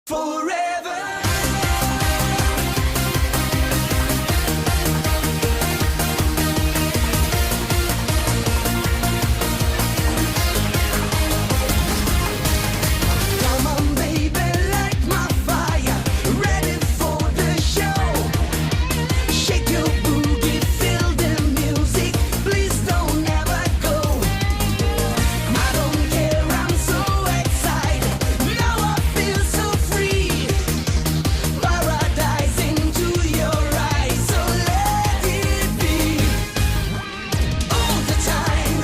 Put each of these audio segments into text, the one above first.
Forever. Come on, baby, light my fire. Ready for the show. Shake your booty, feel the music. Please don't ever go. I don't care, I'm so excited. Now I feel so free. Paradise into your eyes, so let it be. All the time,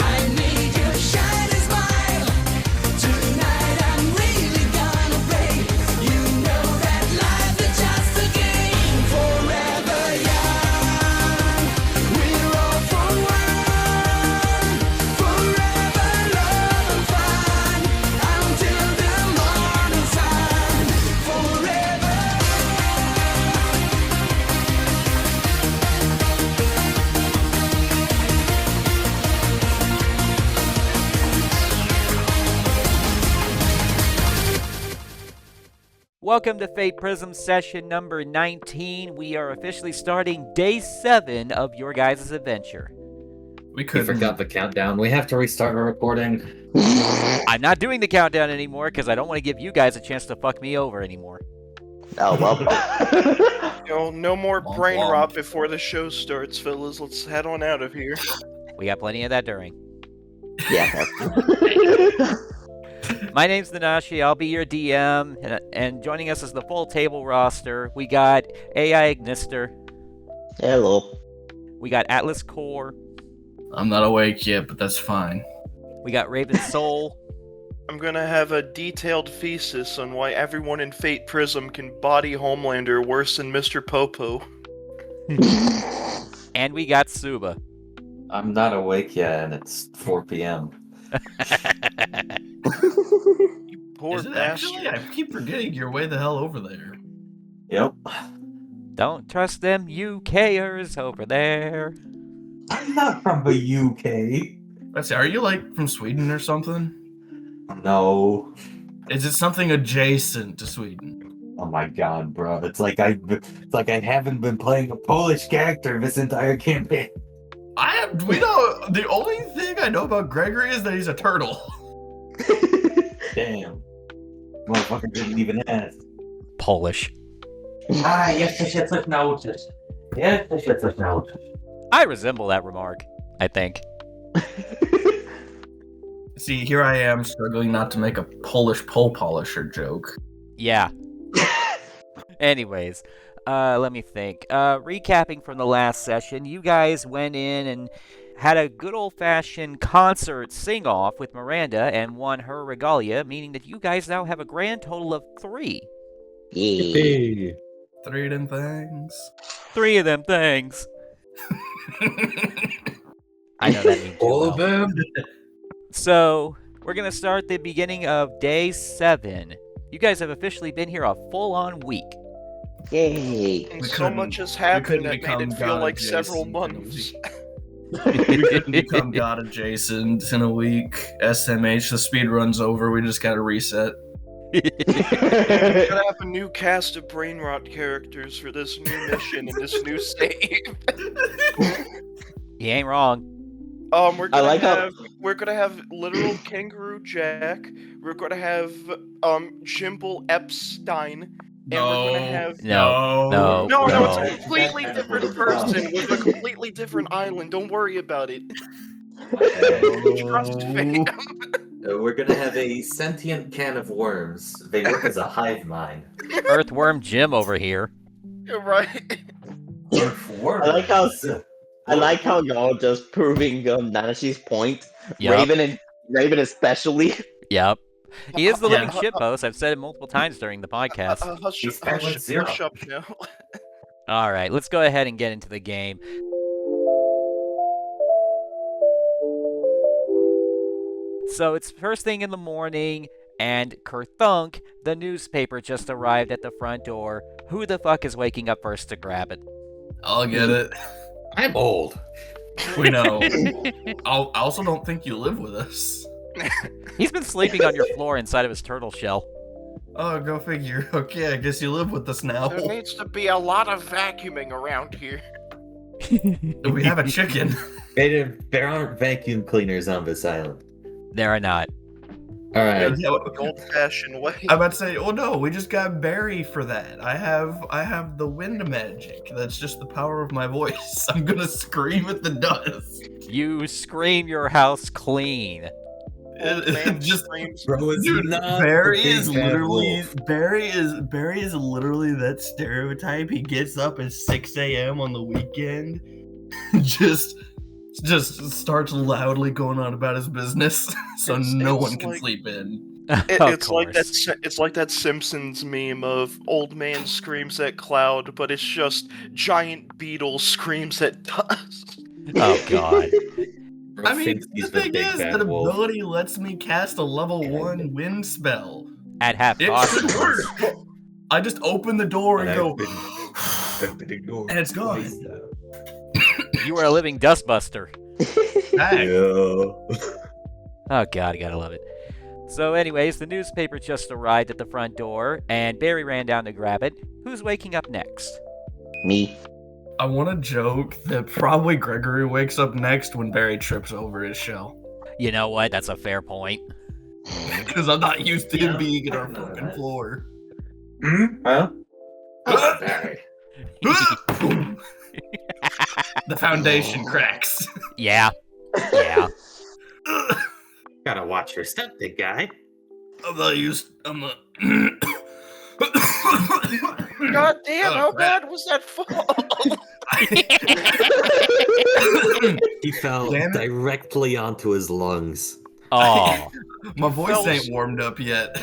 I need your shiny smile. Tonight I'm really gonna play. You know that life is just a game. Forever young, we're all for one. Forever love and fun, until the morning sun. Forever. Welcome to Fate Prism session number 19. We are officially starting day 7 of your guys' adventure. We forgot the countdown. We have to restart our recording. I'm not doing the countdown anymore because I don't want to give you guys a chance to fuck me over anymore. Oh, well. No more Womp brain womp. rot before the show starts, fellas. Let's head on out of here. We got plenty of that during. Yeah. My name's Nanashi. I'll be your DM, and joining us is the full table roster. We got AI Ignister. Hello. We got Atlas Core. I'm not awake yet, but that's fine. We got Raven Soul. I'm gonna have a detailed thesis on why everyone in Fate Prism can body Homelander worse than Mr. Popo. And we got Suba. I'm not awake yet, and it's 4 p.m. You poor Is it bastard. actually? I keep forgetting you're way the hell over there. Yep. Don't trust them UKers over there. I'm not from the UK. Let's see, are you like from Sweden or something? No. Is it something adjacent to Sweden? Oh my god, bro. It's like I haven't been playing a Polish character this entire campaign. We know the only thing I know about Gregory is that he's a turtle. Damn. Motherfucker didn't even ask. Polish. Jeszcze się coś nauczysz. Jeszcze się coś nauczysz. I resemble that remark, I think. See, here I am struggling not to make a Polish pole polisher joke. Yeah. Anyways, let me think. Recapping from the last session, you guys went in and had a good old-fashioned concert sing-off with Miranda and won her regalia, meaning that you guys now have a grand total of 3. Yeah. 3 of them things. 3 of them things. I know that means All of them. So, we're going to start the beginning of day 7. You guys have officially been here a full-on week. Yay. And We so couldn't- much has we happened couldn't that made become it feel God like several adjacent in a months. We couldn't become God adjacent in a week. SMH, the speed runs over. We just gotta reset. Gotta have a new cast of brain rot characters for this new mission and this new save. You ain't wrong. We're gonna have literal Kangaroo Jack. We're gonna have Jimble Epstein. And we're gonna have No. No, No. it's a completely different person with a completely different island. Don't worry about it. Trust fam. We're gonna have a sentient can of worms. They work as a hive mind. Earthworm Jim over here. Right. Worms. I like how y'all just proving Nanashi's point. Yup. Raven especially. Yep. He is the Yeah. living shitpost. I've said it multiple times during the podcast. Hush up now. All right, let's go ahead and get into the game. So it's first thing in the morning, and kerthunk, the newspaper just arrived at the front door. Who the fuck is waking up first to grab it? I'll get it. I'm old. We know. I also don't think you live with us. He's been sleeping on your floor inside of his turtle shell. Oh, go figure. Okay, I guess you live with us now. There needs to be a lot of vacuuming around here. We have a chicken. There aren't vacuum cleaners on this island. There are not. All right. Yeah, Old-fashioned way. I'm about to say, oh no, we just got Barry for that. I have the wind magic. That's just the power of my voice. I'm gonna scream at the dust. You scream your house clean. Old man Just screams. Bro, it's Dude, not Barry the is big bad literally wolf. Barry is literally that stereotype. He gets up at 6 a.m. on the weekend, just starts loudly going on about his business, so no It's one can like- sleep in. Of It's like that. course. It's like that Simpsons meme of old man screams at cloud, but it's just giant beetle screams at dust. Oh god. Bro I mean, thinks the he's the thing big is, bad that wolf. ability lets me cast a level 1 wind spell. At half It cost. should work. I just open the door and go, I've been ignored and it's gone. twice now. You are a living dustbuster. Dang. Yeah. Oh god, I gotta love it. So anyways, the newspaper just arrived at the front door, and Barry ran down to grab it. Who's waking up next? Me. I want to joke that probably Gregory wakes up next when Barry trips over his shell. You know what? That's a fair point. Because I'm not used to him Yeah, being in I our know fucking that. floor. Huh? Oh, Barry. Boom. The foundation cracks. Yeah. Yeah. Gotta watch your step, big guy. I'm not used. I'm not. God damn! Oh, How crap. bad was that fall? He fell Damn it. directly onto his lungs. Oh, My voice fell ain't s- warmed up yet.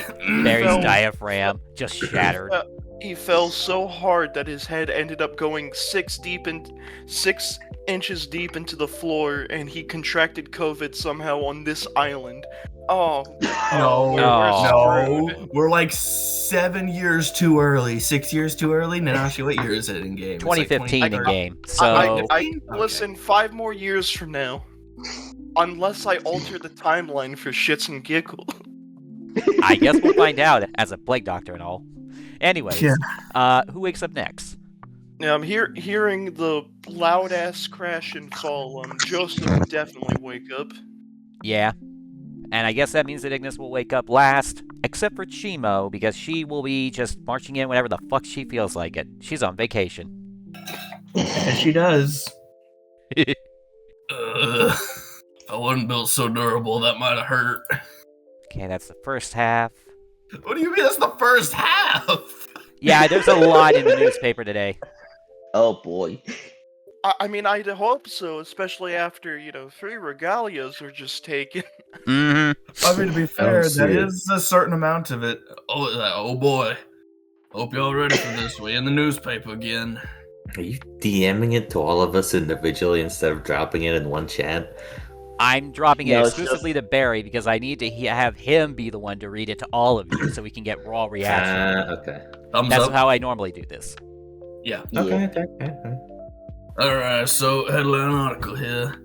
Barry's fell- diaphragm just shattered. He fell so hard that his head ended up going 6 inches deep into the floor, and he contracted COVID somehow on this island. Oh, No, Oh. no, we're like 7 years too early. 6 years too early. Nanashi, what year is it in game? It's like 2015 in 2030. game. So Listen, 5 more years from now, unless I alter the timeline for shits and giggles. I guess we'll find out as a plague doctor and all. Anyways, Yeah. who wakes up next? Yeah, I'm hearing the loud ass crash and fall. Joseph would definitely wake up. Yeah. And I guess that means that Ignis will wake up last, except for Chimo, because she will be just marching in whenever the fuck she feels like it. She's on vacation. And she does. If I wasn't built so durable, that might have hurt. Okay, that's the first half. What do you mean? That's the first half. Yeah, there's a lot in the newspaper today. Oh boy. I mean, I'd hope so, especially after, 3 regalias are just taken. Mm-hmm. I mean, to be fair, see that it. is a certain amount of it. Oh boy. Hope y'all ready for this. We in the newspaper again. Are you DMing it to all of us individually instead of dropping it in one chat? I'm dropping it No, it's exclusively to Barry because I need to have him be the one to read it to all of you so we can get raw reaction. Okay. Thumbs That's up. how I normally do this. Yeah. Yeah. Okay. Alright, so headline article here.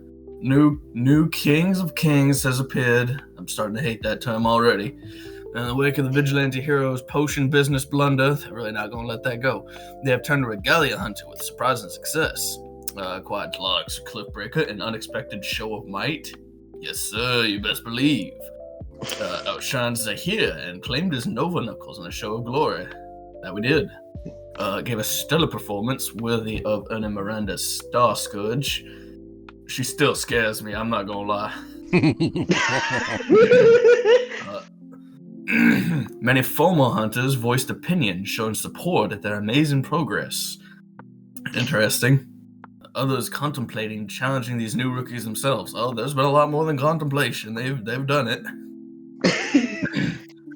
New Kings of Kings has appeared. I'm starting to hate that term already. In the wake of the vigilante hero's potion business blunder, they're really not going to let that go. They have turned a regalia hunter with surprising success. Acquired logs, cliffbreaker, an unexpected show of might. Yes, sir, you best believe. Outshines Zahir and claimed his Nova Knuckles in a show of glory. That we did. Gave a stellar performance worthy of earning Miranda's Star Scourge. She still scares me, I'm not gonna lie. Many FOMO hunters voiced opinion, showing support at their amazing progress. Interesting. Others contemplating challenging these new rookies themselves. Oh, there's been a lot more than contemplation. They've done it.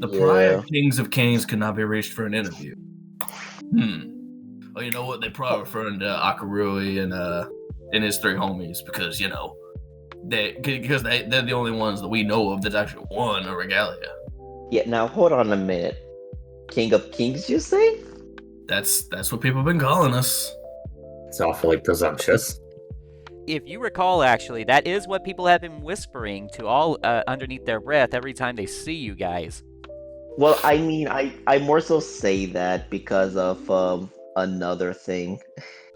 The prior Kings of Kings could not be reached for an interview. Well, you know what? They probably referring to Akarui and his 3 homies because they're the only ones that we know of that actually won a regalia. Yeah, now hold on a minute. King of Kings, you say? That's what people have been calling us. It's awfully presumptuous. If you recall, actually, that is what people have been whispering to all underneath their breath every time they see you guys. Well, I mean, I more so say that because of another thing.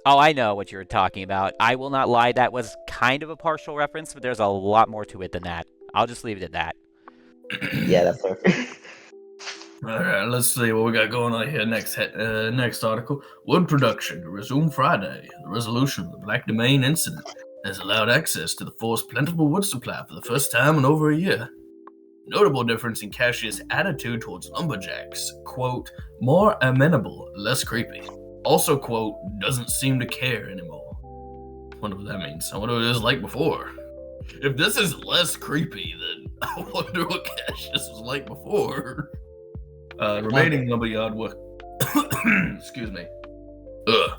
Oh, I know what you're talking about. I will not lie, that was kind of a partial reference, but there's a lot more to it than that. I'll just leave it at that. Yeah, that's perfect. All right, let's see what we got going on here. Next article: wood production to resume Friday. The resolution of the Black Demesne incident has allowed access to the forest's plentiful wood supply for the first time in over a year. Notable difference in Cassius' attitude towards lumberjacks. Quote, more amenable, less creepy. Also, quote, doesn't seem to care anymore. Wonder what that means. I wonder what it was like before. If this is less creepy, then I wonder what Cassius was like before. Remaining lumberyard work. Excuse me. Ugh.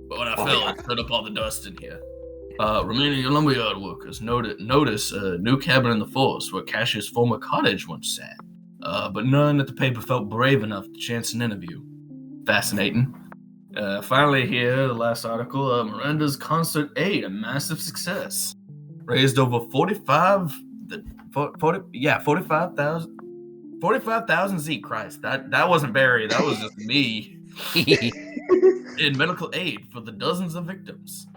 But when I fell, I stood up all the dust in here. Remaining lumberyard workers notice a new cabin in the forest where Cassius' former cottage once sat. But none at the paper felt brave enough to chance an interview. Fascinating. Finally here, the last article, Miranda's Concert 8, a massive success. Raised over 45,000 Z Christ. That wasn't Barry, that was just me. In medical aid for the dozens of victims.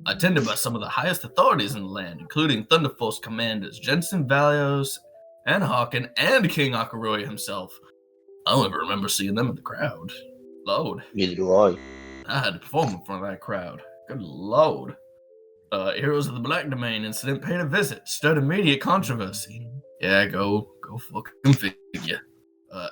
Attended by some of the highest authorities in the land, including Thunder Force commanders Jensen Valios and Hawken and King Akaroy himself. I don't even remember seeing them in the crowd. Lord. Neither do I. I had to perform in front of that crowd. Good lord. Heroes of the Black Demesne incident paid a visit, stirred immediate controversy. Yeah, go fucking figure.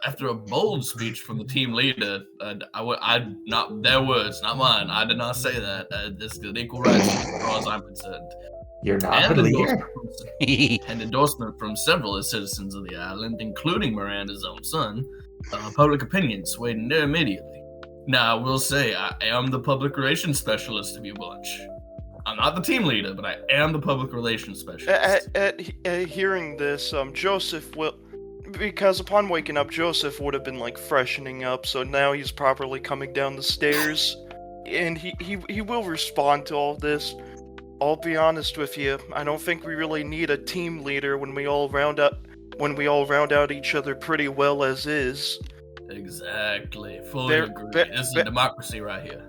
After a bold speech from the team leader, not their words, not mine. I did not say that. This is equal rights as far as I'm concerned. You're not the leader. And endorsement from several citizens of the island, including Miranda's own son, public opinion swayed near immediately. Now, I will say, I am the public relations specialist of your bunch. I'm not the team leader, but I am the public relations specialist. At hearing this, Joseph will... Because upon waking up, Joseph would have been, like, freshening up, so now he's properly coming down the stairs. And he will respond to all this. I'll be honest with you, I don't think we really need a team leader when we all round out each other pretty well as is. Exactly. Fully agree. This is a democracy right here.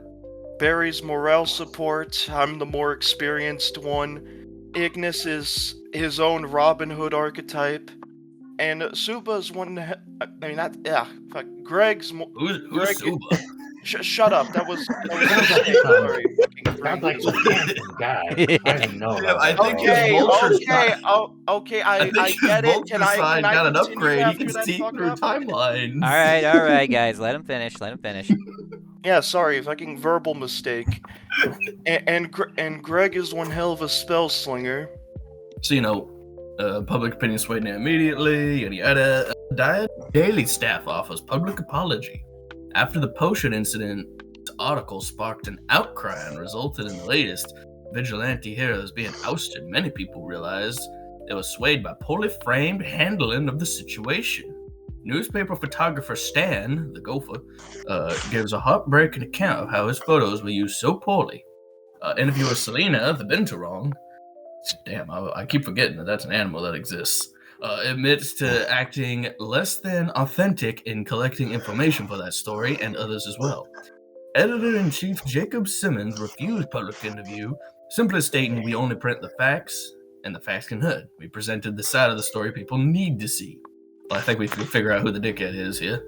Barry's morale support, I'm the more experienced one. Ignis is his own Robin Hood archetype. And Suba's one... Greg's... Who's Suba? Shut up, that was sorry. Sounds like some handsome guy. I didn't know. Yeah, I think I get it. Can I got an continue upgrade. He after can that see fuck through up? timelines. All right, guys. Let him finish. Yeah, sorry, fucking verbal mistake. And Greg is one hell of a spell slinger. So, public opinion swayed in immediately, and he had a daily staff offers public apology. After the potion incident, the article sparked an outcry and resulted in the latest vigilante heroes being ousted. Many people realized they were swayed by poorly framed handling of the situation. Newspaper photographer Stan, the gopher, gives a heartbreaking account of how his photos were used so poorly. Interviewer Selena, the Binturong, damn, I keep forgetting that that's an animal that exists, admits to acting less than authentic in collecting information for that story and others as well. Editor-in-Chief Jacob Simmons refused public interview, simply stating we only print the facts, and the facts can hurt. We presented the side of the story people need to see. Well, I think we can figure out who the dickhead is here.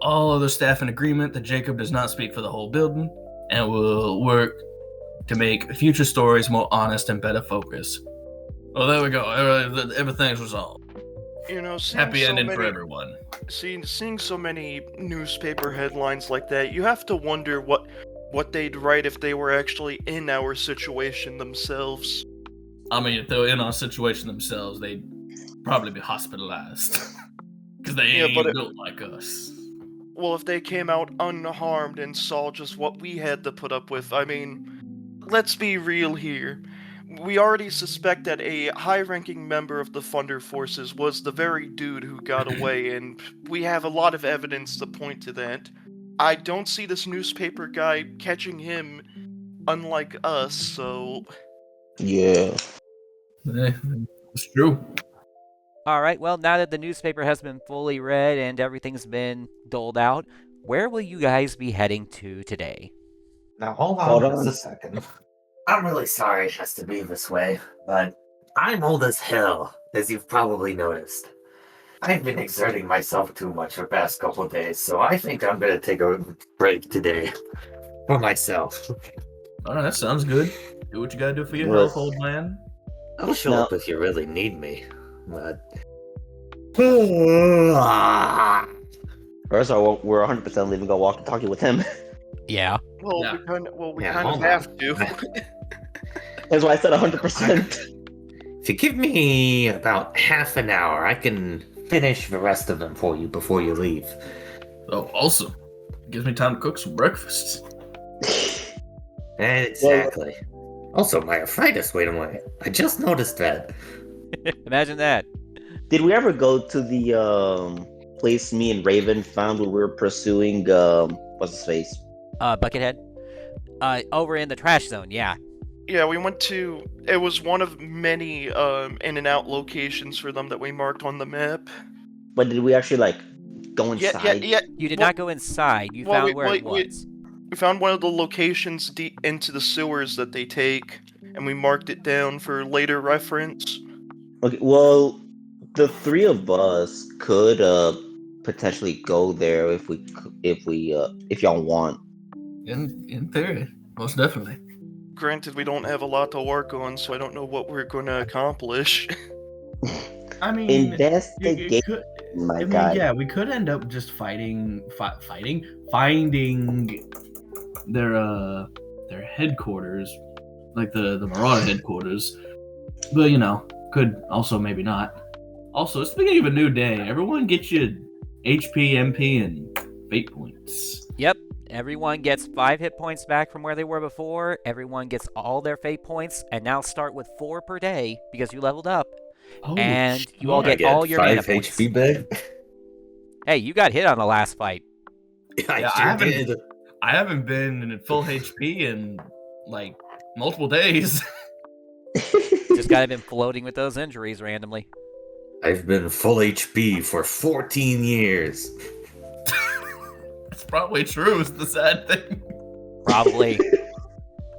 All other staff in agreement that Jacob does not speak for the whole building, and will work to make future stories more honest and better focused. Well, there we go. Everything's resolved. Happy ending for everyone. Seeing so many newspaper headlines like that, you have to wonder what they'd write if they were actually in our situation themselves. I mean, if they were in our situation themselves, they'd probably be hospitalized. Because they ain't built like us. Well, if they came out unharmed and saw just what we had to put up with, I mean, let's be real here. We already suspect that a high-ranking member of the Thunder Forces was the very dude who got away, and we have a lot of evidence to point to that. I don't see this newspaper guy catching him, unlike us, so... Yeah. It's true. All right, well, now that the newspaper has been fully read and everything's been doled out, where will you guys be heading to today? Now hold Hold on on. just a second. I'm really sorry it has to be this way, but I'm old as hell, as you've probably noticed. I've been exerting myself too much the past couple of days, so I think I'm gonna take a break today. For myself. All right, that sounds good. Do what you gotta do for your Well, health, old man. I'll show Now- up if you really need me, but... First of all, we're 100% leaving a walkie-talkie with him. Yeah. Well, Yeah. we Yeah, kind of hold have on. to. That's why I said 100%. If you give me about half an hour, I can finish the rest of them for you before you leave. Oh, awesome. Gives me time to cook some breakfast. Exactly. Also, my arthritis, wait a minute. I just noticed that. Imagine that. Did we ever go to the place me and Raven found when we were pursuing what's his face? Buckethead. Over in the trash zone, yeah. Yeah, we went to. It was one of many in and out locations for them that we marked on the map. But did we actually like go Yeah, inside? yeah, yeah. You did Well- not go inside. You well, found wait, where it wait. was. We found one of the locations deep into the sewers that they take, and we marked it down for later reference. Okay, well, the three of us could potentially go there if y'all want. In theory, most definitely. Granted, we don't have a lot to work on, so I don't know what we're going to accomplish. I mean, Investigate, could, my I mean, guy. yeah, we could end up just finding their headquarters, like the Marauder headquarters. But could also maybe not. Also, it's the beginning of a new day. Everyone get your HP, MP, and fate points. Yep. Everyone gets 5 hit points back from where they were before. Everyone gets all their fate points, and now start with 4 per day because you leveled up. Holy And shit. you all I get all your mana 5 points. HP back? Hey, you got hit on the last fight. I Yeah, I sure haven't- did. I haven't been in full HP in like multiple days. Just kind of been floating with those injuries randomly. I've been full HP for 14 years. It's probably true. It's the sad thing. Probably.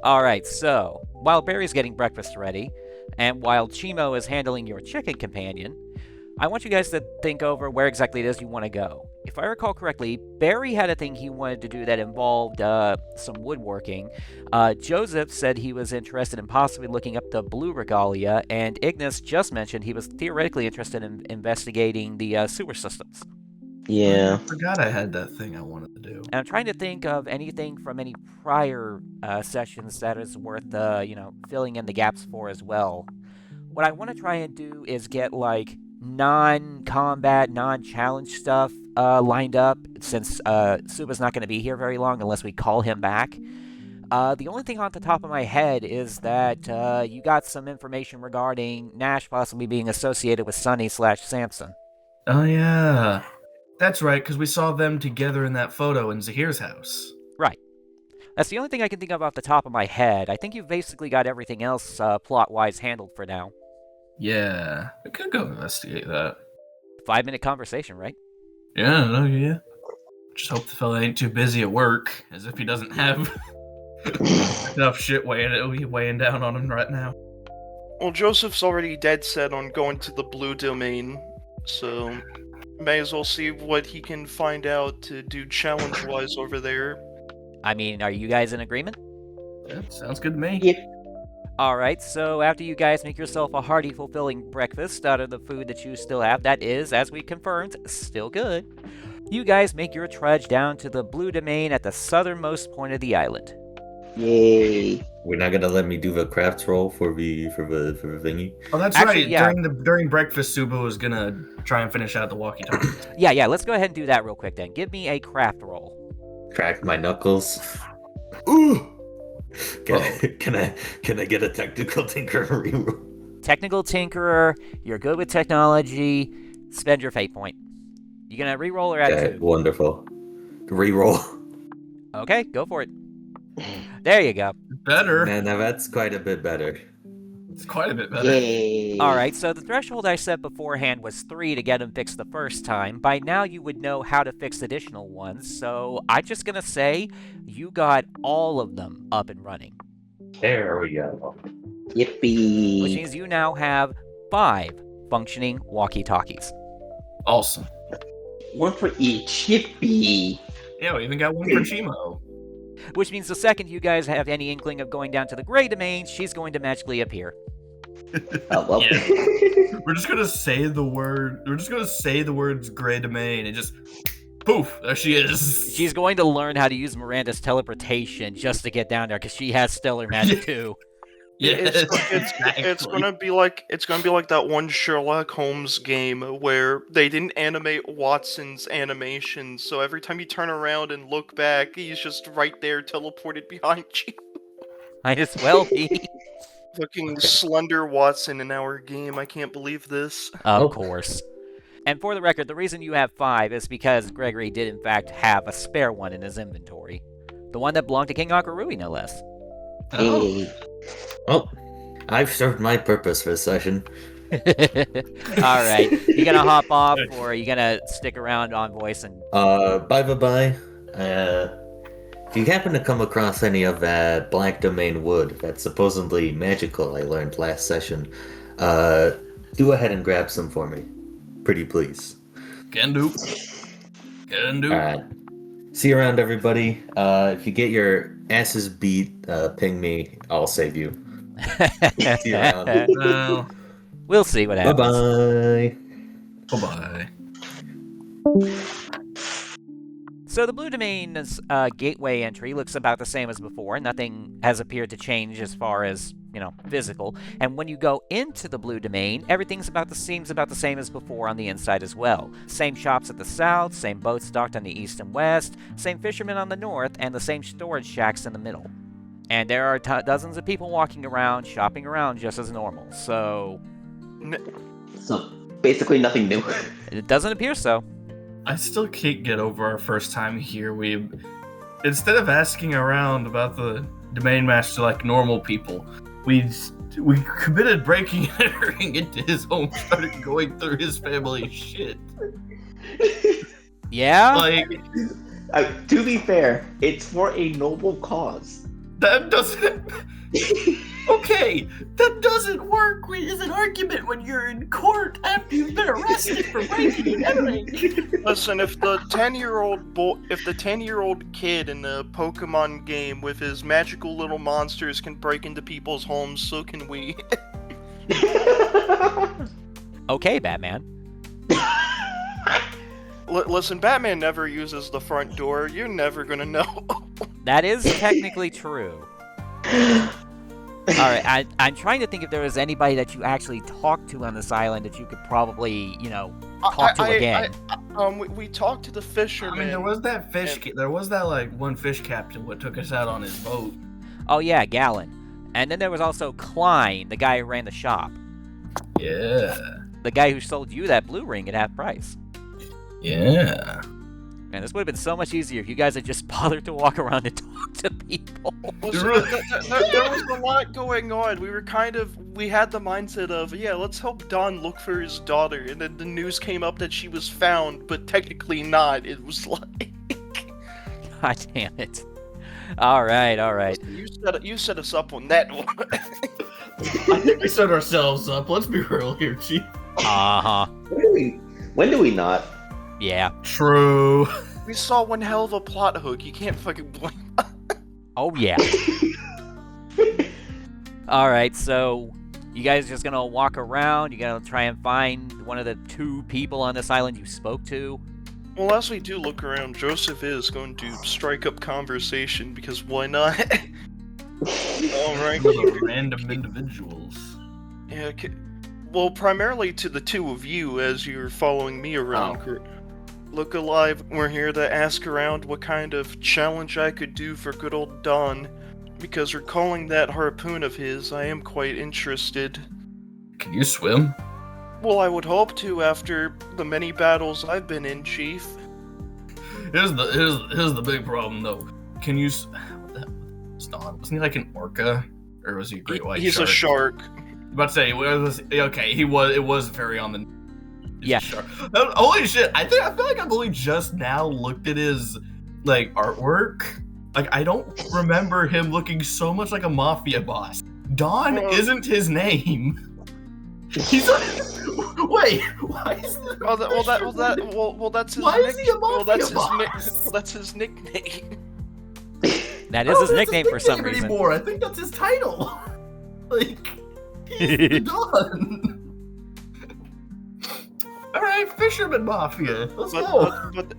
Alright, so, while Barry's getting breakfast ready, and while Chimo is handling your chicken companion, I want you guys to think over where exactly it is you want to go. If I recall correctly, Barry had a thing he wanted to do that involved some woodworking. Joseph said he was interested in possibly looking up the blue regalia, and Ignis just mentioned he was theoretically interested in investigating the sewer systems. Yeah. I forgot I had that thing I wanted to do. And I'm trying to think of anything from any prior sessions that is worth, filling in the gaps for as well. What I want to try and do is get, like, non-combat, non-challenge stuff lined up, since Suba's not going to be here very long unless we call him back. The only thing on the top of my head is that you got some information regarding Nash possibly being associated with Sunny/Samson. Oh yeah, that's right. Because we saw them together in that photo in Zahir's house. Right. That's the only thing I can think of off the top of my head. I think you've basically got everything else plot-wise handled for now. Yeah, I could go investigate that. 5-minute conversation, right? Yeah, no, yeah. Just hope the fella ain't too busy at work, as if he doesn't have enough shit weighing down on him right now. Well, Joseph's already dead set on going to the blue domain, so may as well see what he can find out to do challenge-wise over there. I mean, are you guys in agreement? Yeah, sounds good to me. Yeah. Alright, so after you guys make yourself a hearty, fulfilling breakfast out of the food that you still have, that is, as we confirmed, still good, you guys make your trudge down to the blue domain at the southernmost point of the island. Yay. We're not gonna let me do the crafts roll for the thingy. Oh, that's Actually, right. yeah. During breakfast, Suba was gonna try and finish out the walkie-talkie. Yeah, let's go ahead and do that real quick then. Give me a craft roll. Crack my knuckles. Ooh. Can I get a technical tinker reroll? Technical Tinkerer, you're good with technology, spend your fate point. You gonna reroll or add Okay, 2? wonderful. Reroll. Okay, go for it. There you go. Better. Man, now that's quite a bit better. It's quite a bit better. Yay! Alright, so the threshold I set beforehand was 3 to get them fixed the first time. By now you would know how to fix additional ones, so I'm just gonna say you got all of them up and running. There we go. Yippee! Which means you now have 5 functioning walkie-talkies. Awesome. One for each. Yippee! Yeah, we even got one for Chimo. Which means the second you guys have any inkling of going down to the Grey Demesne, she's going to magically appear. Well. Yeah. We're just gonna say the word. We're just gonna say the words Grey Demesne and just poof, there she is. She's going to learn how to use Miranda's teleportation just to get down there because she has stellar magic too. Yes, It's gonna be like that one Sherlock Holmes game where they didn't animate Watson's animation, so every time you turn around and look back, he's just right there, teleported behind you. Might as well be. Fucking slender Watson in our game. I can't believe this. Of course. And for the record, the reason you have 5 is because Gregory did in fact have a spare one in his inventory. The one that belonged to King Akarui, no less. Hey. Well, I've served my purpose for the session. Alright. You gonna hop off or are you gonna stick around on voice and Bye. If you happen to come across any of that Black Demesne wood that's supposedly magical I learned last session, do ahead and grab some for me. Pretty please. Can do. Alright. See you around, everybody. If you get your asses beat, ping me. I'll save you. See you around. Well, we'll see what happens. Bye-bye. bye-bye. So the Blue Demesne's gateway entry looks about the same as before. Nothing has appeared to change as far as, physical. And when you go into the Blue Demesne, everything's seems about the same as before on the inside as well. Same shops at the south, same boats docked on the east and west, same fishermen on the north, and the same storage shacks in the middle. And there are dozens of people walking around, shopping around just as normal. So Basically nothing new. it doesn't appear so. I still can't get over our first time here. We, instead of asking around about the domain master like normal people, we committed breaking and entering into his home, started going through his family's shit. Yeah? Like, To be fair, it's for a noble cause. that doesn't... Okay, that doesn't work as an argument when you're in court after you've been arrested for breaking and entering. Listen, if the 10-year-old kid in the Pokemon game with his magical little monsters can break into people's homes, so can we. Okay, Batman. Listen, Batman never uses the front door. You're never gonna know. That is technically true. Alright, I'm trying to think if there was anybody that you actually talked to on this island that you could probably, talk to again. We talked to the fisherman. I mean, there was that one fish captain what took us out on his boat. Oh yeah, Gallon. And then there was also Klein, the guy who ran the shop. Yeah. The guy who sold you that blue ring at half price. Yeah. Man, this would have been so much easier if you guys had just bothered to walk around and talk to people. Listen, there was a lot going on. We had the mindset of, yeah, let's help Don look for his daughter. And then the news came up that she was found, but technically not. It was like... God damn it. Alright. You set us up on that one. I think we set ourselves up. Let's be real here, Chief. Uh-huh. When do we not? Yeah. True. We saw one hell of a plot hook. You can't fucking blame us. Oh yeah. Alright, so you guys just gonna walk around? You gonna try and find one of the 2 people on this island you spoke to? Well, as we do look around, Joseph is going to strike up conversation, because why not? Alright. Random individuals. Yeah, well, primarily to the 2 of you as you're following me around. Oh. Look alive, we're here to ask around what kind of challenge I could do for good old Don. Because recalling that harpoon of his, I am quite interested. Can you swim? Well, I would hope to after the many battles I've been in, Chief. Here's the big problem though. Can you? What the hell was Don? Wasn't he like an orca, or was he a great white He's shark? a shark. about to say, okay, it was very on the. Yeah. Sharp. Holy shit! I feel like I've only just now looked at his like artwork. Like I don't remember him looking so much like a mafia boss. Don isn't his name. He's wait. Why is this? That's his. Why is he a mafia boss? That's his nickname. That is his nickname for some reason. Anymore. I think that's his title. Like he's Don. All right, Fisherman Mafia. Let's go.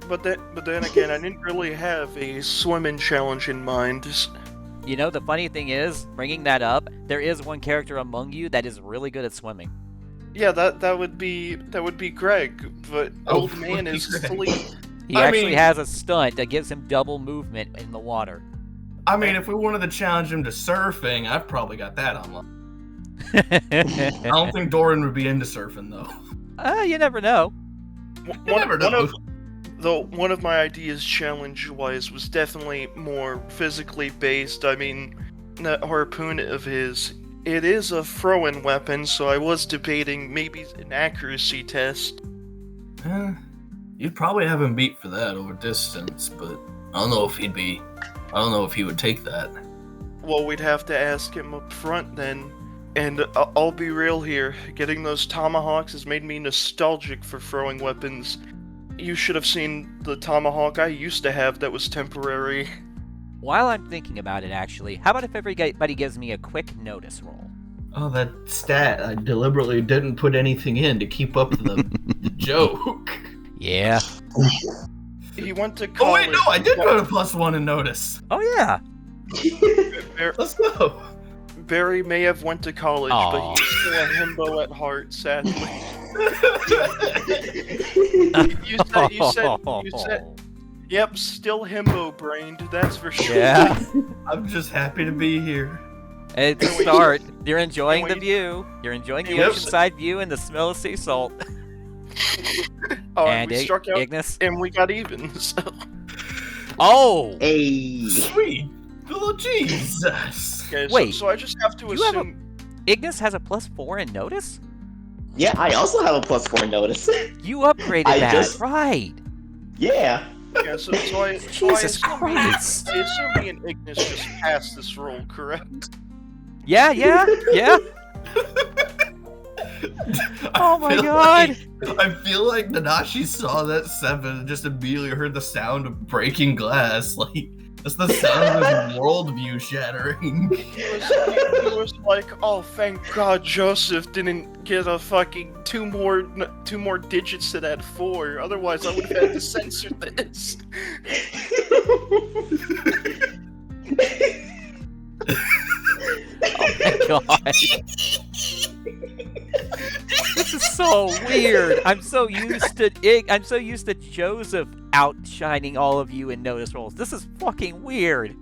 But then again, I didn't really have a swimming challenge in mind. You know, the funny thing is, bringing that up, there is one character among you that is really good at swimming. Yeah, that would be Greg, but old man is Greg. asleep. He actually has a stunt that gives him double movement in the water. I mean, if we wanted to challenge him to surfing, I've probably got that on. I don't think Dorrin would be into surfing though. You never know. One of my ideas challenge-wise was definitely more physically based. I mean, that harpoon of his, it is a throw-in weapon, so I was debating maybe an accuracy test. You'd probably have him beat for that over distance, but I don't know if he would take that. Well, we'd have to ask him up front then. And I'll be real here, getting those tomahawks has made me nostalgic for throwing weapons. You should have seen the tomahawk I used to have that was temporary. While I'm thinking about it, actually, how about if everybody gives me a quick notice roll? Oh, that stat. I deliberately didn't put anything in to keep up the joke. Yeah. He went to college. Oh, wait, no, I did put a +1 in notice. Oh, yeah. Let's go. Barry may have went to college, Aw. but he's still a himbo at heart, sadly. you said, yep, still himbo-brained, that's for sure. Yeah. I'm just happy to be here. It's a start. You're enjoying the Wait. view. You're enjoying the Yep. oceanside view and the smell of sea salt. Oh, And we struck out, Ignis. and we got even, so... Oh! Hey. Sweet. Oh, Jesus. Okay, Wait, so I just have to you have assume... Ignis has a +4 in notice? Yeah, I also have a +4 notice. You upgraded I that, just- right? Yeah. Yeah, so I Jesus assume Christ. I assume me and Ignis just passed this roll, correct? Yeah. Oh my god! I feel like Nanashi saw that 7 and just immediately heard the sound of breaking glass. Like, that's the sound of his worldview shattering. He was like, oh, thank God Joseph didn't get a fucking two more digits to that 4. Otherwise, I would have had to censor this. Oh my god! This is so weird. I'm so used to Joseph outshining all of you in notice rolls. This is fucking weird.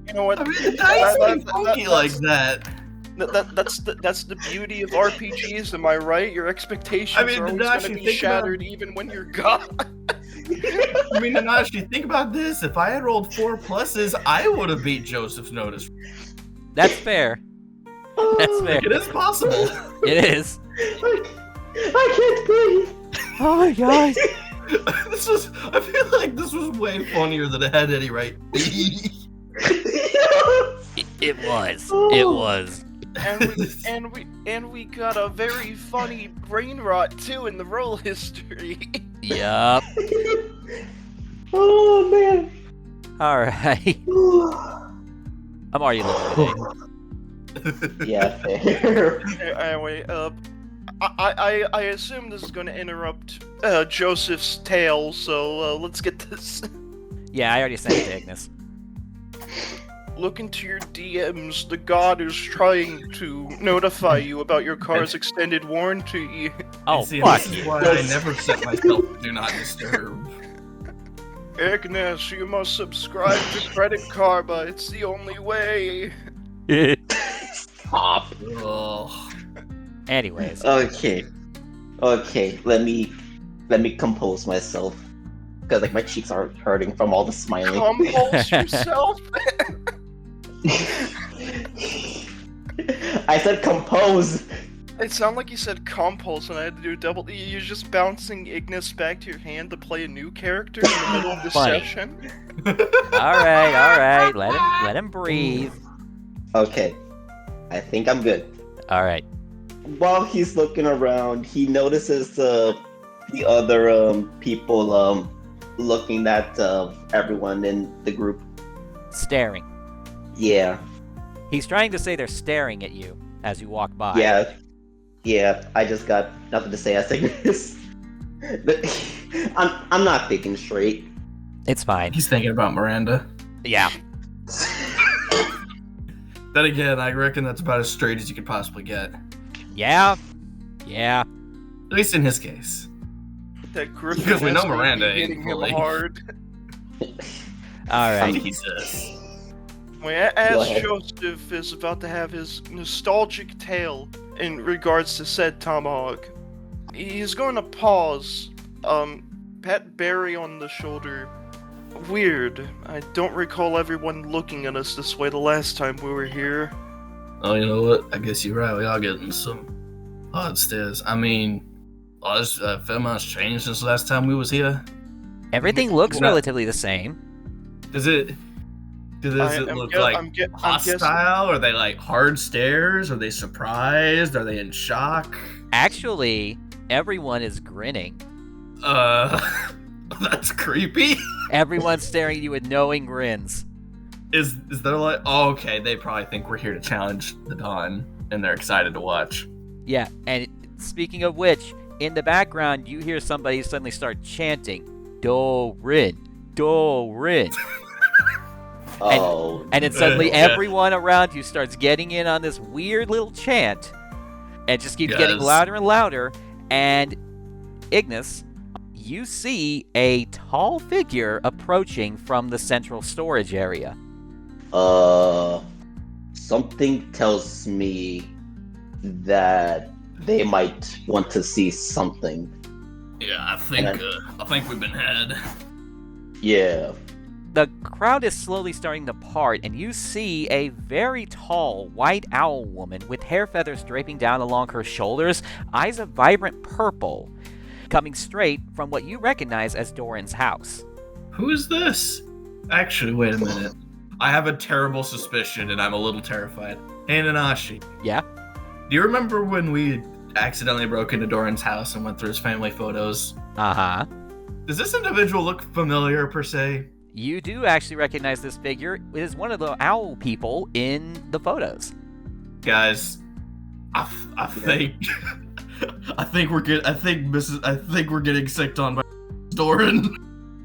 You know what? I mean, the dice ain't funky like that. That's the beauty of RPGs, am I right? Your expectations I mean, are always Nanashi, going to be think about- shattered even when you're gone. I mean, Nanashi, think about this. If I had rolled 4 pluses, I would have beat Joseph's notice. That's fair. That's fair. It is possible. It is. I can't breathe. Oh my god. I feel like this was way funnier than it had any right. It was. It was. And we got a very funny brain rot too in the roll history. Yup. Oh man. Alright. I'm already looking Yeah, fair. Anyway, I assume this is going to interrupt Joseph's tale, so let's get this. Yeah, I already sent it to Ignis. Look into your DMs. The god is trying to notify you about your car's extended warranty. Oh, See, fuck this is you. why I never set myself to do not disturb. Ignis, you must subscribe to Credit Karma. It's the only way. Stop. Ugh. Anyways. Okay. Let me compose myself. Because like my cheeks are hurting from all the smiling. Compose yourself. I said compose. It sounded like you said compulse, and I had to do double. You're just bouncing Ignis back to your hand to play a new character in the middle of the Funny. session. All right. Let him breathe. Okay, I think I'm good. All right. While he's looking around, he notices the other people looking at everyone in the group. Staring. Yeah, He's trying to say they're staring at you as you walk by. yeah. I just got nothing to say. I think this. But I'm not thinking straight. It's fine. He's thinking about Miranda. Yeah. Then again, I reckon that's about as straight as you could possibly get. Yeah. At least in his case. That Griffin Because we know has to be Miranda ain't hitting him fully. hard. All right. Jesus. Well, Go as ahead. Joseph is about to have his nostalgic tale in regards to said tomahawk, he's going to pause, pat Barry on the shoulder. Weird. I don't recall everyone looking at us this way the last time we were here. Oh, you know what? I guess you're right. We are getting some odd stares. I mean, a fair amount's changed since the last time we was here. Everything looks No. relatively the same. Does it look like I'm guessing. hostile? Are they like hard stares? Are they surprised? Are they in shock? Actually, everyone is grinning. That's creepy. Everyone's staring at you with knowing grins. Is there like, oh, okay, they probably think we're here to challenge the Dawn, and they're excited to watch. Yeah, and speaking of which, in the background, you hear somebody suddenly start chanting, Dorrin, Dorrin. Oh, And then suddenly Yeah. everyone around you starts getting in on this weird little chant. And it just keeps getting Yes. louder and louder. And Ignis, you see a tall figure approaching from the central storage area. something tells me that they might want to see something. Yeah, I think we've been had. Yeah. The crowd is slowly starting to part, and you see a very tall white owl woman with hair feathers draping down along her shoulders, eyes of vibrant purple, coming straight from what you recognize as Dorrin's house. Who is this? Actually, wait a minute. I have a terrible suspicion, and I'm a little terrified. Hey, Nanashi. Yeah? Do you remember when we accidentally broke into Dorrin's house and went through his family photos? Uh-huh. Does this individual look familiar, per se? You do actually recognize this figure. It is one of the owl people in the photos. Guys, I think I think we're getting sicked on by Dorrin.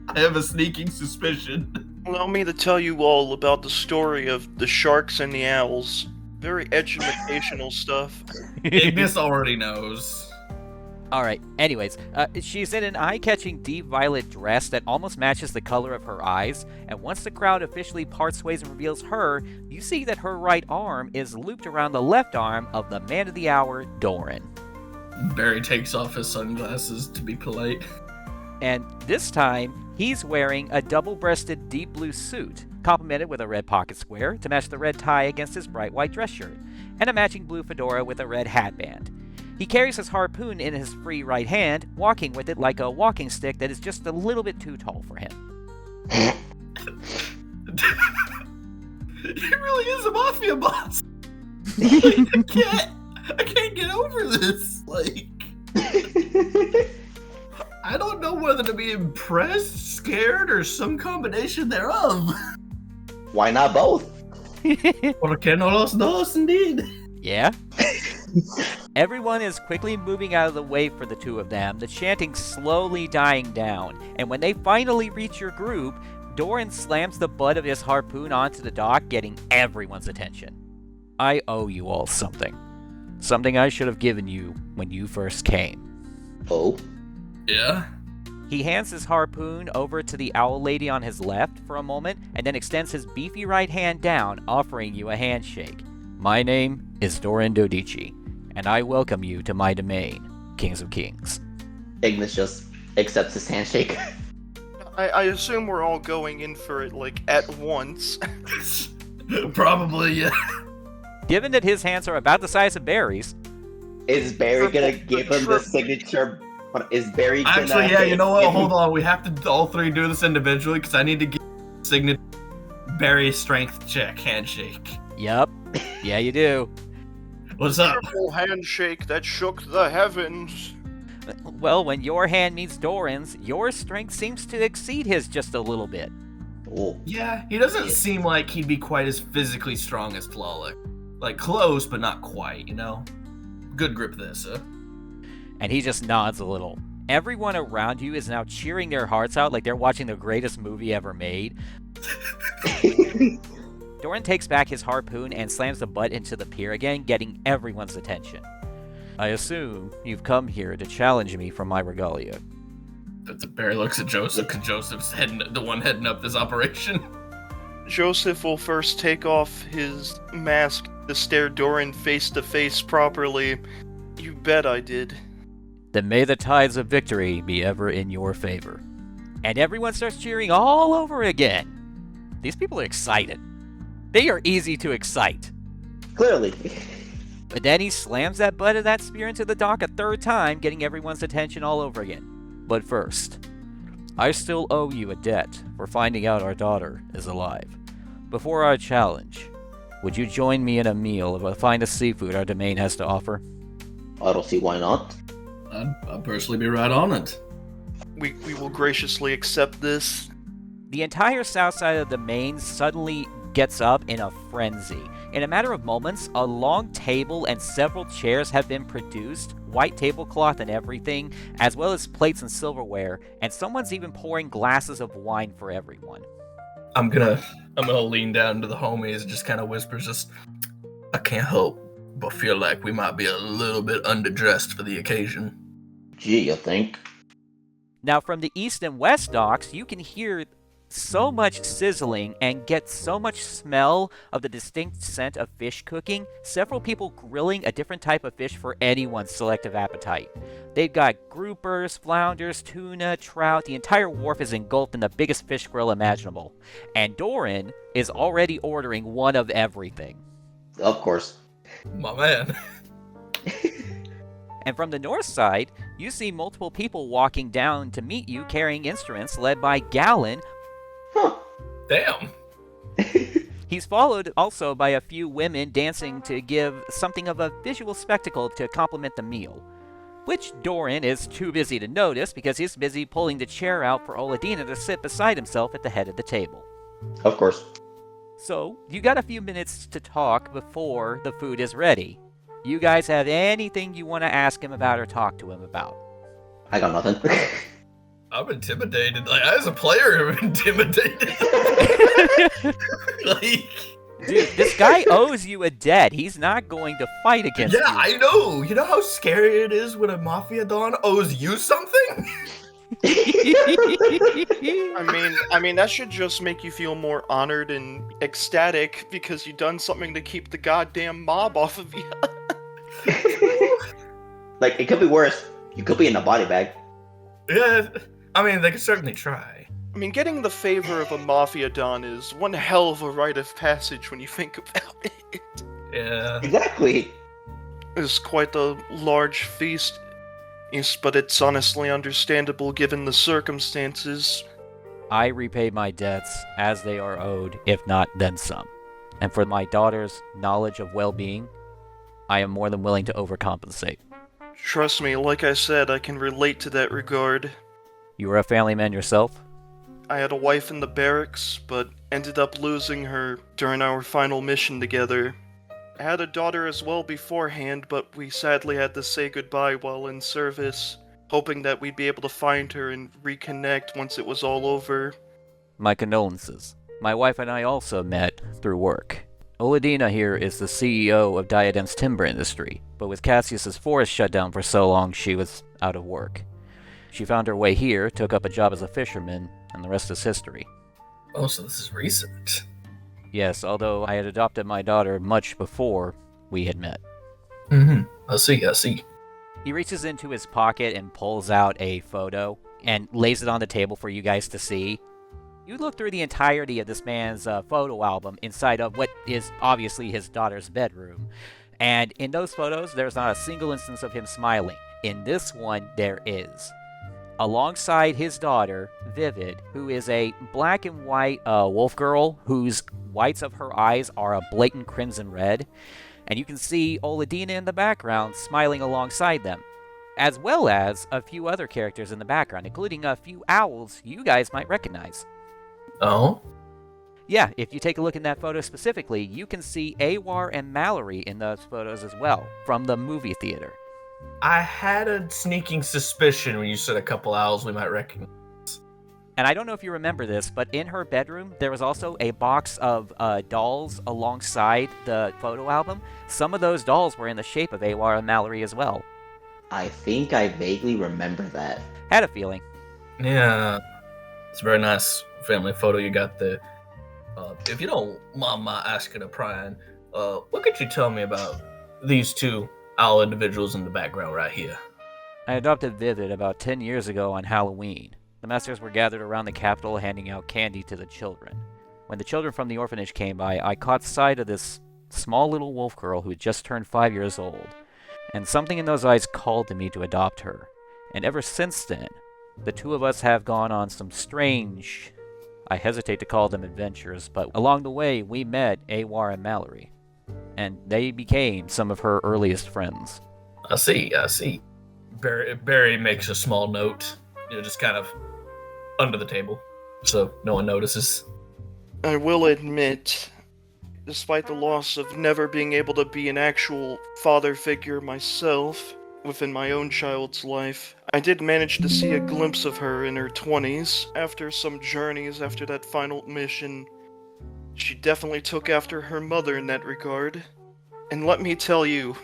I have a sneaking suspicion. Allow me to tell you all about the story of the sharks and the owls. Very educational stuff. Ignis already knows. Alright, anyways, she's in an eye-catching deep violet dress that almost matches the color of her eyes, and once the crowd officially parts ways and reveals her, you see that her right arm is looped around the left arm of the man of the hour, Dorrin. Barry takes off his sunglasses to be polite. And this time, he's wearing a double-breasted deep blue suit, complemented with a red pocket square to match the red tie against his bright white dress shirt, and a matching blue fedora with a red hatband. He carries his harpoon in his free right hand, walking with it like a walking stick that is just a little bit too tall for him. He really is a mafia boss. I can't get over this. Like, I don't know whether to be impressed, scared, or some combination thereof. Why not both? Por qué no los dos, indeed. Yeah? Everyone is quickly moving out of the way for the two of them, the chanting slowly dying down, and when they finally reach your group, Dorrin slams the butt of his harpoon onto the dock, getting everyone's attention. I owe you all something. Something I should have given you when you first came. Oh? Yeah? He hands his harpoon over to the owl lady on his left for a moment, and then extends his beefy right hand down, offering you a handshake. My name is Dorrin Dodici, and I welcome you to my domain, Kings of Kings. Ignis just accepts his handshake. I assume we're all going in for it, like, at once. Probably, yeah. Given that his hands are about the size of Barry's, Is Barry gonna give him the signature? Is Barry gonna... Actually, yeah, you know what? Hold on. We have to all three do this individually because I need to give signature Barry's strength check handshake. Yep. Yeah, you do. What's up? Triple handshake that shook the heavens. Well, when your hand meets Dorrin's, your strength seems to exceed his just a little bit. Oh. Yeah, he doesn't seem like he'd be quite as physically strong as Tlaloc. Like, close, but not quite, you know? Good grip this, huh? And he just nods a little. Everyone around you is now cheering their hearts out like they're watching the greatest movie ever made. Dorrin takes back his harpoon and slams the butt into the pier again, getting everyone's attention. I assume you've come here to challenge me for my regalia. But Barry looks at Joseph because Joseph's the one heading up this operation. Joseph will first take off his mask to stare Dorrin face to face properly. You bet I did. Then may the tides of victory be ever in your favor. And everyone starts cheering all over again. These people are excited. They are easy to excite. Clearly. But then he slams that butt of that spear into the dock a third time, getting everyone's attention all over again. But first, I still owe you a debt for finding out our daughter is alive. Before our challenge, would you join me in a meal of the finest seafood our domain has to offer? I don't see why not. I'd personally be right on it. We will graciously accept this. The entire south side of the domain suddenly gets up in a frenzy. In a matter of moments, a long table and several chairs have been produced, white tablecloth and everything, as well as plates and silverware, and someone's even pouring glasses of wine for everyone. I'm gonna lean down to the homies and just kind of whispers, I can't help but feel like we might be a little bit underdressed for the occasion. Gee, you think? Now, from the east and west docks, you can hear so much sizzling and get so much smell of the distinct scent of fish cooking, several people grilling a different type of fish for anyone's selective appetite. They've got groupers, flounders, tuna, trout. The entire wharf is engulfed in the biggest fish grill imaginable. And Dorrin is already ordering one of everything. Of course. My man. And from the north side, you see multiple people walking down to meet you carrying instruments led by Gallon. Huh. Damn. He's followed also by a few women dancing to give something of a visual spectacle to complement the meal, which Dorrin is too busy to notice because he's busy pulling the chair out for Oladina to sit beside himself at the head of the table. Of course. So, you got a few minutes to talk before the food is ready. You guys have anything you want to ask him about or talk to him about? I got nothing. I'm intimidated. Like, as a player, I'm intimidated. Like, Dude, this guy owes you a debt. He's not going to fight against you. yeah, I know. You know how scary it is when a Mafia Don owes you something? I mean, that should just make you feel more honored and ecstatic because you've done something to keep the goddamn mob off of you. Like, it could be worse. You could be in a body bag. Yeah, I mean, they could certainly try. I mean, getting the favor of a Mafia Don is one hell of a rite of passage when you think about it. Yeah. Exactly. It's quite a large feast, yes, but it's honestly understandable given the circumstances. I repay my debts as they are owed, if not then some. And for my daughter's knowledge of well-being, I am more than willing to overcompensate. Trust me, like I said, I can relate to that regard. You are a family man yourself? I had a wife in the barracks, but ended up losing her during our final mission together. I had a daughter as well beforehand, but we sadly had to say goodbye while in service, hoping that we'd be able to find her and reconnect once it was all over. My condolences. My wife and I also met through work. Oladina here is the CEO of Diadem's timber industry, but with Cassius's forest shut down for so long, she was out of work. She found her way here, took up a job as a fisherman, and the rest is history. Oh, so this is recent. Yes, although I had adopted my daughter much before we had met. Mm-hmm. I see. He reaches into his pocket and pulls out a photo and lays it on the table for you guys to see. You look through the entirety of this man's photo album inside of what is obviously his daughter's bedroom, And in those photos, there's not a single instance of him smiling. In this one, there is. Alongside his daughter, Vivid, who is a black and white wolf girl whose whites of her eyes are a blatant crimson red. And you can see Oladina in the background smiling alongside them, as well as a few other characters in the background, including a few owls you guys might recognize. Oh? Yeah, if you take a look in that photo specifically, you can see Awar and Mallory in those photos as well, from the movie theater. I had a sneaking suspicion when you said a couple owls we might recognize. And I don't know if you remember this, but in her bedroom, there was also a box of dolls alongside the photo album. Some of those dolls were in the shape of Awar and Mallory as well. I think I vaguely remember that. Had a feeling. Yeah. It's a very nice family photo you got there. If you don't mind my asking a prying, what could you tell me about these two owl individuals in the background right here? I adopted Vivid about 10 years ago on Halloween. The masters were gathered around the capital handing out candy to the children. When the children from the orphanage came by, I caught sight of this small little wolf girl who had just turned 5 years old, and something in those eyes called to me to adopt her. And ever since then, the two of us have gone on some strange, I hesitate to call them adventures, but along the way we met Awar and Mallory, and they became some of her earliest friends. I see. Barry makes a small note, just kind of under the table, so no one notices. I will admit, despite the loss of never being able to be an actual father figure myself within my own child's life, I did manage to see a glimpse of her in her 20s after some journeys after that final mission. She definitely took after her mother in that regard. And let me tell you,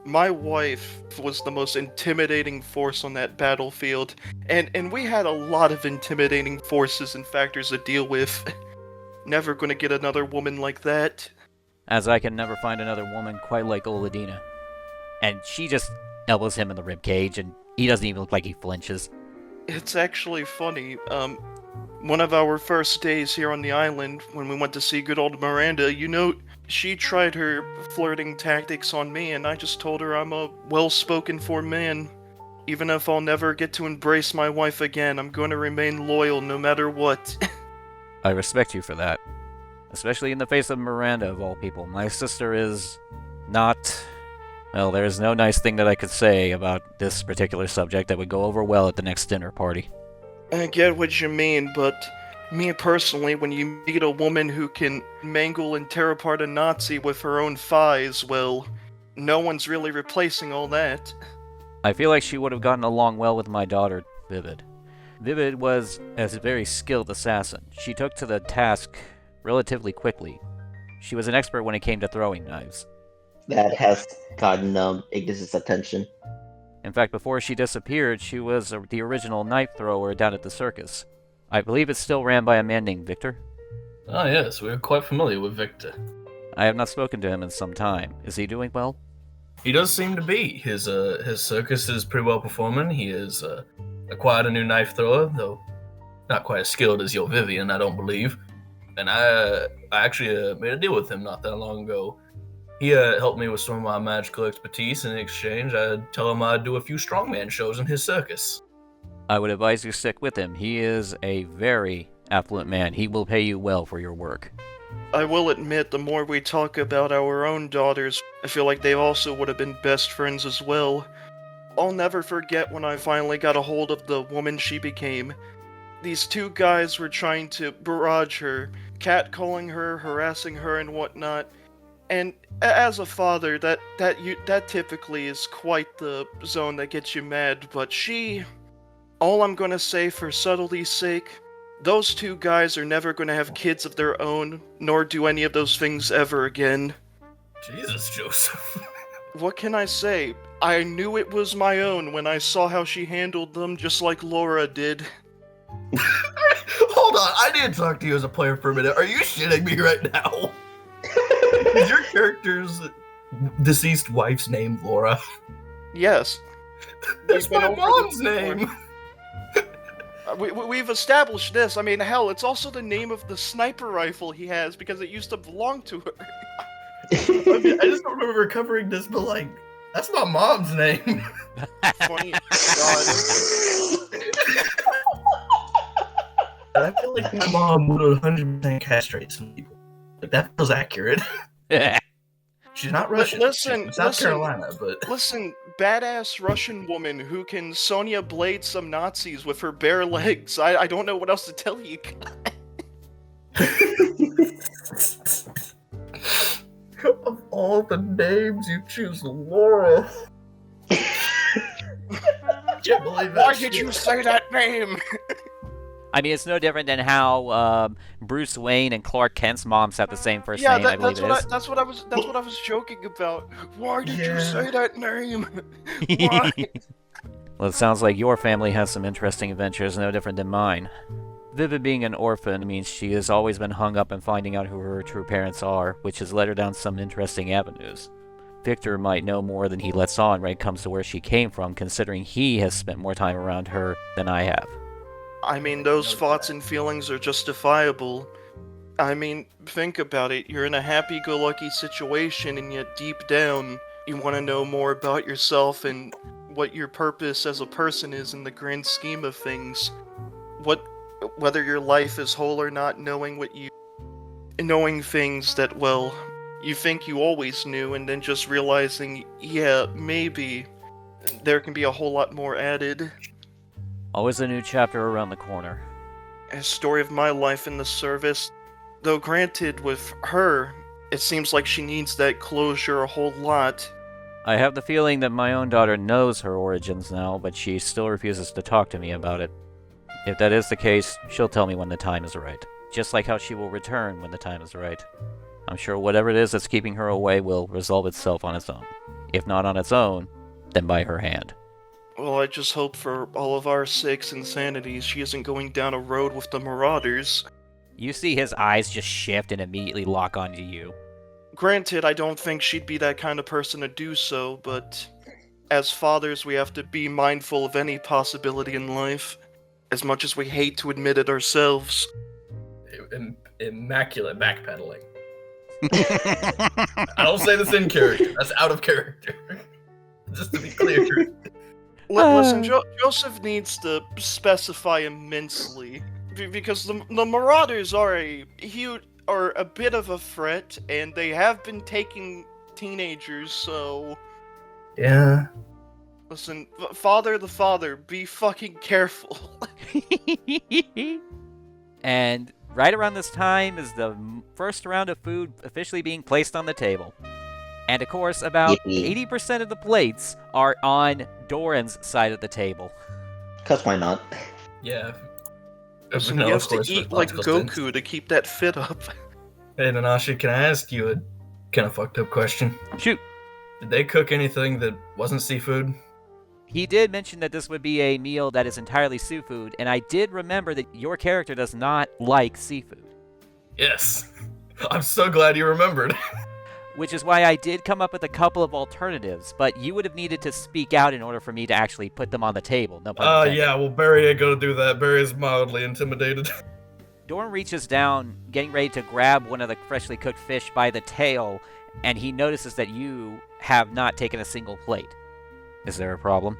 my wife was the most intimidating force on that battlefield, and we had a lot of intimidating forces and factors to deal with. Never gonna get another woman like that. As I can never find another woman quite like Oladina. And she just elbows him in the ribcage, and he doesn't even look like he flinches. It's actually funny, one of our first days here on the island, when we went to see good old Miranda, she tried her flirting tactics on me, and I just told her I'm a well-spoken for man. Even if I'll never get to embrace my wife again, I'm going to remain loyal no matter what. I respect you for that. Especially in the face of Miranda, of all people. My sister is not... Well, there is no nice thing that I could say about this particular subject that would go over well at the next dinner party. I get what you mean, but me personally, when you meet a woman who can mangle and tear apart a Nazi with her own thighs, well, no one's really replacing all that. I feel like she would have gotten along well with my daughter, Vivid. Vivid was a very skilled assassin. She took to the task relatively quickly. She was an expert when it came to throwing knives. That has gotten Ignis's attention. In fact, before she disappeared, she was the original knife thrower down at the circus. I believe it's still ran by a man named Victor. Ah, yes, we're quite familiar with Victor. I have not spoken to him in some time. Is he doing well? He does seem to be. His circus is pretty well performing. He has acquired a new knife thrower, though not quite as skilled as your Vivian, I don't believe. And I actually made a deal with him not that long ago. He helped me with some of my magical expertise, and in exchange, I'd tell him I'd do a few strongman shows in his circus. I would advise you stick with him. He is a very affluent man. He will pay you well for your work. I will admit, the more we talk about our own daughters, I feel like they also would have been best friends as well. I'll never forget when I finally got a hold of the woman she became. These two guys were trying to barrage her, catcalling her, harassing her, and whatnot. And as a father, that typically is quite the zone that gets you mad, but she... All I'm gonna say for subtlety's sake, those two guys are never gonna have kids of their own, nor do any of those things ever again. Jesus, Joseph. What can I say? I knew it was my own when I saw how she handled them, just like Laura did. Hold on, I need to talk to you as a player for a minute. Are you shitting me right now? Is your character's deceased wife's name Laura? Yes. That's We've been my over mom's this before. name. We've established this. I mean, hell, it's also the name of the sniper rifle he has because it used to belong to her. I mean, I just don't remember covering this, but like, that's my mom's name. Funny. God. I feel like my mom would 100% castrate some people. Like, that feels accurate. She's not Russian. Listen, She's from South listen. Carolina, but Listen, badass Russian woman who can Sonya Blade some Nazis with her bare legs. I don't know what else to tell you. of all the names you choose, Laura. I can't believe that. Why did you say that name? I mean, it's no different than how Bruce Wayne and Clark Kent's moms have the same first Yeah, name. I believe that's what I was joking about. Why did you Yeah. say that name? Why? Well, it sounds like your family has some interesting adventures, no different than mine. Vivid being an orphan means she has always been hung up in finding out who her true parents are, which has led her down some interesting avenues. Victor might know more than he lets on when it comes to where she came from, considering he has spent more time around her than I have. I mean, those thoughts and feelings are justifiable. I mean, think about it. You're in a happy-go-lucky situation, and yet deep down, you want to know more about yourself and what your purpose as a person is in the grand scheme of things. Whether your life is whole or not, knowing things that, well, you think you always knew, and then just realizing, yeah, maybe there can be a whole lot more added. Always a new chapter around the corner. A story of my life in the service. Though granted, with her, it seems like she needs that closure a whole lot. I have the feeling that my own daughter knows her origins now, but she still refuses to talk to me about it. If that is the case, she'll tell me when the time is right. Just like how she will return when the time is right. I'm sure whatever it is that's keeping her away will resolve itself on its own. If not on its own, then by her hand. Well, I just hope for all of our sakes and sanities she isn't going down a road with the Marauders. You see his eyes just shift and immediately lock onto you. Granted, I don't think she'd be that kind of person to do so, but as fathers, we have to be mindful of any possibility in life, as much as we hate to admit it ourselves. Immaculate backpedaling. I don't say this in character. That's out of character. Just to be clear. Listen, Joseph needs to specify immensely, because the Marauders are a bit of a threat, and they have been taking teenagers, so... Yeah. Listen, father, be fucking careful. And right around this time is the first round of food officially being placed on the table. And of course, about 80% of the plates are on Dorrin's side of the table. Cause why not? Yeah. Listen, No, he of has to course, eat with like logical sense. Goku to keep that fit up. Hey, Nanashi, can I ask you a kind of fucked up question? Shoot. Did they cook anything that wasn't seafood? He did mention that this would be a meal that is entirely seafood, and I did remember that your character does not like seafood. Yes. I'm so glad you remembered. Which is why I did come up with a couple of alternatives, but you would have needed to speak out in order for me to actually put them on the table. No pun intended. Yeah, well, Barry ain't gonna do that. Barry's mildly intimidated. Dorrin reaches down, getting ready to grab one of the freshly cooked fish by the tail, and he notices that you have not taken a single plate. Is there a problem?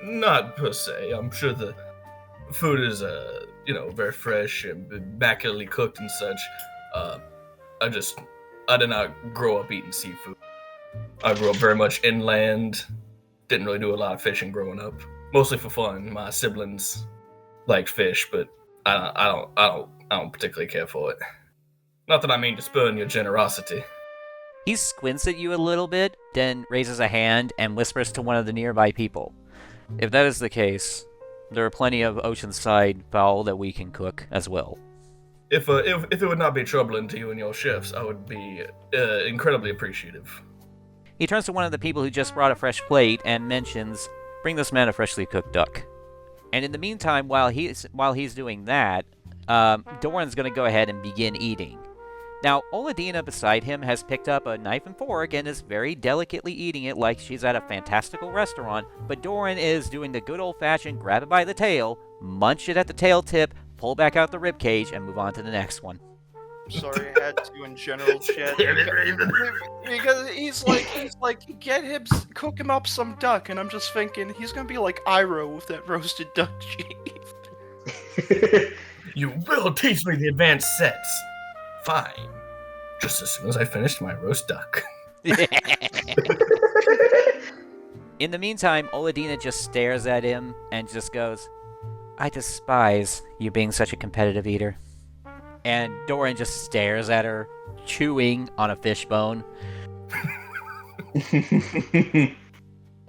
Not per se. I'm sure the food is, very fresh and immaculately cooked and such. I did not grow up eating seafood. I grew up very much inland. Didn't really do a lot of fishing growing up. Mostly for fun. My siblings like fish, but I don't particularly care for it. Not that I mean to spurn your generosity. He squints at you a little bit, then raises a hand and whispers to one of the nearby people. If that is the case, there are plenty of oceanside fowl that we can cook as well. If it would not be troubling to you and your chefs, I would be incredibly appreciative. He turns to one of the people who just brought a fresh plate and mentions, "Bring this man a freshly cooked duck." And in the meantime, while he's doing that, Dorrin's going to go ahead and begin eating. Now, Oladina beside him has picked up a knife and fork and is very delicately eating it like she's at a fantastical restaurant, but Dorrin is doing the good old-fashioned grab it by the tail, munch it at the tail tip, pull back out the ribcage, and move on to the next one. sorry, I had to in general chat. Damn it, Raven. Because he's like, get him, cook him up some duck, and I'm just thinking he's gonna be like Iroh with that roasted duck cheese. You will teach me the advanced sets. Fine. Just as soon as I finished my roast duck. In the meantime, Oladina just stares at him and just goes, I despise you being such a competitive eater. And Dorrin just stares at her, chewing on a fishbone.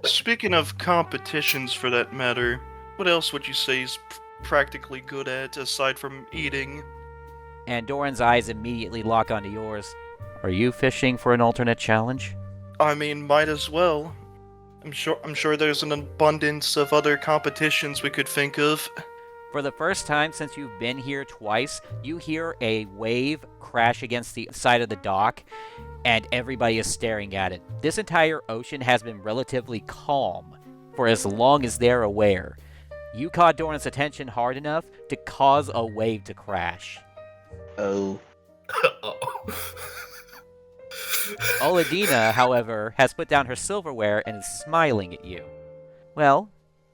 Speaking of competitions, for that matter, what else would you say he's practically good at aside from eating? And Doran's eyes immediately lock onto yours. Are you fishing for an alternate challenge? I mean, might as well. I'm sure there's an abundance of other competitions we could think of. For the first time since you've been here twice, you hear a wave crash against the side of the dock, and everybody is staring at it. This entire ocean has been relatively calm for as long as they're aware. You caught Doran's attention hard enough to cause a wave to crash. Oh. Oladina, however, has put down her silverware and is smiling at you. Well,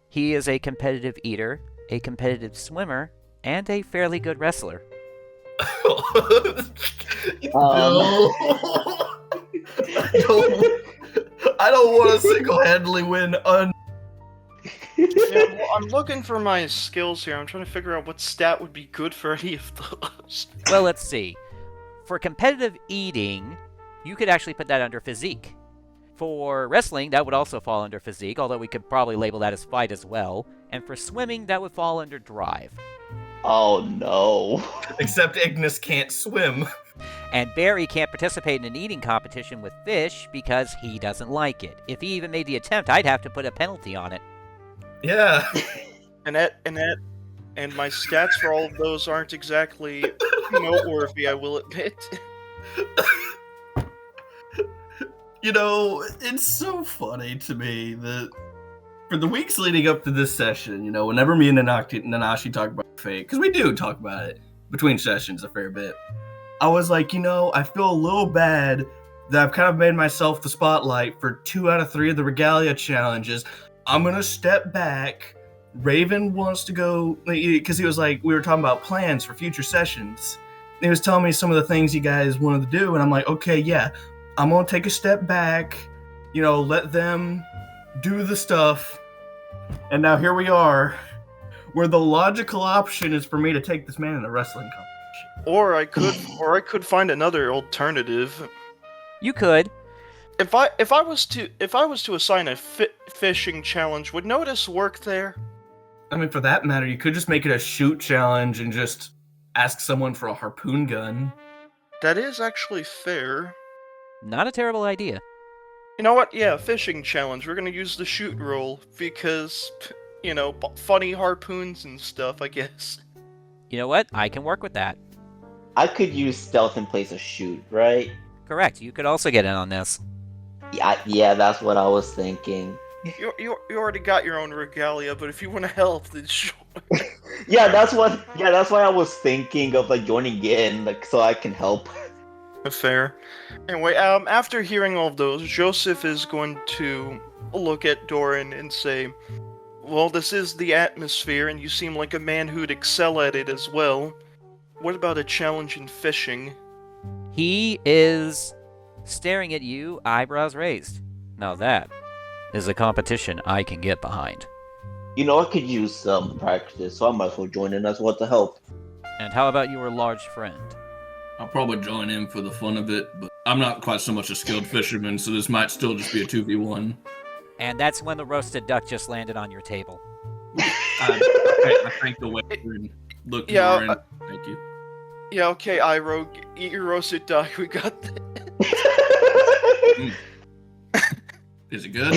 he is a competitive eater, a competitive swimmer, and a fairly good wrestler. No. I don't want to single-handedly win Yeah, well, I'm looking for my skills here. I'm trying to figure out what stat would be good for any of those. Well, let's see. For competitive eating, you could actually put that under physique. For wrestling, that would also fall under physique, although we could probably label that as fight as well. And for swimming, that would fall under drive. Oh no. Except Ignis can't swim. And Barry can't participate in an eating competition with fish because he doesn't like it. If he even made the attempt, I'd have to put a penalty on it. Yeah. And my stats for all of those aren't exactly noteworthy, I will admit. You know, it's so funny to me that for the weeks leading up to this session, you know, whenever me and Nanashi talk about fate, because we do talk about it between sessions a fair bit, I was like, you know, I feel a little bad that I've kind of made myself the spotlight for 2 out of 3 of the Regalia challenges. I'm going to step back. Raven wants to go, because he was like, we were talking about plans for future sessions. He was telling me some of the things you guys wanted to do, and I'm like, okay, yeah, I'm going to take a step back, you know, let them do the stuff. And now here we are, where the logical option is for me to take this man in a wrestling competition. Or I could find another alternative. You could. If I was to assign a fishing challenge, would Notice work there? I mean, for that matter, you could just make it a shoot challenge and just ask someone for a harpoon gun. That is actually fair. Not a terrible idea. You know what? Yeah, fishing challenge. We're gonna use the shoot roll because, you know, funny harpoons and stuff, I guess. You know what? I can work with that. I could use stealth in place of shoot, right? Correct. You could also get in on this. Yeah, that's what I was thinking. You already got your own regalia, but if you want to help, then sure. Yeah, that's why I was thinking of like joining in, like so I can help. Fair. Anyway, after hearing all of those, Joseph is going to look at Dorrin and say, well, this is the atmosphere, and you seem like a man who'd excel at it as well. What about a challenge in fishing? He is staring at you, eyebrows raised. Now that is a competition I can get behind. You know, I could use some practice, so I might as well join in as well to help. And how about your large friend? I'll probably join in for the fun of it, but I'm not quite so much a skilled fisherman, so this might still just be a 2v1. And that's when the roasted duck just landed on your table. I thank the waiter and look Yeah, thank you. Yeah, okay, Iroh, eat your roasted duck. We got this. Is it good?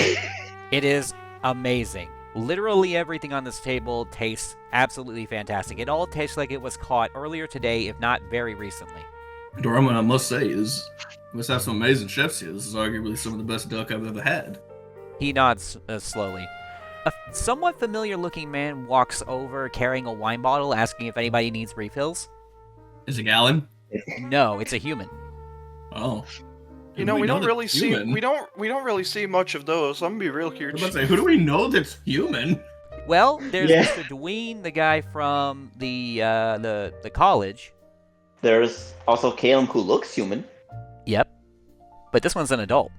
It is amazing. Literally everything on this table tastes absolutely fantastic. It all tastes like it was caught earlier today, if not very recently. Dorrin, I must say, must have some amazing chefs here. This is arguably some of the best duck I've ever had. He nods slowly. A somewhat familiar-looking man walks over carrying a wine bottle, asking if anybody needs refills. Is it Gallon? No, it's a human. Oh. You know, we don't that's really see human? we don't really see much of those. I'm gonna be real here. I was about to say, who do we know that's human? Well, there's Yeah. Mr. Dwayne, the guy from the college. There's also Calum who looks human. Yep. But this one's an adult.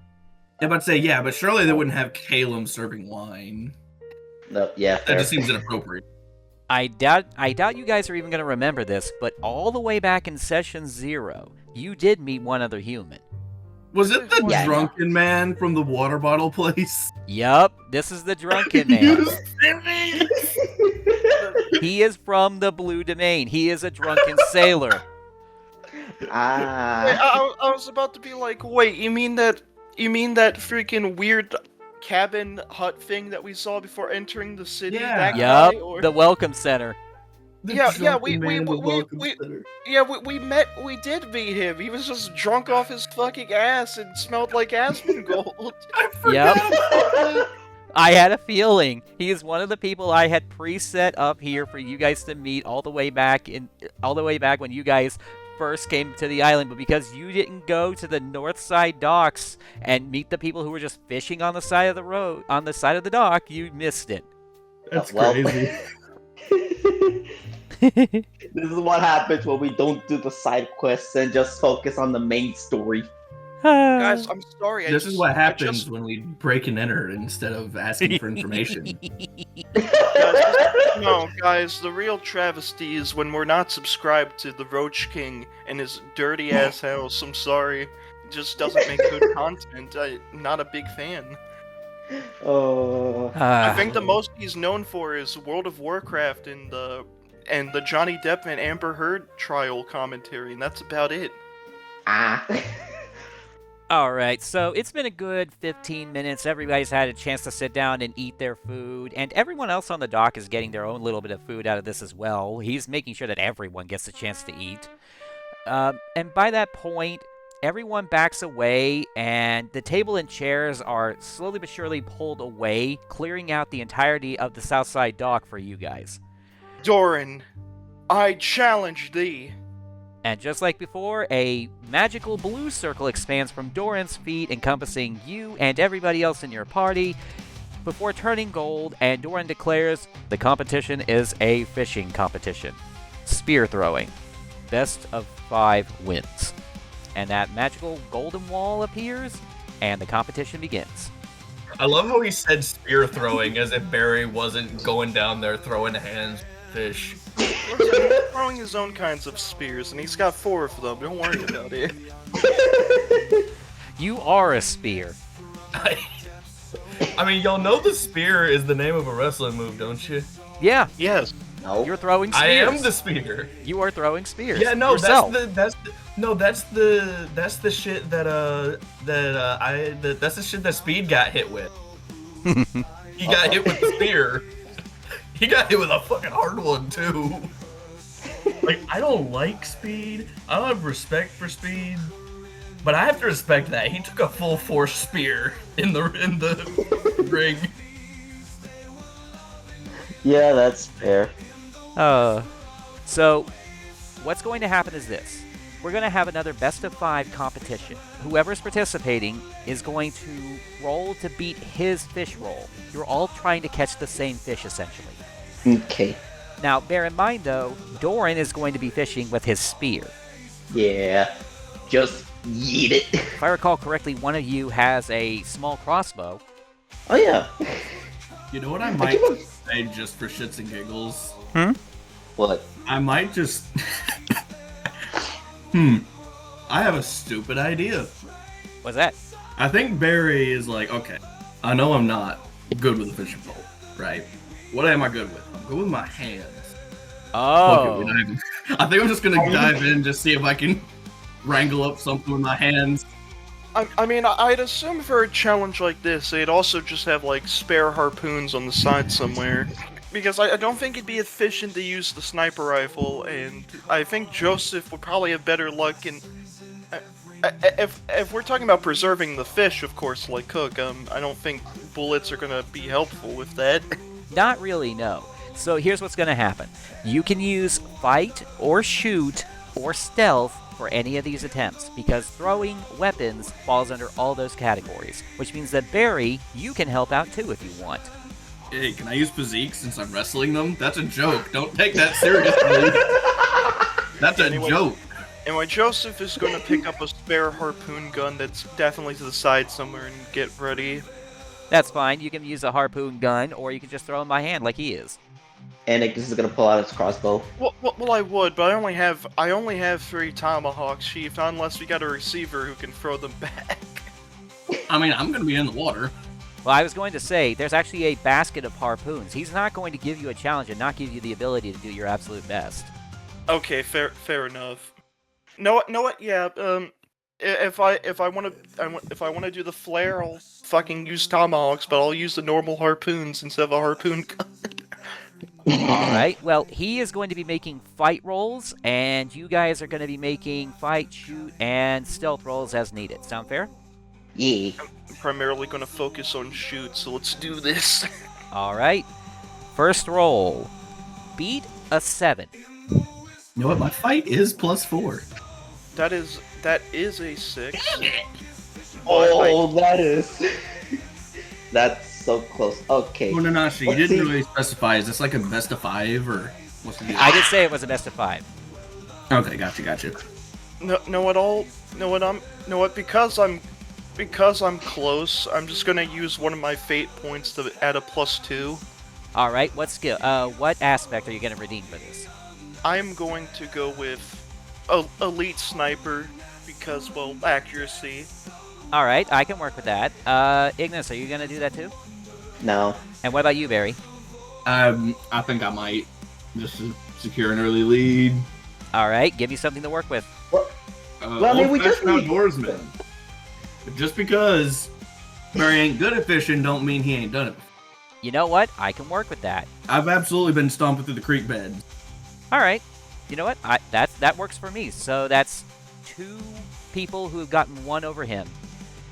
I'm about to say, yeah, but surely they wouldn't have Calum serving wine. No, yeah, That fair. just seems inappropriate. I doubt you guys are even going to remember this, but all the way back in session 0, you did meet one other human. Was it the Yeah. drunken man from the water bottle place? Yup, this is the drunken man. You silly! He is from the Blue Domain. He is a drunken sailor. Ah. I was about to be like, wait, you mean that freaking weird cabin hut thing that we saw before entering the city? Yeah. That Yup, guy, or... the Welcome Center. The Yeah, drunken we man, the welcome center. Yeah, we did meet him. He was just drunk off his fucking ass and smelled like aspen gold. I forgot Yep. about that. I had a feeling. He is one of the people I had preset up here for you guys to meet all the way back when you guys first came to the island, but because you didn't go to the north side docks and meet the people who were just fishing on the side of the road, on the side of the dock, you missed it. That's Well- crazy. This is what happens when we don't do the side quests and just focus on the main story. Guys, I'm sorry. This is what I happens just- when we break and enter instead of asking for information. No, guys, the real travesty is when we're not subscribed to the Roach King and his dirty ass house. I'm sorry. It just doesn't make good content. I'm not a big fan. Oh. I think the most he's known for is World of Warcraft and the Johnny Depp and Amber Heard trial commentary, and that's about it. Ah. Alright, so it's been a good 15 minutes. Everybody's had a chance to sit down and eat their food, and everyone else on the dock is getting their own little bit of food out of this as well. He's making sure that everyone gets a chance to eat. And by that point, everyone backs away, and the table and chairs are slowly but surely pulled away, clearing out the entirety of the south side dock for you guys. Dorrin, I challenge thee. And just like before, a magical blue circle expands from Dorrin's feet, encompassing you and everybody else in your party, before turning gold, and Dorrin declares the competition is a fishing competition. Spear throwing. Best of 5 wins. And that magical golden wall appears, and the competition begins. I love how he said spear throwing as if Barry wasn't going down there throwing hands fish. Listen, he's throwing his own kinds of spears, and he's got 4 of them. Don't worry about it. You are a spear. I mean, y'all know the spear is the name of a wrestling move, don't you? Yeah, Yes. No. you're throwing I spears. am the spear. You are throwing spears. Yeah, no, yourself. that's the shit that's the shit that Speed got hit with. He got hit with the spear. He got hit with a fucking hard one too. Like, I don't like Speed. I don't have respect for Speed, but I have to respect that he took a full force spear in the ring. Yeah, that's fair. So, what's going to happen is this. We're going to have another best of 5 competition. Whoever's participating is going to roll to beat his fish roll. You're all trying to catch the same fish, essentially. Okay. Now, bear in mind, though, Dorrin is going to be fishing with his spear. Yeah. Just yeet it. If I recall correctly, one of you has a small crossbow. Oh yeah. You know what I might say just for shits and giggles? What? I might just. I have a stupid idea. What's that? I think Barry is like, okay, I know I'm not good with a fishing pole, right? What am I good with? I'm good with my hands. Fuck it, Oh. we dive in. I think I'm just gonna dive in, just see if I can wrangle up something with my hands. I mean, I'd assume for a challenge like this, they'd also just have, like, spare harpoons on the side somewhere. Because I don't think it'd be efficient to use the sniper rifle, and I think Joseph would probably have better luck in... If we're talking about preserving the fish, of course, like Cook, I don't think bullets are gonna be helpful with that. Not really, no. So here's what's going to happen. You can use fight or shoot or stealth for any of these attempts, because throwing weapons falls under all those categories, which means that Barry, you can help out too if you want. Hey, can I use physique since I'm wrestling them? That's a joke. Don't take that seriously. That's a joke. Anyway, Joseph is going to pick up a spare harpoon gun that's definitely to the side somewhere and get ready. That's fine, you can use a harpoon gun, or you can just throw him by hand like he is. And Ignis is gonna pull out his crossbow. Well, I would, but I only have 3 tomahawks, Chief, unless we got a receiver who can throw them back. I mean, I'm gonna be in the water. Well, I was going to say, there's actually a basket of harpoons. He's not going to give you a challenge and not give you the ability to do your absolute best. Okay, fair enough. Know what? Yeah. If I want to do the flare, I'll fucking use tomahawks, but I'll use the normal harpoons instead of a harpoon gun. Alright, well, he is going to be making fight rolls, and you guys are going to be making fight, shoot, and stealth rolls as needed. Sound fair? Yeah. I'm primarily going to focus on shoot, so let's do this. Alright. First roll. Beat a 7. You know what? My fight is +4. That is a 6. Oh, that is. That's so close. Okay. Oh, Nanashi, you Let's didn't see. really specify. Is this like a best of 5 or what's the deal? I did say it was a best of 5. Okay, gotcha. Know what? Because I'm close, I'm just gonna use one of my fate points to add a +2. Alright, what skill? What aspect are you going to redeem for this? I am going to go with elite sniper because, well, accuracy. Alright, I can work with that. Ignis, are you going to do that too? No. And what about you, Barry? I think I might just to secure an early lead. Alright, give you something to work with. Well, I mean, we just old-fashioned need- outdoorsman. But just because Barry ain't good at fishing, don't mean he ain't done it. You know what? I can work with that. I've absolutely been stomping through the creek beds. Alright, you know what? That works for me. So that's 2 people who have gotten 1 over him.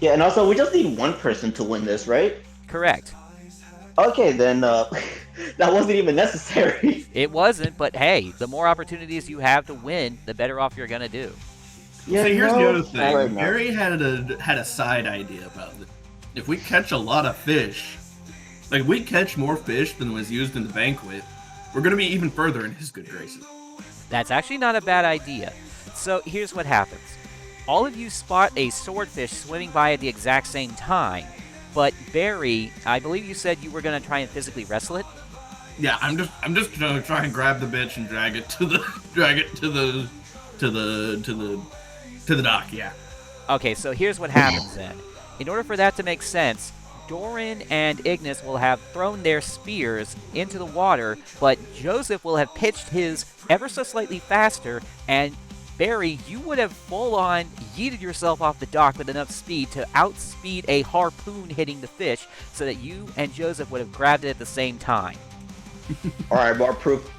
Yeah, and also we just need one person to win this, right? Correct. Okay, then that wasn't even necessary. It wasn't, but hey, the more opportunities you have to win, the better off you're going to do. Yeah, See, here's no, the other thing. all right, no. Barry had a side idea about it. If we catch a lot of fish, like we catch more fish than was used in the banquet, we're gonna be even further in his good graces. That's actually not a bad idea. So here's what happens. All of you spot a swordfish swimming by at the exact same time, but Barry, I believe you said you were going to try and physically wrestle it? Yeah, I'm just gonna try and grab the bitch and drag it to the dock. Yeah. Okay, so here's what happens then. In order for that to make sense, Dorrin and Ignis will have thrown their spears into the water, but Joseph will have pitched his ever so slightly faster, and Barry, you would have full-on yeeted yourself off the dock with enough speed to outspeed a harpoon hitting the fish, so that you and Joseph would have grabbed it at the same time. All right, more proof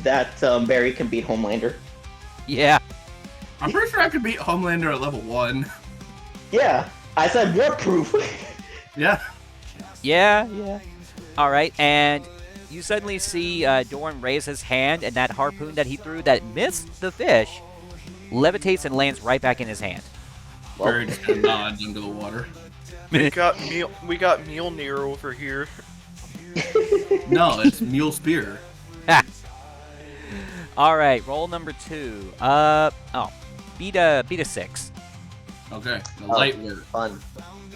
that Barry can beat Homelander. Yeah. I'm pretty sure I could beat Homelander at level 1. Yeah, I said more proof. Yeah. Yeah. Alright, and you suddenly see Dorrin raise his hand, and that harpoon that he threw that missed the fish levitates and lands right back in his hand. Barry just kind of nods into the water. We got Mjolnir over here. No, it's Mule Spear. Alright, roll number 2. Beat a 6. Okay, the light work. Fun.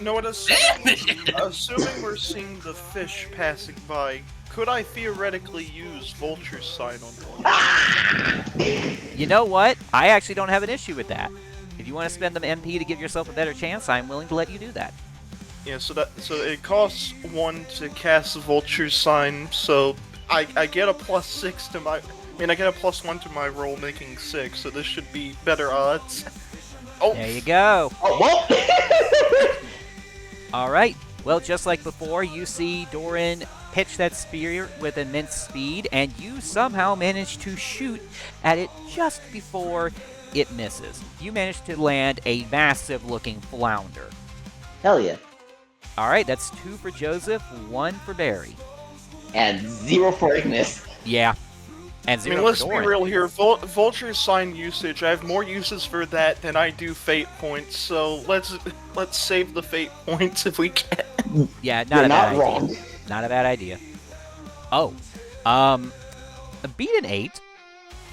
No, what? Assuming we're seeing the fish passing by, could I theoretically use Vulture Sign on one? You know what? I actually don't have an issue with that. If you want to spend the MP to give yourself a better chance, I'm willing to let you do that. Yeah, so it costs 1 to cast the Vulture Sign, so I get a +6 to my. I get a +1 to my roll, making 6. So this should be better odds. Oh, There you go. Oh, well. Alright, well, just like before, you see Dorrin pitch that spear with immense speed, and you somehow manage to shoot at it just before it misses. You manage to land a massive-looking flounder. Hell yeah. Alright, that's 2 for Joseph, 1 for Barry. And 0 for Ignis. Yeah. And I 0 mean, let's for be Dorrin. real here. Vulture sign usage. I have more uses for that than I do fate points. So let's save the fate points if we can. Yeah, not You're a not bad wrong. idea. Not a bad idea. Oh, beat an 8.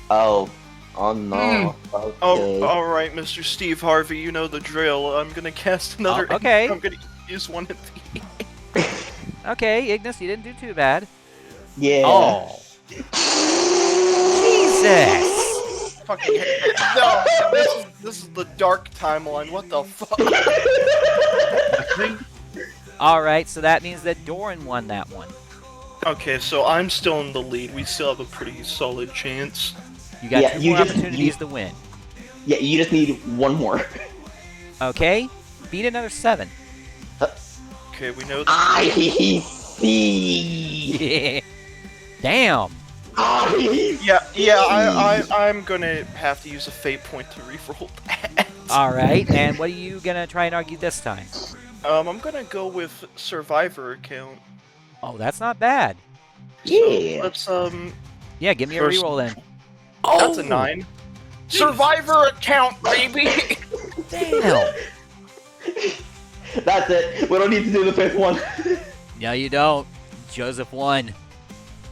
Oh no. Okay. Oh, all right, Mr. Steve Harvey. You know the drill. I'm gonna cast another. Oh, okay. I'm gonna use one of these. Okay, Ignis, you didn't do too bad. Yeah. Oh, Jesus! Fucking no. This is the dark timeline. What the fuck? All right, so that means that Dorrin won that one. Okay, so I'm still in the lead. We still have a pretty solid chance. You got Yeah, 2 you more just- opportunities to win. Yeah, you just need one more. Okay, beat another 7. Okay, we know. I see. Damn. I Yeah. I'm gonna have to use a fate point to reroll that. All right, and what are you gonna try and argue this time? I'm gonna go with survivor account. Oh, that's not bad. Yeah. So let's Yeah, give me a First- reroll then. That's a 9. Survivor account, baby. Damn. That's it. We don't need to do the fifth one. No, you don't. Joseph won.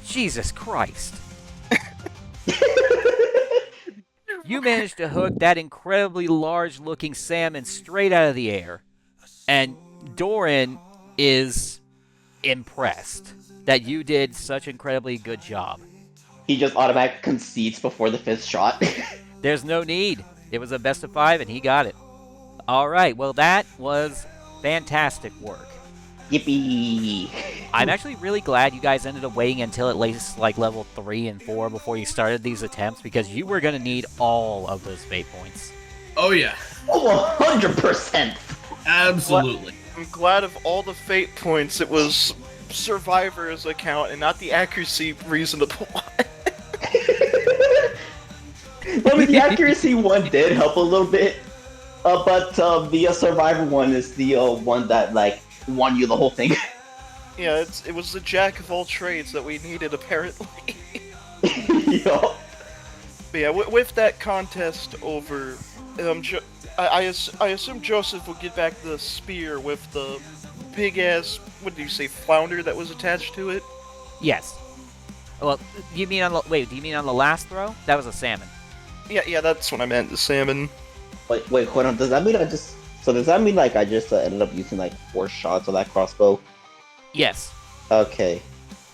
Jesus Christ. You managed to hook that incredibly large-looking salmon straight out of the air. And Dorrin is impressed that you did such an incredibly good job. He just automatically concedes before the fifth shot. There's no need. It was a best of 5 and he got it. All right, well that was fantastic work. Yippee. I'm actually really glad you guys ended up waiting until at least like level 3 and 4 before you started these attempts because you were going to need all of those fate points. Oh yeah, Oh, 100%. absolutely. I'm glad of all the fate points, it was survivor's account and not the accuracy reasonable one. I mean, the accuracy one did help a little bit, but the survivor one is the one that like won you the whole thing. Yeah, it was the jack of all trades that we needed apparently. Yo. But yeah, with that contest over, I assume Joseph will get back the spear with the big ass, what did you say, flounder that was attached to it? Yes. Well, you mean on the, wait, do you mean on the last throw? That was a salmon. Yeah, that's what I meant, the salmon. Wait, hold on. Does that mean I just ended up using like 4 shots of that crossbow? Yes. Okay.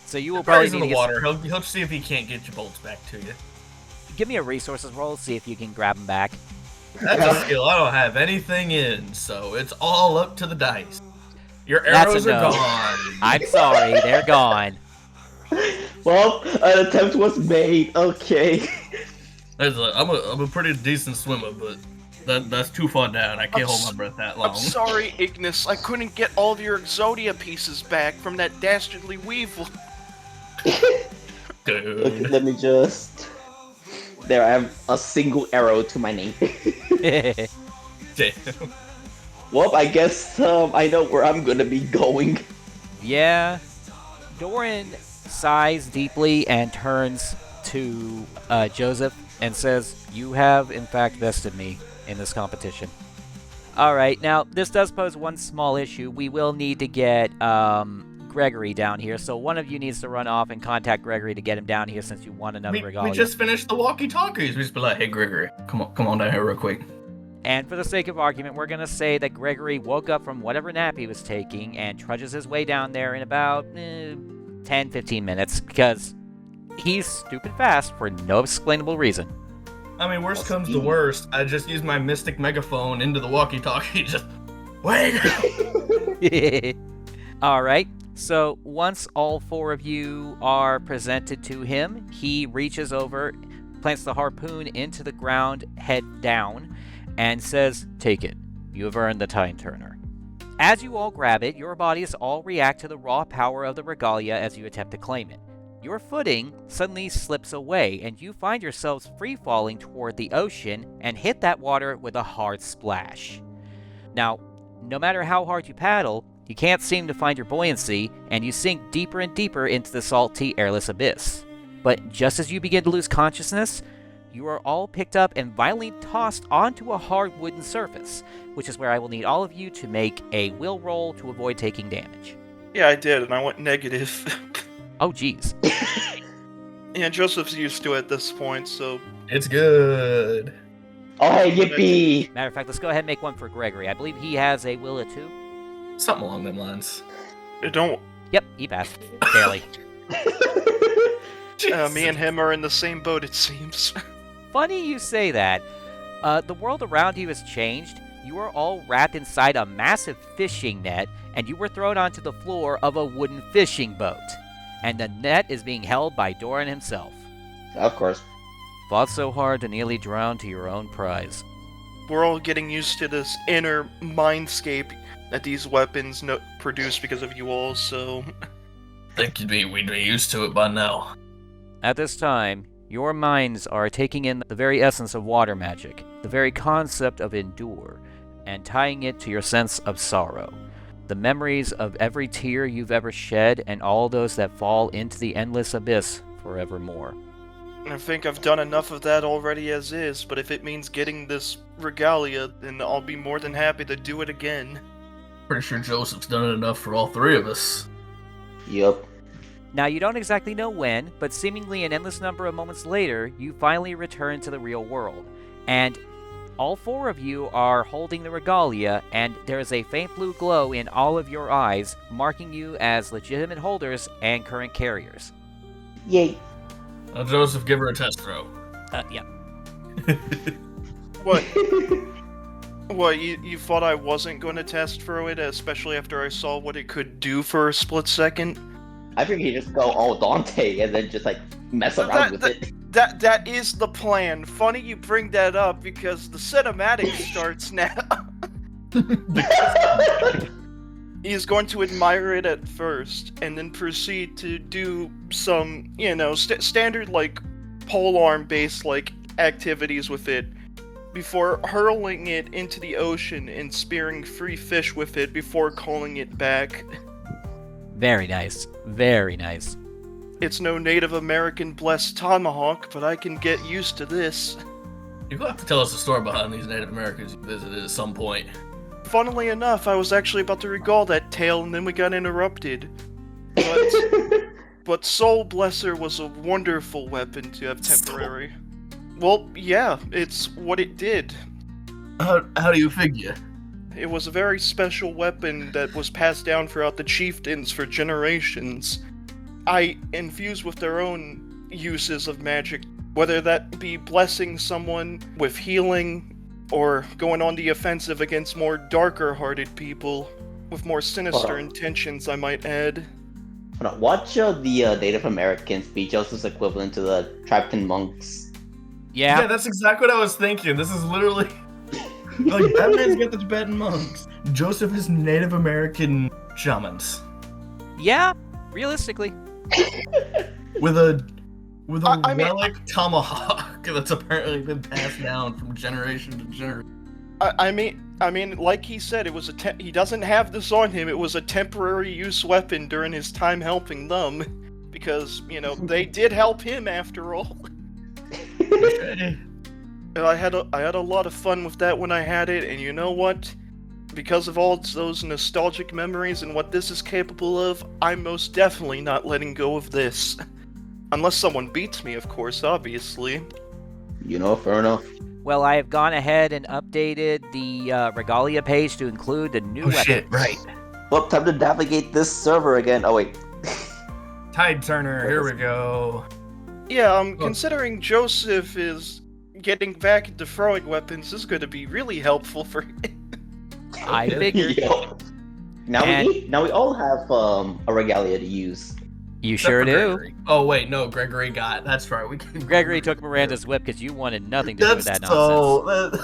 So you will Probably probably in need the to get, water. He'll see if he can't get your bolts back to you. give me a resources roll, see if you can grab them back. That's a skill I don't have anything in, so it's all up to the dice. Your That's a arrows are no. gone. I'm sorry, they're gone. Well, an attempt was made. Okay. I'm a pretty decent swimmer, but that's too far down. I can't hold my breath that long. I'm sorry, Ignis, I couldn't get all of your Exodia pieces back from that dastardly weevil. Okay, Dude. let me just. There, I have a single arrow to my name. Damn. Well, I guess I know where I'm gonna be going. Yeah. Dorrin sighs deeply and turns to Joseph and says, "You have, in fact, vested me in this competition." Alright, now, this does pose one small issue. We will need to get Gregory down here, so one of you needs to run off and contact Gregory to get him down here since you won another We regalia. just finished the walkie-talkies. We just be like, hey, Gregory, come on down here real quick. And for the sake of argument, we're going to say that Gregory woke up from whatever nap he was taking and trudges his way down there in about 10-15 minutes because he's stupid fast for no explainable reason. I mean, worst comes to worst, I just use my mystic megaphone into the walkie-talkie. Just wait. Alright, so once all 4 of you are presented to him, he reaches over, plants the harpoon into the ground, head down, and says, "Take it. You have earned the Time Turner." As you all grab it, your bodies all react to the raw power of the regalia as you attempt to claim it. Your footing suddenly slips away, and you find yourselves free-falling toward the ocean and hit that water with a hard splash. Now, no matter how hard you paddle, you can't seem to find your buoyancy, and you sink deeper and deeper into the salty, airless abyss. But just as you begin to lose consciousness, you are all picked up and violently tossed onto a hard wooden surface, which is where I will need all of you to make a will roll to avoid taking damage. Yeah, I did, and I went negative. Oh, jeez. Yeah, Joseph's used to it at this point, so... It's good. Oh, yippee! Matter of fact, let's go ahead and make one for Gregory. I believe he has a will of 2. Something along them lines. Don't... Yep, he passed. Barely. me and him are in the same boat, it seems. Funny you say that. The world around you has changed. You are all wrapped inside a massive fishing net, and you were thrown onto the floor of a wooden fishing boat. And the net is being held by Dorrin himself. Of course. Fought so hard to nearly drown to your own prize. We're all getting used to this inner mindscape that these weapons produce because of you all, so... Think we'd be used to it by now. At this time, your minds are taking in the very essence of water magic, the very concept of endure, and tying it to your sense of sorrow. The memories of every tear you've ever shed and all those that fall into the endless abyss forevermore. I think I've done enough of that already as is, but if it means getting this regalia, then I'll be more than happy to do it again. Pretty sure Joseph's done it enough for all three of us. Yup. Now, you don't exactly know when, but seemingly an endless number of moments later, you finally return to the real world. And all 4 of you are holding the regalia, and there is a faint blue glow in all of your eyes, marking you as legitimate holders and current carriers. Yay. Now, Joseph, give her a test throw. Yeah. What? What, you thought I wasn't going to test throw it, especially after I saw what it could do for a split second? I think he just go all Dante and then just like mess around with it. That is the plan. Funny you bring that up because the cinematic starts now. He's going to admire it at first, and then proceed to do some, standard like polearm-based like activities with it, before hurling it into the ocean and spearing 3 fish with it before calling it back. Very nice. Very nice. It's no Native American blessed tomahawk, but I can get used to this. You're gonna have to tell us the story behind these Native Americans you visited at some point. Funnily enough, I was actually about to regale that tale, and then we got interrupted. But Soul Blesser was a wonderful weapon to have temporary. Well, yeah, it's what it did. How do you figure? It was a very special weapon that was passed down throughout the chieftains for generations. I infused with their own uses of magic, whether that be blessing someone with healing, or going on the offensive against more darker-hearted people, with more sinister intentions, I might add. Watch the Native Americans be Joseph's equivalent to the Tripton monks. Yeah. That's exactly what I was thinking. This is literally... like, Batman's got the Tibetan monks. Joseph is Native American shamans. Yeah, realistically. With a I relic tomahawk that's apparently been passed down from generation to generation. I mean, like he said, it was he doesn't have this on him. It was a temporary use weapon during his time helping them, because they did help him after all. And I had a lot of fun with that when I had it, and you know what? Because of all those nostalgic memories and what this is capable of, I'm most definitely not letting go of this. Unless someone beats me, of course, obviously. Fair enough. Well, I have gone ahead and updated the Regalia page to include the new weapon. Shit, right. Well, time to navigate this server again. Oh, wait. Tide Turner, here we go. Yeah, considering Joseph is getting back into throwing weapons, this is going to be really helpful for him. I figured. Now we all have a regalia to use. You Except sure for do. Gregory. Oh wait, no, Gregory got. That's right. Gregory took Miranda's whip because you wanted nothing to do with that nonsense.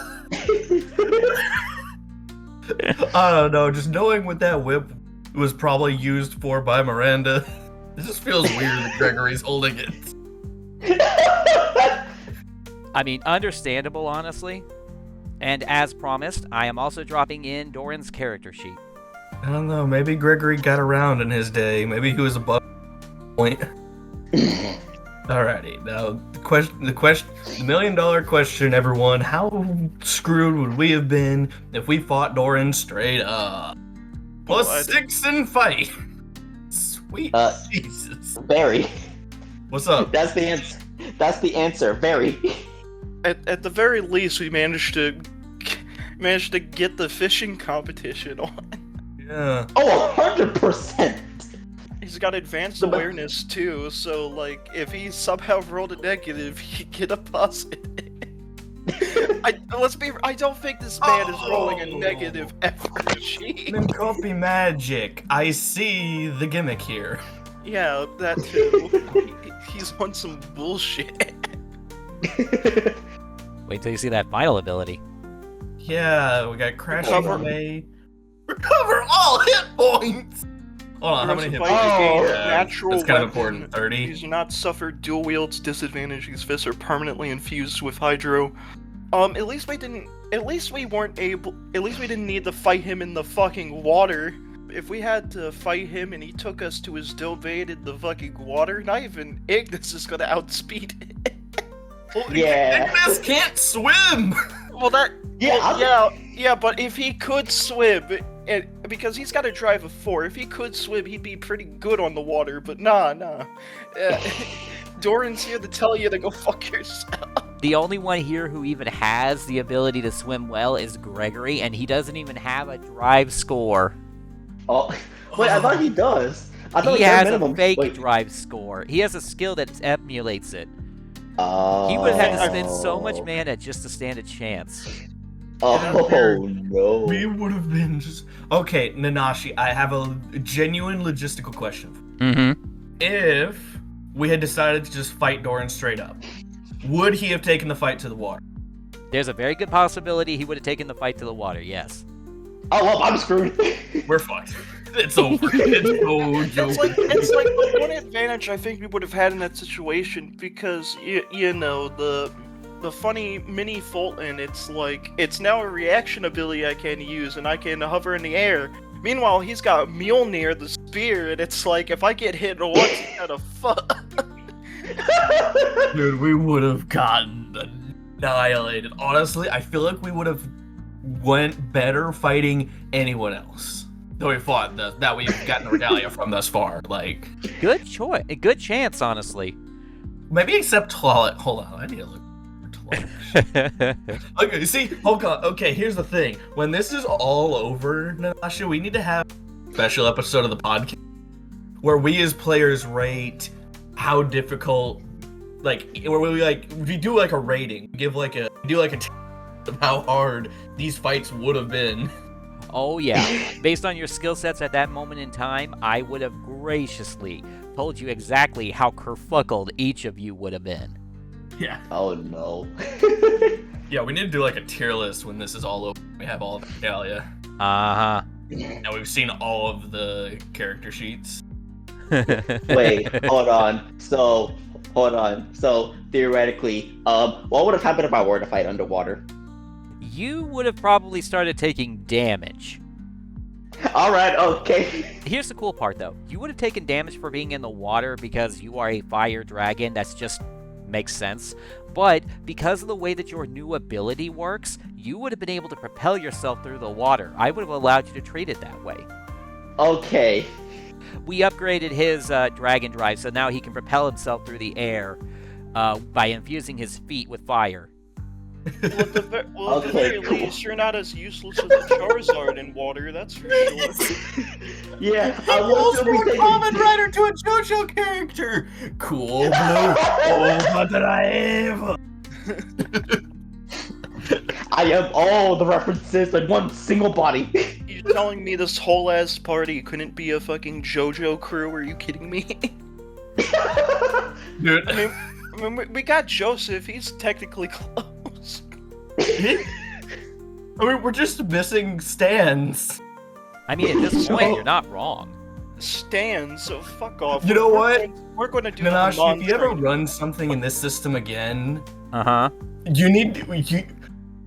I don't know. Just knowing what that whip was probably used for by Miranda, it just feels weird that Gregory's holding it. I mean, understandable, honestly. And as promised, I am also dropping in Dorrin's character sheet. I don't know. Maybe Gregory got around in his day. Maybe he was above point. Alrighty, now the $1,000,000 question, everyone. How screwed would we have been if we fought Dorrin straight up? +6 in fight. Sweet Jesus. Very. What's up? That's the answer. That's the answer. Very. At the very least, we managed to get the fishing competition on. Yeah. Oh, 100%. He's got advanced awareness too, so like if he somehow rolled a negative, he'd get a positive. I don't think this man is rolling a negative FG. Then copy magic. I see the gimmick here. Yeah, that too. He's on some bullshit. Wait till you see that final ability. Yeah, we got crashing away. Recover all hit points. Hold on, how many hit points? Natural That's kind of weapon. important. 30. He does not suffer dual wields disadvantage. These fists are permanently infused with hydro. At least we didn't need to fight him in the fucking water. If we had to fight him and he took us to his domain in the fucking water, not even Ignis is gonna outspeed it. Well, Yeah. Ignis can't swim. Well, Yeah, yeah, but if he could swim, because he's got to drive a 4, if he could swim, he'd be pretty good on the water, but nah. Dorrin's here to tell you to go fuck yourself. The only one here who even has the ability to swim well is Gregory, and he doesn't even have a drive score. Oh, wait, I thought he does. I thought He had has minimum. a fake Wait. drive score. He has a skill that emulates it. Oh. He would have had to spend so much mana just to stand a chance. Oh no. We would have been just okay, Nanashi. I have a genuine logistical question. Mm-hmm. If we had decided to just fight Dorrin straight up, would he have taken the fight to the water? There's a very good possibility he would have taken the fight to the water, yes. Oh well, I'm screwed. We're fucked. It's over. It's so joking. It's like the one advantage I think we would have had in that situation, because you know the funny mini Fulton, it's like it's now a reaction ability I can use, and I can hover in the air. Meanwhile, he's got Mjolnir, the spear, and it's like if I get hit once, he's gonna fuck. Dude, we would have gotten annihilated. Honestly, I feel like we would have went better fighting anyone else that we fought that we've gotten regalia from thus far. Like, Good choice. A good chance, honestly. maybe except Tlaloc. Hold on, I need to look. Okay, see, hold on. Okay, here's the thing. When this is all over, Natasha, we need to have a special episode of the podcast where we as players rate how difficult, like, where we do like a rating, do like a of how hard these fights would have been. Oh yeah. Based on your skill sets at that moment in time, I would have graciously told you exactly how kerfuckled each of you would have been. Yeah. Oh no. Yeah, we need to do like a tier list when this is all over. We have all of the regalia. Uh-huh. And we've seen all of the character sheets. Wait, hold on. So theoretically, what would have happened if I were to fight underwater? You would have probably started taking damage. All right. Okay. Here's the cool part, though. You would have taken damage for being in the water because you are a fire dragon. That's just makes sense. But because of the way that your new ability works, you would have been able to propel yourself through the water. I would have allowed you to treat it that way. Okay. We upgraded his dragon drive, so now he can propel himself through the air by infusing his feet with fire. Well, at the Okay, very cool. least, you're not as useless as a Charizard in water, that's for sure. Yeah. I want to be taking. Rider to a JoJo character. Cool blue. Oh, what did I ever? I have all the references in one single body. You're telling me this whole ass party couldn't be a fucking JoJo crew? Are you kidding me? Dude. I mean, we got Joseph. He's technically close. I mean, we're just missing stands. I mean, at this point, you're not wrong. Stan, so fuck off. You know what? We're going to do Nanashi, if you ever run something in this system again, Uh-huh. you need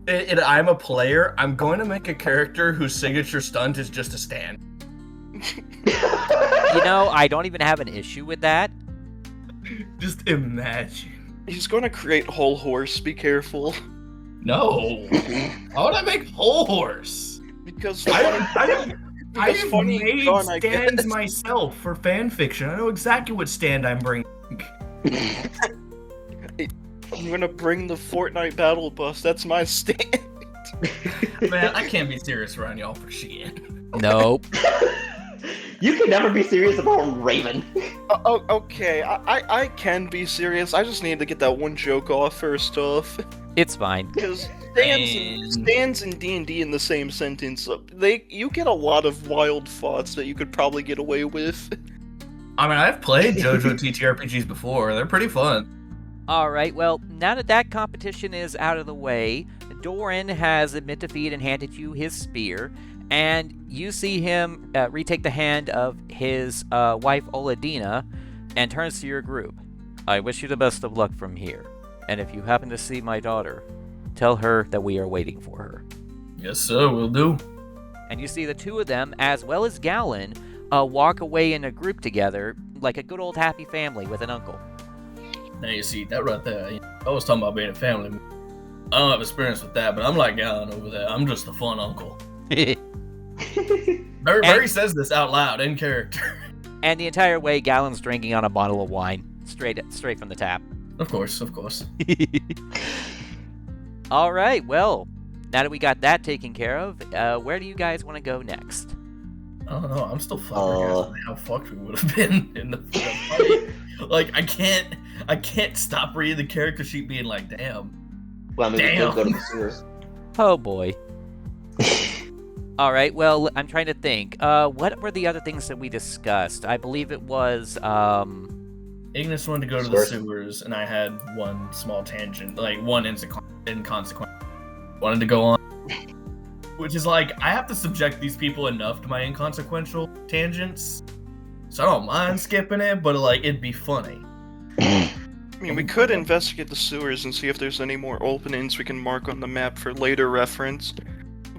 and I'm a player, I'm going to make a character whose signature stunt is just a stand. You know, I don't even have an issue with that. Just imagine. He's gonna create whole horse, be careful. No. Why would I make whole horse? Because I because have funny made gun, I stands guess. myself for fan fiction. I know exactly what stand I'm bringing. I'm gonna bring the Fortnite battle bus, that's my stand. Man, I can't be serious around y'all for shit. Nope. You can never be serious about Raven. Okay, I can be serious, I just need to get that one joke off first off. It's fine. Because And- stands and D&D in the same sentence, you get a lot of wild thoughts that you could probably get away with. I mean, I've played JoJo TTRPGs before. They're pretty fun. Alright, well, now that that competition is out of the way, Dorrin has admitted defeat and handed you his spear, and you see him retake the hand of his wife Oladina and turns to your group. I wish you the best of luck from here, and if you happen to see my daughter, tell her that we are waiting for her. Yes, sir, will do. And you see the two of them, as well as Gallon, walk away in a group together like a good old happy family with an uncle. Now you see that right there. I was talking about being a family. I don't have experience with that, but I'm like Gallon over there. I'm just a fun uncle. Barry says this out loud in character. And the entire way, Gallon's drinking on a bottle of wine, straight from the tap. Of course. All right, well, now that we got that taken care of, where do you guys want to go next? I don't know. I'm still flabbergasted at how fucked we would have been in the party. Like, I can't stop reading the character sheet, being like, damn. Well, I mean, we Damn. could go to the sewers. Oh boy. All right, well, I'm trying to think. What were the other things that we discussed? I believe it was, Ignis wanted to go to the sewers, and I had one small tangent, like one inconsequential. Wanted to go on. Which is like, I have to subject these people enough to my inconsequential tangents, so I don't mind skipping it, but like, it'd be funny. I mean, we could investigate the sewers and see if there's any more openings we can mark on the map for later reference.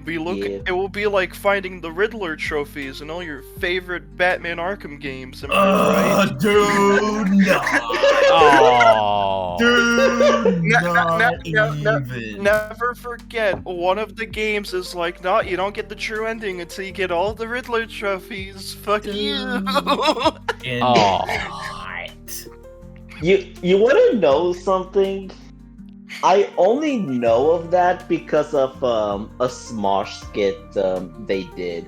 It will be like finding the Riddler trophies and all your favorite Batman Arkham games, am I right? Dude, no. oh, Dude, not even. Never forget, one of the games is like, no, you don't get the true ending until you get all the Riddler trophies. Fuck you. You want to know something? I only know of that because of a Smosh skit they did.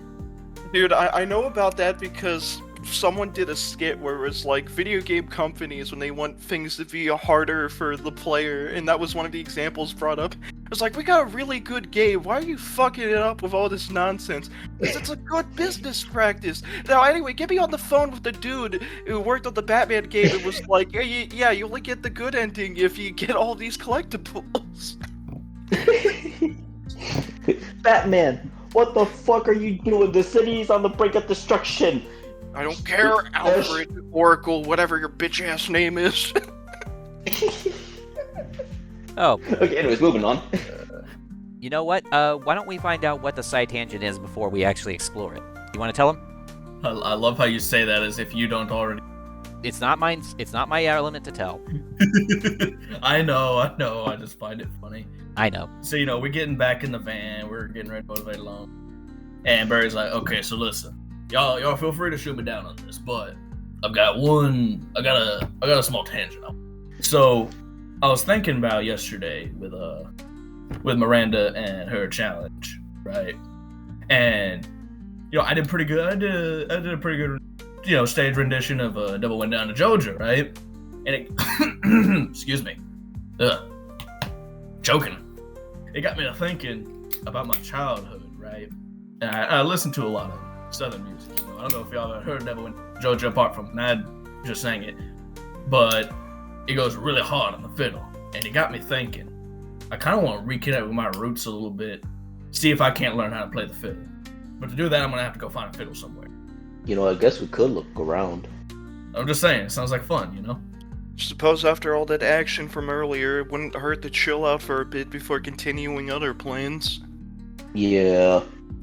Dude, I know about that because someone did a skit where it was like video game companies when they want things to be harder for the player, and that was one of the examples brought up. It was like, we got a really good game, why are you fucking it up with all this nonsense? Because it's a good business practice. Now anyway, get me on the phone with the dude who worked on the Batman game and was like, yeah, you only get the good ending if you get all these collectibles. Batman, what the fuck are you doing? The city's on the brink of destruction. I don't care, Alfred, Oracle, whatever your bitch ass name is. oh. Okay, anyways, moving on. You know what? Why don't we find out what the side tangent is before we actually explore it? You want to tell him? I love how you say that as if you don't already. It's not mine. It's not my element to tell. I know. I just find it funny. I know. So, we're getting back in the van. We're getting ready to motivate alone. And Barry's like, okay, so listen. Y'all feel free to shoot me down on this, but I got a small tangent. So, I was thinking about yesterday with Miranda and her challenge, right? And I did pretty good. I did a pretty good, stage rendition of Double Went Down to Jojo, right? And it, excuse me, choking. It got me to thinking about my childhood, right? And I listened to a lot of Southern music. I don't know if y'all ever heard Double Went Jojo apart from Mad just sang it, but it goes really hard on the fiddle, and it got me thinking. I kind of want to reconnect with my roots a little bit, see if I can't learn how to play the fiddle. But to do that, I'm gonna have to go find a fiddle somewhere. I guess we could look around. I'm just saying, it sounds like fun, Suppose after all that action from earlier, it wouldn't hurt to chill out for a bit before continuing other plans. Yeah.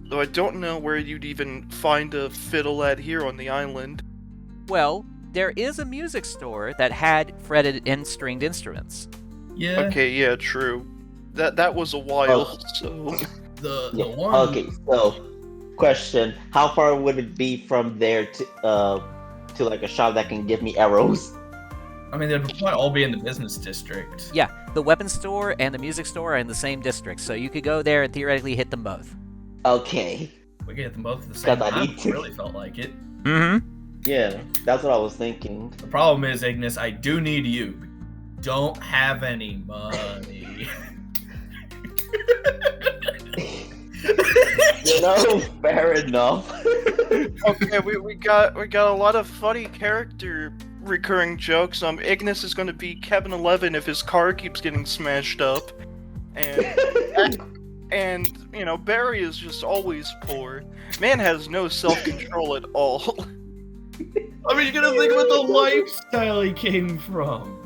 Though I don't know where you'd even find a fiddle at here on the island. Well, there is a music store that had fretted and stringed instruments. Yeah. Okay, yeah, true. That was a while, so... The Yeah. one. Okay, so question: how far would it be from there to like a shop that can give me arrows? I mean, they'd probably all be in the business district. Yeah, the weapon store and the music store are in the same district, so you could go there and theoretically hit them both. Okay. We could hit them both at the same 'Cause I time. need to. It really felt like it. Mm-hmm. Yeah, that's what I was thinking. The problem is, Ignis, I do need you. Don't have any money. You know, fair enough. Okay, we got a lot of funny character recurring jokes. Ignis is going to be Kevin 11 if his car keeps getting smashed up, and you know Barry is just always poor. Man has no self-control at all. I mean, you gotta think about the lifestyle he came from.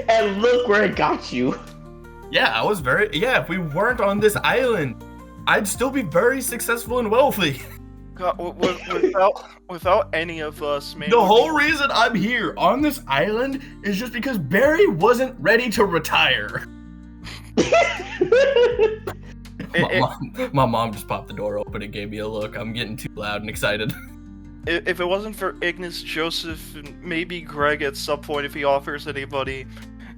And look where it got you. Yeah, I was very. Yeah, if we weren't on this island, I'd still be very successful and wealthy. God, without any of us, man. The whole reason I'm here on this island is just because Barry wasn't ready to retire. My mom just popped the door open and gave me a look. I'm getting too loud and excited. If it wasn't for Ignis, Joseph, and maybe Greg at some point if he offers anybody,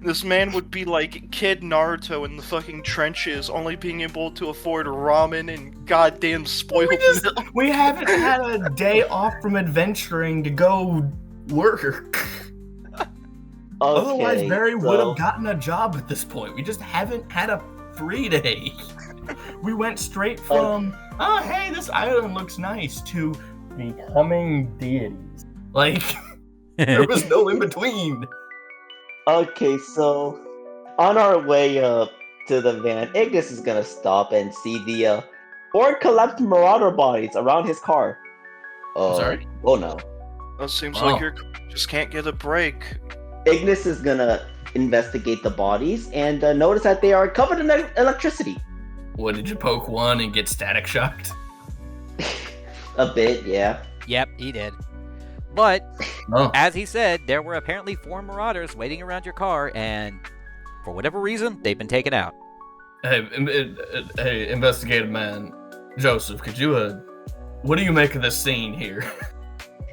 this man would be like Kid Naruto in the fucking trenches, only being able to afford ramen and goddamn spoiled milk. We haven't had a day off from adventuring to go work. Otherwise, Barry would have gotten a job at this point. We just haven't had a free day. We went straight from, oh, hey, this island looks nice, to becoming deities. Like, there was no in between. Okay, so on our way to the van, Ignis is gonna stop and see the 4 collapsed marauder bodies around his car. Sorry? Oh no. It seems Wow. like you just can't get a break. Ignis is gonna investigate the bodies and notice that they are covered in electricity. What, did you poke one and get static shocked? A bit, yeah. Yep, he did. But, No. as he said, there were apparently 4 marauders waiting around your car, and for whatever reason, they've been taken out. Hey, investigative man. Joseph, could you, what do you make of this scene here?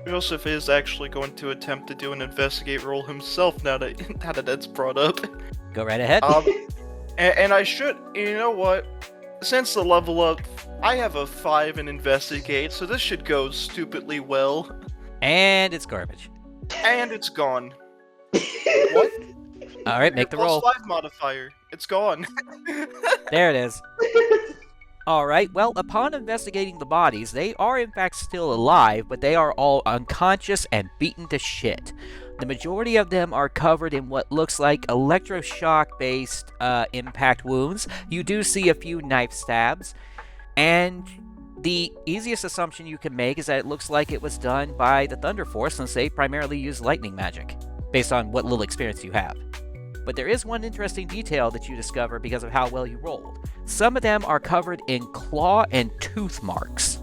Joseph is actually going to attempt to do an investigate roll himself now that that's brought up. Go right ahead. And I should, you know what? Since the level up, I have a 5 in investigate, so this should go stupidly well. And it's garbage. And it's gone. What? Alright, make the roll. +5 modifier. It's gone. There it is. Alright, well, upon investigating the bodies, they are in fact still alive, but they are all unconscious and beaten to shit. The majority of them are covered in what looks like electroshock-based impact wounds. You do see a few knife stabs, and the easiest assumption you can make is that it looks like it was done by the Thunder Force, since they primarily use lightning magic, based on what little experience you have. But there is one interesting detail that you discover because of how well you rolled. Some of them are covered in claw and tooth marks.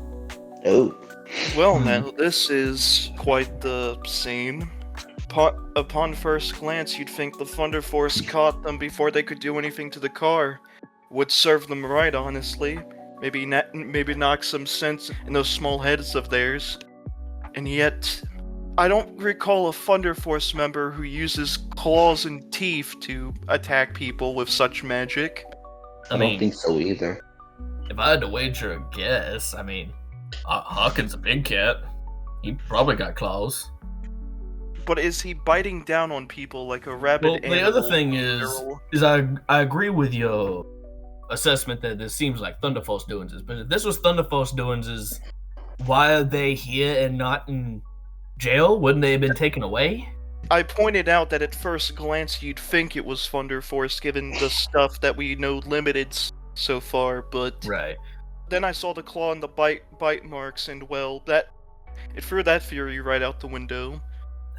Oh. Well, now, this is quite the scene. Upon first glance, you'd think the Thunder Force caught them before they could do anything to the car. Would serve them right, honestly. Maybe knock some sense in those small heads of theirs. And yet, I don't recall a Thunder Force member who uses claws and teeth to attack people with such magic. I don't think so either. If I had to wager a guess, I mean, Hawkins a big cat. He probably got claws. But is he biting down on people like a rabid Well, the other thing is I agree with your assessment that this seems like Thunder Force doings. But if this was Thunder Force doings, why are they here and not in jail? Wouldn't they have been taken away? I pointed out that at first glance you'd think it was Thunder Force given the stuff that we know limited so far, but Right. then I saw the claw and the bite marks, and well, it threw that theory right out the window.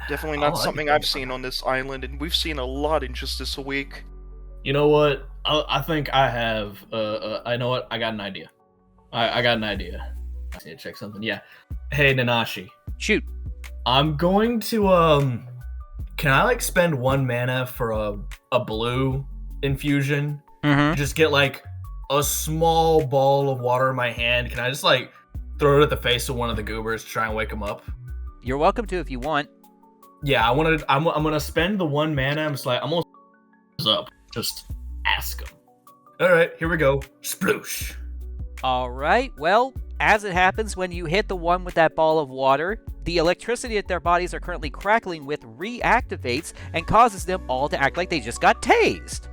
Definitely not Oh, I something can I've think seen on this island, and we've seen a lot in just this week. You know what? I think I have. I know what? I got an idea. I got an idea. I need to check something. Yeah. Hey, Nanashi. Shoot. I'm going to can I like spend 1 mana for a blue infusion? Mm-hmm. Just get like a small ball of water in my hand. Can I just like throw it at the face of one of the goobers to try and wake him up? You're welcome to if you want. Yeah, I'm gonna spend the 1 mana. I'm gonna up. Just ask him. All right, here we go. Sploosh. All right. Well, as it happens, when you hit the one with that ball of water, the electricity that their bodies are currently crackling with reactivates and causes them all to act like they just got tased.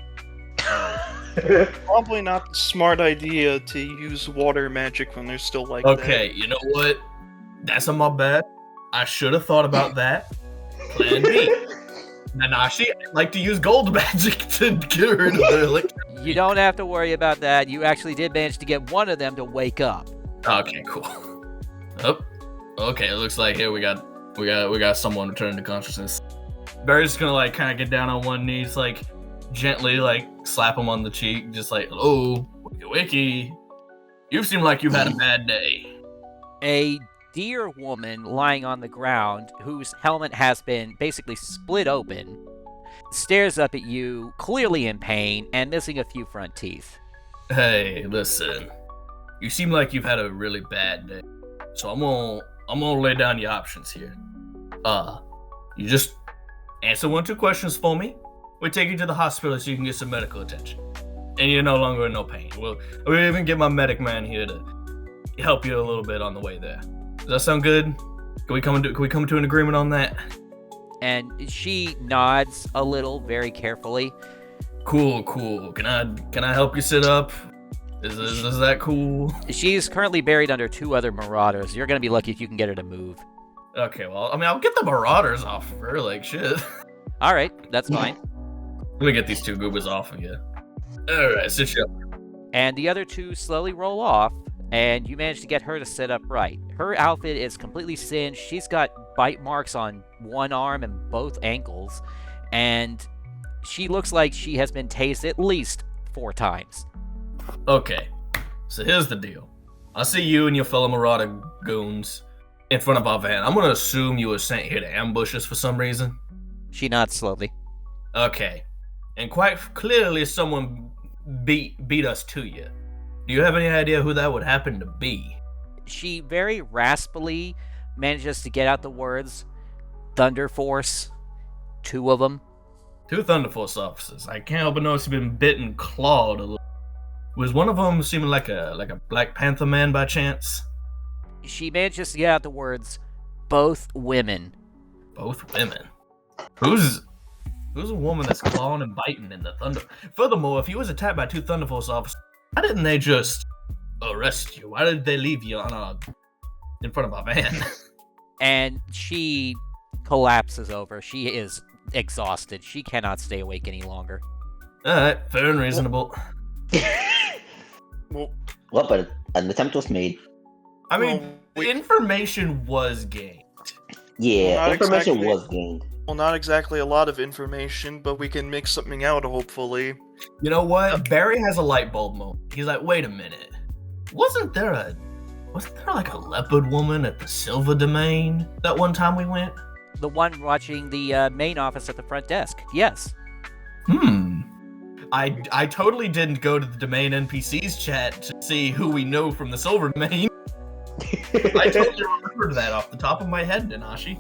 Probably not a smart idea to use water magic when they're still like that. Okay, you know what? That's on my bad. I should have thought about that. Plan B. Nanashi, I'd like to use gold magic to get rid of the electricity. You don't have to worry about that. You actually did manage to get one of them to wake up. Okay, cool. Oh, okay. It looks like here we got someone returning to consciousness. Barry's just gonna like kind of get down on one knee, just, like gently like slap him on the cheek, just like, "Hello, wakey. You seem like you've had a bad day." A deer woman lying on the ground, whose helmet has been basically split open, stares up at you, clearly in pain and missing a few front teeth. Hey, listen. You seem like you've had a really bad day, so I'm gonna lay down the options here. You just answer 1-2 questions for me. We'll take you to the hospital so you can get some medical attention, and you're no longer in no pain. We'll even get my medic man here to help you a little bit on the way there. Does that sound good? Can we come to an agreement on that? And she nods a little, very carefully. Cool. Can I help you sit up? Is that cool? She's currently buried under 2 other Marauders. You're gonna be lucky if you can get her to move. Okay, well, I mean, I'll get the Marauders off of her, like, shit. All right, that's fine. Let me get these 2 goobers off of you. All right, sit you up. And the other 2 slowly roll off, and you manage to get her to sit upright. Her outfit is completely singed. She's got bite marks on one arm and both ankles, and she looks like she has been tased at least 4 times. Okay, so here's the deal. I see you and your fellow Marauder goons in front of our van. I'm gonna assume you were sent here to ambush us for some reason. She nods slowly. Okay, and quite clearly someone beat us to you. Do you have any idea who that would happen to be? She very raspily manages to get out the words, Thunder Force, 2 of them. 2 Thunder Force officers. I can't help but notice you've been bit and clawed a little. Was one of them seeming like a Black Panther man by chance? She manages to get out the words, both women. Both women? Who's a woman that's clawing and biting in the Thunder? Furthermore, if you was attacked by 2 Thunder Force officers, why didn't they just arrest you? Why did they leave you in front of our van? And she collapses over. She is exhausted. She cannot stay awake any longer. Alright, fair and reasonable. Well, Well, but an attempt was made. I mean, information was gained. Yeah, Well, not information exactly. was gained. well, not exactly a lot of information, but we can make something out, hopefully. You know what? Barry has a light bulb moment. He's like, wait a minute. Wasn't there like a leopard woman at the Silver Domain that one time we went? The one watching the main office at the front desk. Yes. I totally didn't go to the Domain NPCs chat to see who we know from the Silver Domain. I totally remembered that off the top of my head, Nanashi.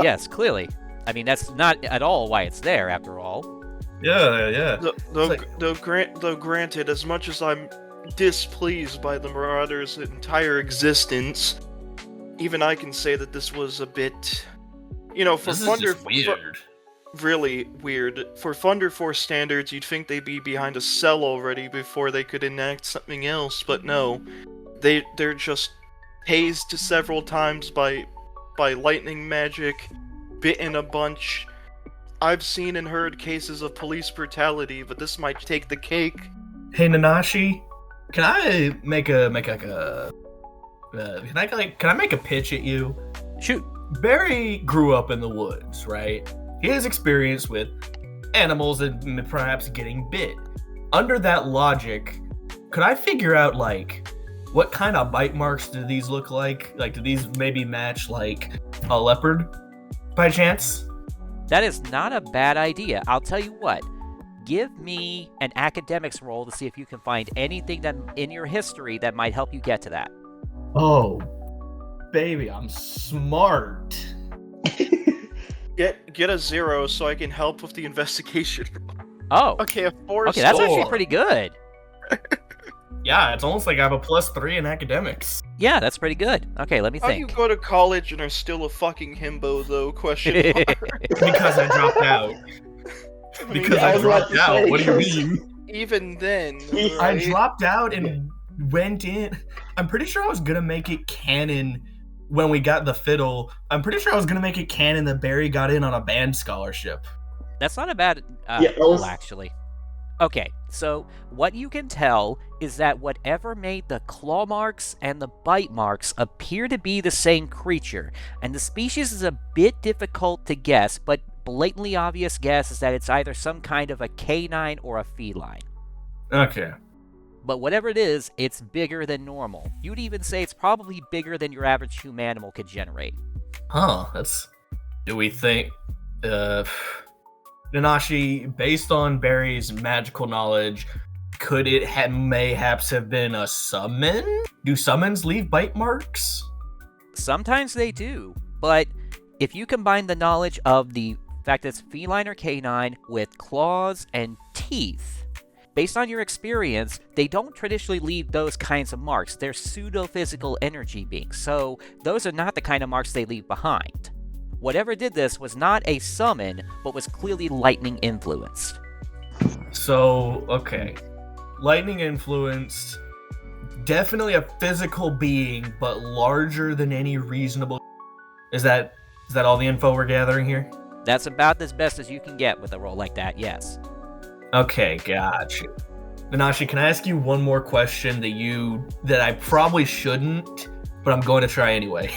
Yes, clearly. I mean, that's not at all why it's there, after all. Yeah. Though granted, as much as I'm displeased by the Marauders' entire existence, even I can say that this was a bit, for This is Thunder just weird. really weird. For Thunder Force standards, you'd think they'd be behind a cell already before they could enact something else, but no. They're just tased several times by lightning magic, bitten a bunch. I've seen and heard cases of police brutality, but this might take the cake. Hey Nanashi, can I make a pitch at you? Shoot. Barry grew up in the woods, right? He has experience with animals and perhaps getting bit. Under that logic, could I figure out, like, what kind of bite marks do these look like? Like, do these maybe match, like, a leopard, by chance? That is not a bad idea. I'll tell you what. Give me an academics roll to see if you can find anything that in your history that might help you get to that. Oh, baby, I'm smart. Get a 0 so I can help with the investigation. Oh. Okay, a 4. Okay, that's actually Score. pretty good. Yeah, it's almost like I have a +3 in academics. Yeah, that's pretty good. Okay, let me How do you think. go to college and are still a fucking himbo though? Question mark. Because I dropped out. I mean, Because I I was about dropped to out. say, What do you mean? even then, I right? dropped out and went in. I'm pretty sure I was gonna make it canon when we got the fiddle. I'm pretty sure I was gonna make it canon that Barry got in on a band scholarship. That's not a bad Yeah, I goal, was- actually. Okay, so what you can tell is that whatever made the claw marks and the bite marks appear to be the same creature, and the species is a bit difficult to guess, but blatantly obvious guess is that it's either some kind of a canine or a feline. Okay. But whatever it is, it's bigger than normal. You'd even say it's probably bigger than your average humanimal could generate. Huh, that's... Do we think... Nanashi, based on Barry's magical knowledge, could it mayhaps have been a summon? Do summons leave bite marks? Sometimes they do, but if you combine the knowledge of the fact that it's feline or canine with claws and teeth, based on your experience, they don't traditionally leave those kinds of marks. They're pseudo-physical energy beings, so those are not the kind of marks they leave behind. Whatever did this was not a summon, but was clearly lightning influenced. So, okay. Lightning influenced, definitely a physical being, but larger than any reasonable... Is that all the info we're gathering here? That's about as best as you can get with a roll like that, yes. Okay, gotcha. Nanashi, can I ask you one more question that I probably shouldn't, but I'm going to try anyway?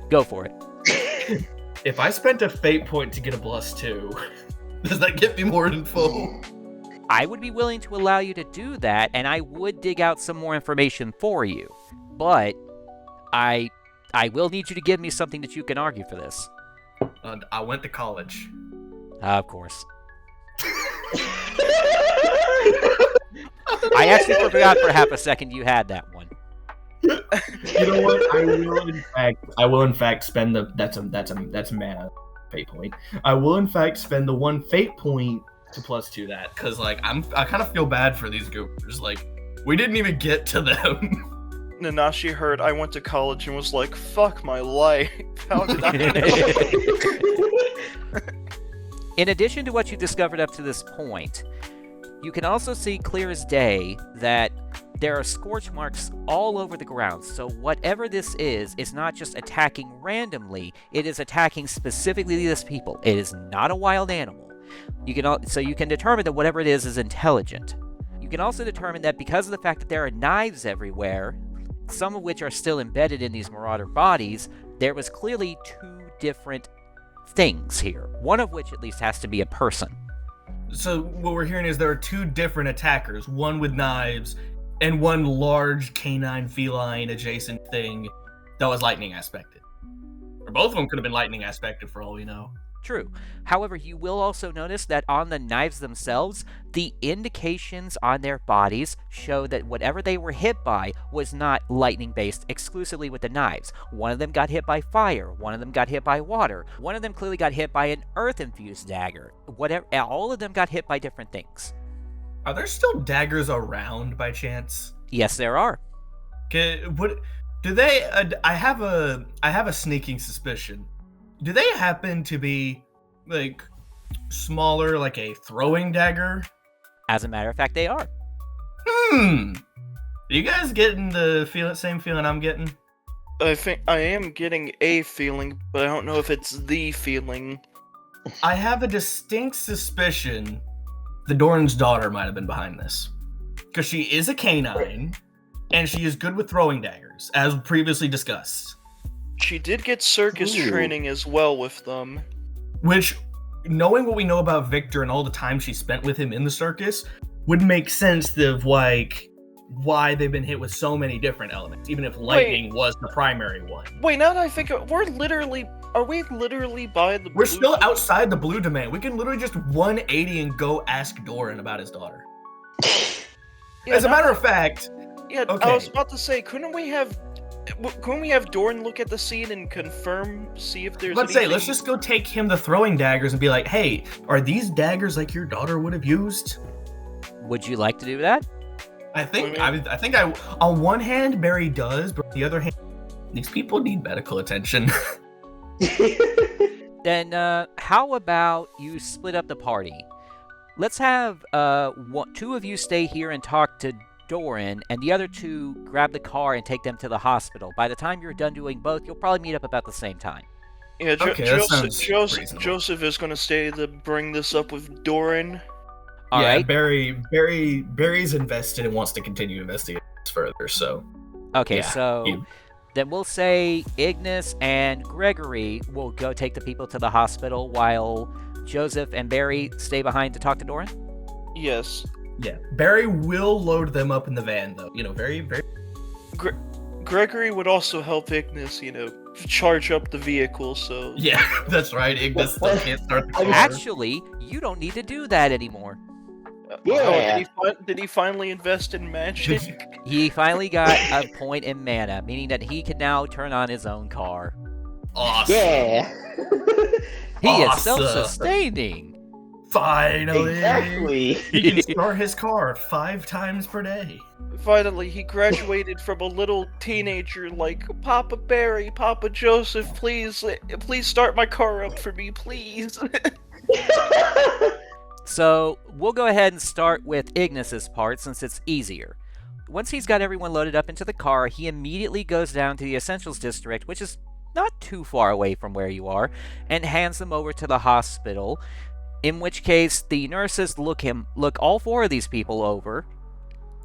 Go for it. If I spent a fate point to get a +2, does that get me more info? I would be willing to allow you to do that, and I would dig out some more information for you. But I will need you to give me something that you can argue for this. I went to college. Of course. I actually forgot for half a second you had that one. You know what? I will in fact spend that's a mana fate point. I will in fact spend the 1 fate point to +2 that, because like I kind of feel bad for these goobers. Like, we didn't even get to them. Nanashi heard I went to college and was like, "Fuck my life." How did I know? In addition to what you discovered up to this point, you can also see clear as day that there are scorch marks all over the ground. So whatever this is not just attacking randomly, it is attacking specifically these people. It is not a wild animal. So you can determine that whatever it is intelligent. You can also determine that because of the fact that there are knives everywhere, some of which are still embedded in these marauder bodies, there was clearly 2 different things here. One of which at least has to be a person. So what we're hearing is there are 2 different attackers, one with knives and one large canine feline adjacent thing that was lightning aspected. Or both of them could have been lightning aspected for all we know. True. However, you will also notice that on the knives themselves, the indications on their bodies show that whatever they were hit by was not lightning-based exclusively with the knives. One of them got hit by fire, one of them got hit by water, one of them clearly got hit by an earth-infused dagger. All of them got hit by different things. Are there still daggers around by chance? Yes, there are. What do they? I have a sneaking suspicion. Do they happen to be like smaller, like a throwing dagger? As a matter of fact, they are. Are you guys getting the same feeling I'm getting? I think I am getting a feeling, but I don't know if it's the feeling. I have a distinct suspicion the Dorrin's daughter might have been behind this. Because she is a canine, and she is good with throwing daggers, as previously discussed. She did get circus training as well with them. Which, knowing what we know about Victor and all the time she spent with him in the circus, would make sense of, like, why they've been hit with so many different elements, even if lightning was the primary one. Wait, now that I think are we literally by the We're blue still domain? outside the blue domain. We can literally just 180 and go ask Dorrin about his daughter. Yeah, As a now matter that- of fact, Yeah, okay. I was about to say, couldn't we have Dorrin look at the scene and see if there's let's anything... just go take him the throwing daggers and be like, hey, are these daggers like your daughter would have used? Would you like to do that? I think on one hand, Barry does, but on the other hand, these people need medical attention. Then how about you split up the party? Let's have two of you stay here and talk to Dorrin, and the other two grab the car and take them to the hospital. By the time you're done doing both, you'll probably meet up about the same time. Yeah, Okay, that sounds Joseph is going to stay to bring this up with Dorrin. All right. Barry's invested and wants to continue investigating this further, so... Okay, Yeah, so you- then we'll say Ignis and Gregory will go take the people to the hospital while Joseph and Barry stay behind to talk to Dorrin? Yes. Yeah, Barry will load them up in the van, though. You know, very... Gregory would also help Ignis, charge up the vehicle, so... Yeah, that's right. Ignis still can't start the car. Actually, you don't need to do that anymore. Yeah. Did he finally invest in magic? He finally got a point in mana, meaning that he can now turn on his own car. Awesome. Yeah. He is Awesome. self-sustaining. Finally. Exactly. He can start his car 5 times per day. Finally, he graduated from a little teenager like, Papa Barry, Papa Joseph, please start my car up for me, please. So, we'll go ahead and start with Ignis's part since it's easier. Once he's got everyone loaded up into the car, he immediately goes down to the Essentials District, which is not too far away from where you are, and hands them over to the hospital, in which case the nurses look all 4 of these people over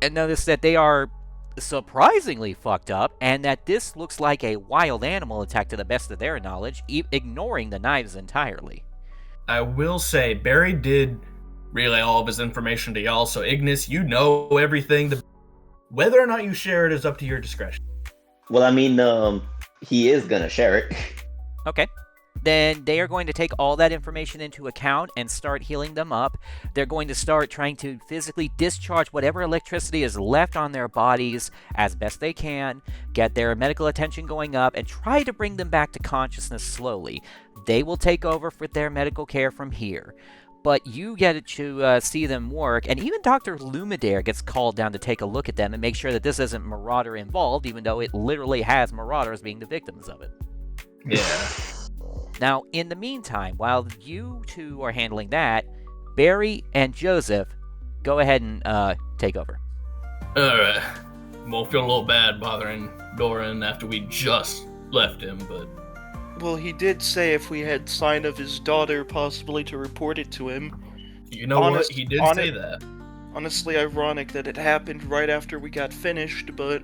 and notice that they are surprisingly fucked up, and that this looks like a wild animal attack to the best of their knowledge, ignoring the knives entirely. I will say, Barry did relay all of his information to y'all, so Ignis, you know everything. Whether or not you share it is up to your discretion. Well, I mean, he is gonna share it. Okay. Then they are going to take all that information into account and start healing them up. They're going to start trying to physically discharge whatever electricity is left on their bodies as best they can, get their medical attention going up, and try to bring them back to consciousness slowly. They will take over for their medical care from here. But you get to see them work, and even Dr. Lumidaire gets called down to take a look at them and make sure that this isn't Marauder involved, even though it literally has Marauders being the victims of it. Yeah. Now, in the meantime, while you two are handling that, Barry and Joseph, go ahead and take over. Alright. Won't feel a little bad bothering Dorrin after we just left him, but... Well, he did say if we had sign of his daughter, possibly to report it to him. You know what? He did say that. Honestly ironic that it happened right after we got finished, but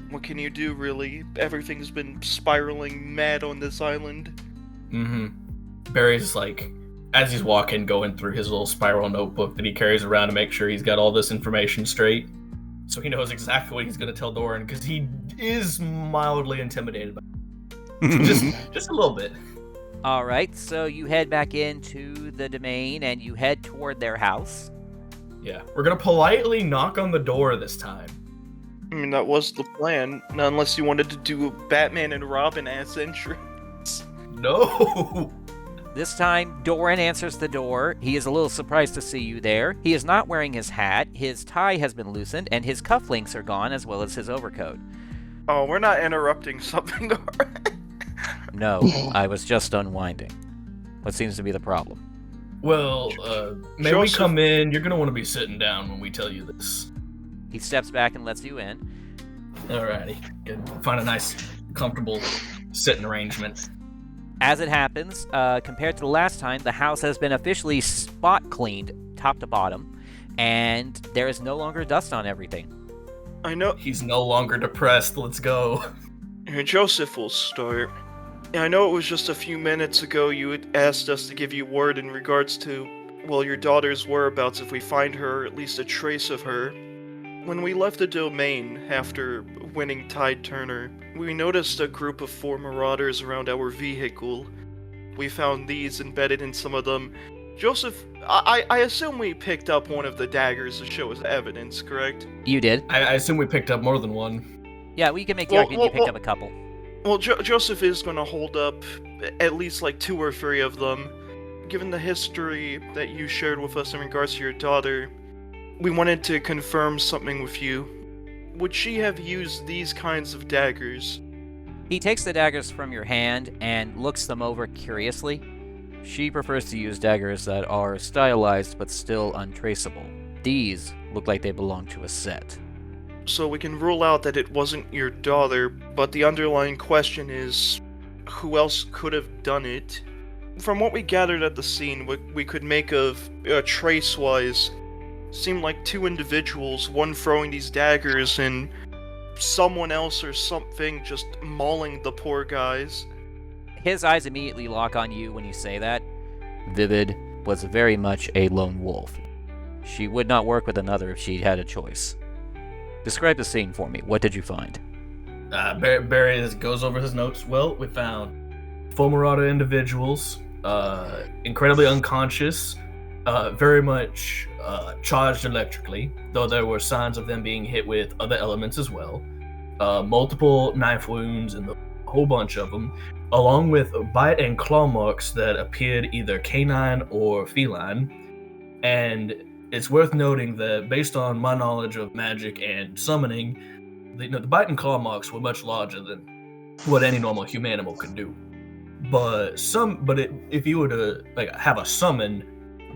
what can you do, really? Everything's been spiraling mad on this island. Mm-hmm. Barry's like, as he's walking, going through his little spiral notebook that he carries around to make sure he's got all this information straight. So he knows exactly what he's going to tell Dorrin, because he is mildly intimidated by it. just a little bit. Alright, so you head back into the domain and you head toward their house. Yeah, we're going to politely knock on the door this time. I mean, that was the plan, unless you wanted to do a Batman and Robin ass entrance. No! This time, Dorrin answers the door. He is a little surprised to see you there. He is not wearing his hat, his tie has been loosened, and his cufflinks are gone, as well as his overcoat. Oh, we're not interrupting something, alright? No, I was just unwinding. What seems to be the problem? Well, may we Joseph- come in? You're going to want to be sitting down when we tell you this. He steps back and lets you in. Alrighty. Good. Find a nice, comfortable sitting arrangement. As it happens, compared to the last time, the house has been officially spot cleaned, top to bottom, and there is no longer dust on everything. I know. He's no longer depressed. Let's go. Joseph will start. I know it was just a few minutes ago you had asked us to give you word in regards to, well, your daughter's whereabouts if we find her, or at least a trace of her. When we left the domain after winning Tide Turner, we noticed a group of 4 marauders around our vehicle. We found these embedded in some of them. Joseph, I assume we picked up one of the daggers to show as evidence, correct? You did. I assume we picked up more than one. Yeah, we can make the argument you picked up a couple. Well, Joseph is going to hold up at least like 2 or 3 of them. Given the history that you shared with us in regards to your daughter, we wanted to confirm something with you. Would she have used these kinds of daggers? He takes the daggers from your hand and looks them over curiously. She prefers to use daggers that are stylized but still untraceable. These look like they belong to a set. So we can rule out that it wasn't your daughter, but the underlying question is, who else could have done it? From what we gathered at the scene, what we could make of trace-wise, seemed like 2 individuals, one throwing these daggers and someone else or something just mauling the poor guys. His eyes immediately lock on you when you say that. Vivid was very much a lone wolf. She would not work with another if she had a choice. Describe the scene for me. What did you find? Barry goes over his notes. Well, we found 4 marauder individuals, incredibly unconscious, very much charged electrically, though there were signs of them being hit with other elements as well. Multiple knife wounds and a whole bunch of them, along with bite and claw marks that appeared either canine or feline. And it's worth noting that based on my knowledge of magic and summoning, the bite and claw marks were much larger than what any normal human animal could do. But if you were to have a summon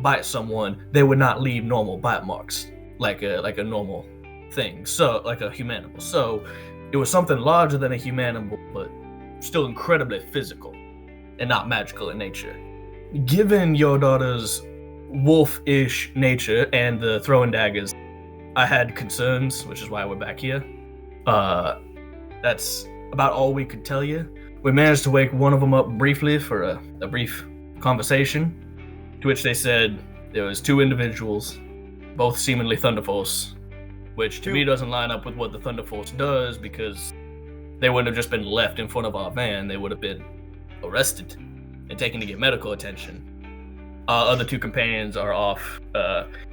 bite someone, they would not leave normal bite marks like a normal thing. So like a human animal. So it was something larger than a human animal, but still incredibly physical and not magical in nature. Given your daughter's wolf-ish nature and the throwing daggers, I had concerns, which is why we're back here. That's about all we could tell you. We managed to wake one of them up briefly for a brief conversation, to which they said there was 2 individuals, both seemingly Thunder Force, which to me doesn't line up with what the Thunder Force does, because they wouldn't have just been left in front of our van. They would have been arrested and taken to get medical attention. Our other 2 companions are off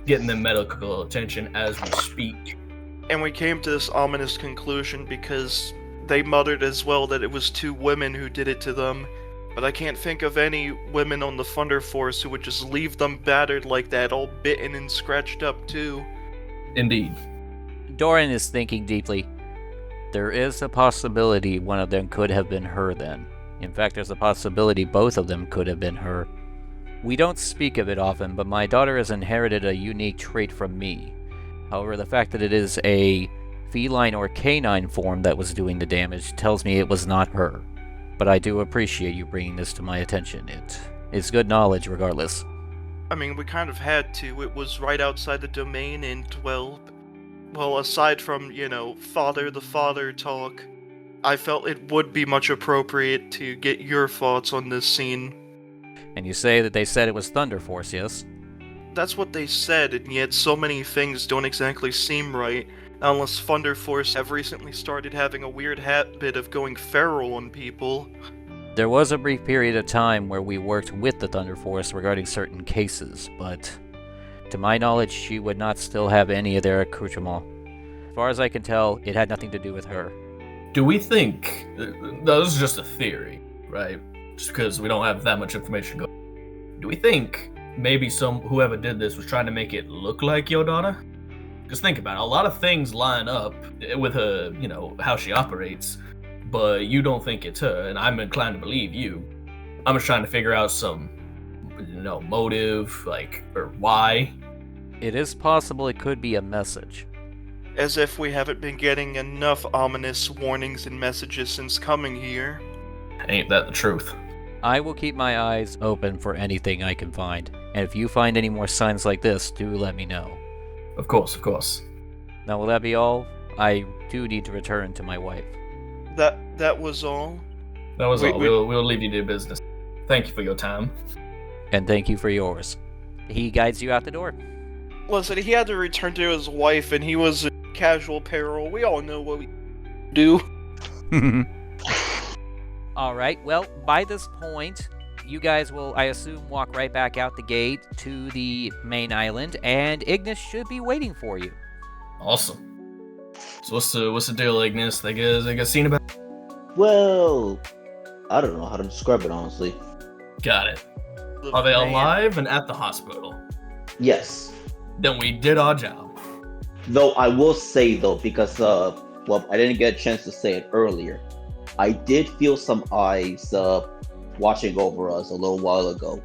getting them medical attention as we speak. And we came to this ominous conclusion because they muttered as well that it was 2 women who did it to them. But I can't think of any women on the Thunder Force who would just leave them battered like that, all bitten and scratched up too. Indeed. Dorrin is thinking deeply. There is a possibility one of them could have been her then. In fact, there's a possibility both of them could have been her. We don't speak of it often, but my daughter has inherited a unique trait from me. However, the fact that it is a feline or canine form that was doing the damage tells me it was not her. But I do appreciate you bringing this to my attention. It is good knowledge regardless. I mean, we kind of had to. It was right outside the domain, and well, aside from, father the father talk, I felt it would be much appropriate to get your thoughts on this scene. And you say that they said it was Thunder Force, yes? That's what they said, and yet so many things don't exactly seem right, unless Thunder Force have recently started having a weird habit of going feral on people. There was a brief period of time where we worked with the Thunder Force regarding certain cases, but to my knowledge, she would not still have any of their accoutrements. As far as I can tell, it had nothing to do with her. Do we think... No, this is just a theory, right? Just because we don't have that much information going. Do we think maybe whoever did this was trying to make it look like your daughter? Because think about it, a lot of things line up with her, how she operates, but you don't think it's her, and I'm inclined to believe you. I'm just trying to figure out some, motive, or why. It is possible it could be a message. As if we haven't been getting enough ominous warnings and messages since coming here. Ain't that the truth? I will keep my eyes open for anything I can find, and if you find any more signs like this, do let me know. Of course, of course. Now, will that be all? I do need to return to my wife. That was all? That was all. We'll leave you to your business. Thank you for your time. And thank you for yours. He guides you out the door. Listen, he had to return to his wife, and he was casual peril. We all know what we do. Alright, well, by this point, you guys will, I assume, walk right back out the gate to the main island, and Ignis should be waiting for you. Awesome. So what's the deal, Ignis? They got seen about? Well, I don't know how to describe it, honestly. Got it. Are they alive and at the hospital? Yes. Then we did our job. Though I will say, though, because, well, I didn't get a chance to say it earlier. I did feel some eyes watching over us a little while ago.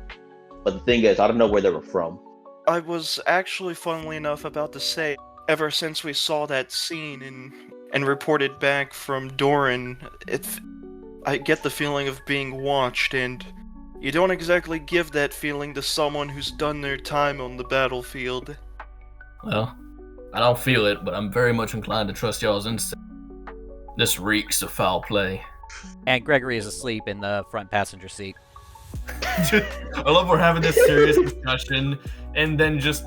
But the thing is, I don't know where they were from. I was actually, funnily enough, about to say, ever since we saw that scene and reported back from Dorrin, I get the feeling of being watched, and you don't exactly give that feeling to someone who's done their time on the battlefield. Well, I don't feel it, but I'm very much inclined to trust y'all's instinct. This reeks of foul play. And Gregory is asleep in the front passenger seat. I love we're having this serious discussion, and then just...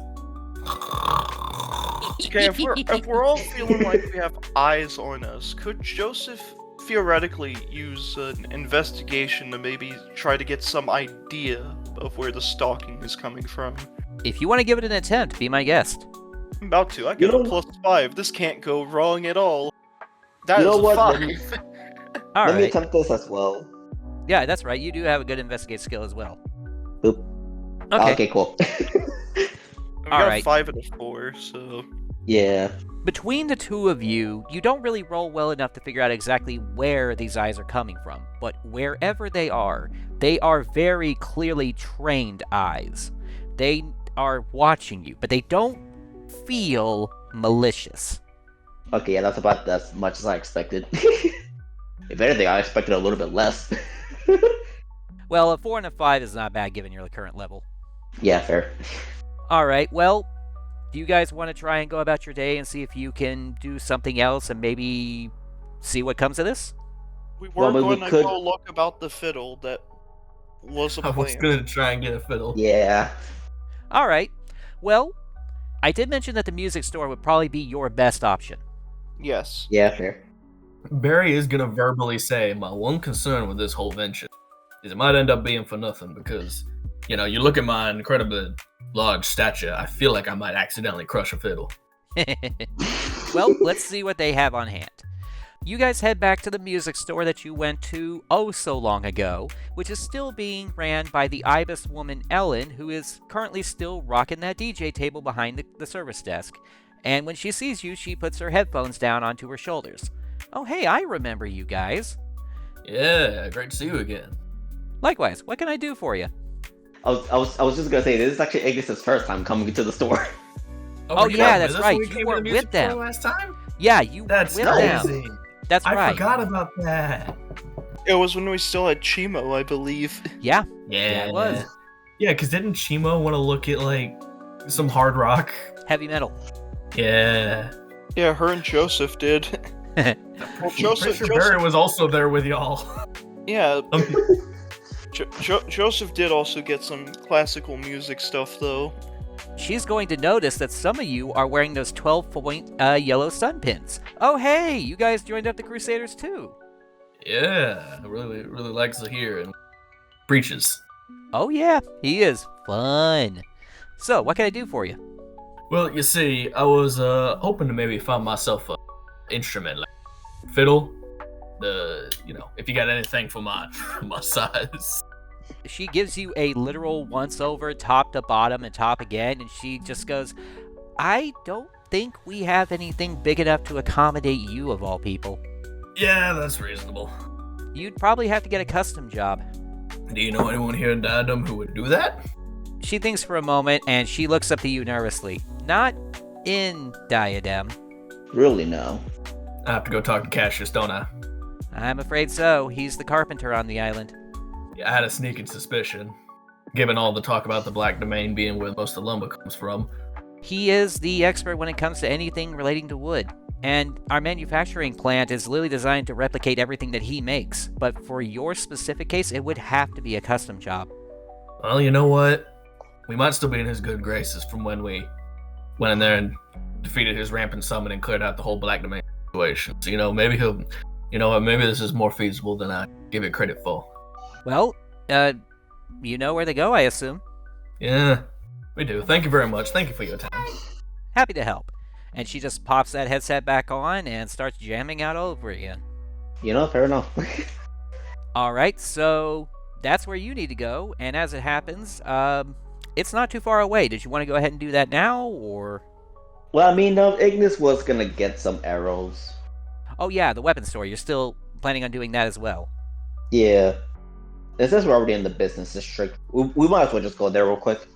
Okay, if we're all feeling like we have eyes on us, could Joseph theoretically use an investigation to maybe try to get some idea of where the stalking is coming from? If you want to give it an attempt, be my guest. I'm about to. I get a +5. This can't go wrong at all. That You is know a what? 5. Let me Alright. attempt this as well. Yeah, that's right. You do have a good investigate skill as well. Boop. Okay. Okay, cool. We got Alright. a 5 and a 4, so... Yeah. Between the two of you, you don't really roll well enough to figure out exactly where these eyes are coming from. But wherever they are very clearly trained eyes. They are watching you, but they don't feel malicious. Okay, yeah, that's about as much as I expected. If anything, I expected a little bit less. Well, a 4 and a 5 is not bad given your current level. Yeah, fair. Alright, well, do you guys want to try and go about your day and see if you can do something else and maybe see what comes of this? We were Well, but we going to could- go look about the fiddle that was a I was plan. gonna try and get a fiddle. Yeah. Alright, well, I did mention that the music store would probably be your best option. Yes. Yeah, fair. Barry is gonna verbally say, my one concern with this whole venture is it might end up being for nothing because, you know, you look at my incredibly large stature, I feel like I might accidentally crush a fiddle. Well, let's see what they have on hand. You guys head back to the music store that you went to oh so long ago, which is still being ran by the Ibis woman Ellen, who is currently still rocking that DJ table behind the service desk. And when she sees you, she puts her headphones down onto her shoulders. Oh hey, I remember you guys. Yeah, great to see you again. Likewise, what can I do for you? I was just gonna say, this is actually Ignis' first time coming into the store. Oh, my yeah, God, that's was this right, when we you came to were the music with them. store last time? Yeah, you That's went with them. crazy. That's I right. forgot about that. It was when we still had Chimo, I believe. Yeah, Yeah, it was. Yeah, because didn't Chimo want to look at, like, some hard rock? Heavy metal. Yeah. Yeah, her and Joseph did. Well, Joseph, Barry was also there with y'all. yeah. Joseph did also get some classical music stuff, though. She's going to notice that some of you are wearing those 12-point yellow sun pins. Oh, hey, you guys joined up the Crusaders too. Yeah, I really likes to hear and preaches. Oh, yeah, he is fun. So, what can I do for you? Well, you see, I was hoping to maybe find myself an instrument, like fiddle. If you got anything for my size. She gives you a literal once-over, top to bottom and top again, and she just goes, I don't think we have anything big enough to accommodate you, of all people. Yeah, that's reasonable. You'd probably have to get a custom job. Do you know anyone here in Diadem who would do that? She thinks for a moment, and she looks up to you nervously. Not in Diadem. Really, no. I have to go talk to Cassius, don't I? I'm afraid so. He's the carpenter on the island. Yeah, I had a sneaking suspicion. Given all the talk about the Black Demesne being where most of the lumber comes from. He is the expert when it comes to anything relating to wood. And our manufacturing plant is literally designed to replicate everything that he makes. But for your specific case, it would have to be a custom job. Well, you know what? We might still be in his good graces from when we went in there and defeated his rampant summon and cleared out the whole Black Demesne situation. So, maybe he'll, maybe this is more feasible than I give it credit for. Well, you know where to go, I assume. Yeah, we do. Thank you very much. Thank you for your time. Happy to help. And she just pops that headset back on and starts jamming out all over again. Fair enough. Alright, so that's where you need to go, and as it happens, it's not too far away. Did you want to go ahead and do that now, or...? Well, I mean, Ignis was gonna get some arrows. Oh yeah, the weapon store. You're still planning on doing that as well. Yeah. And since we're already in the business district, we might as well just go there real quick.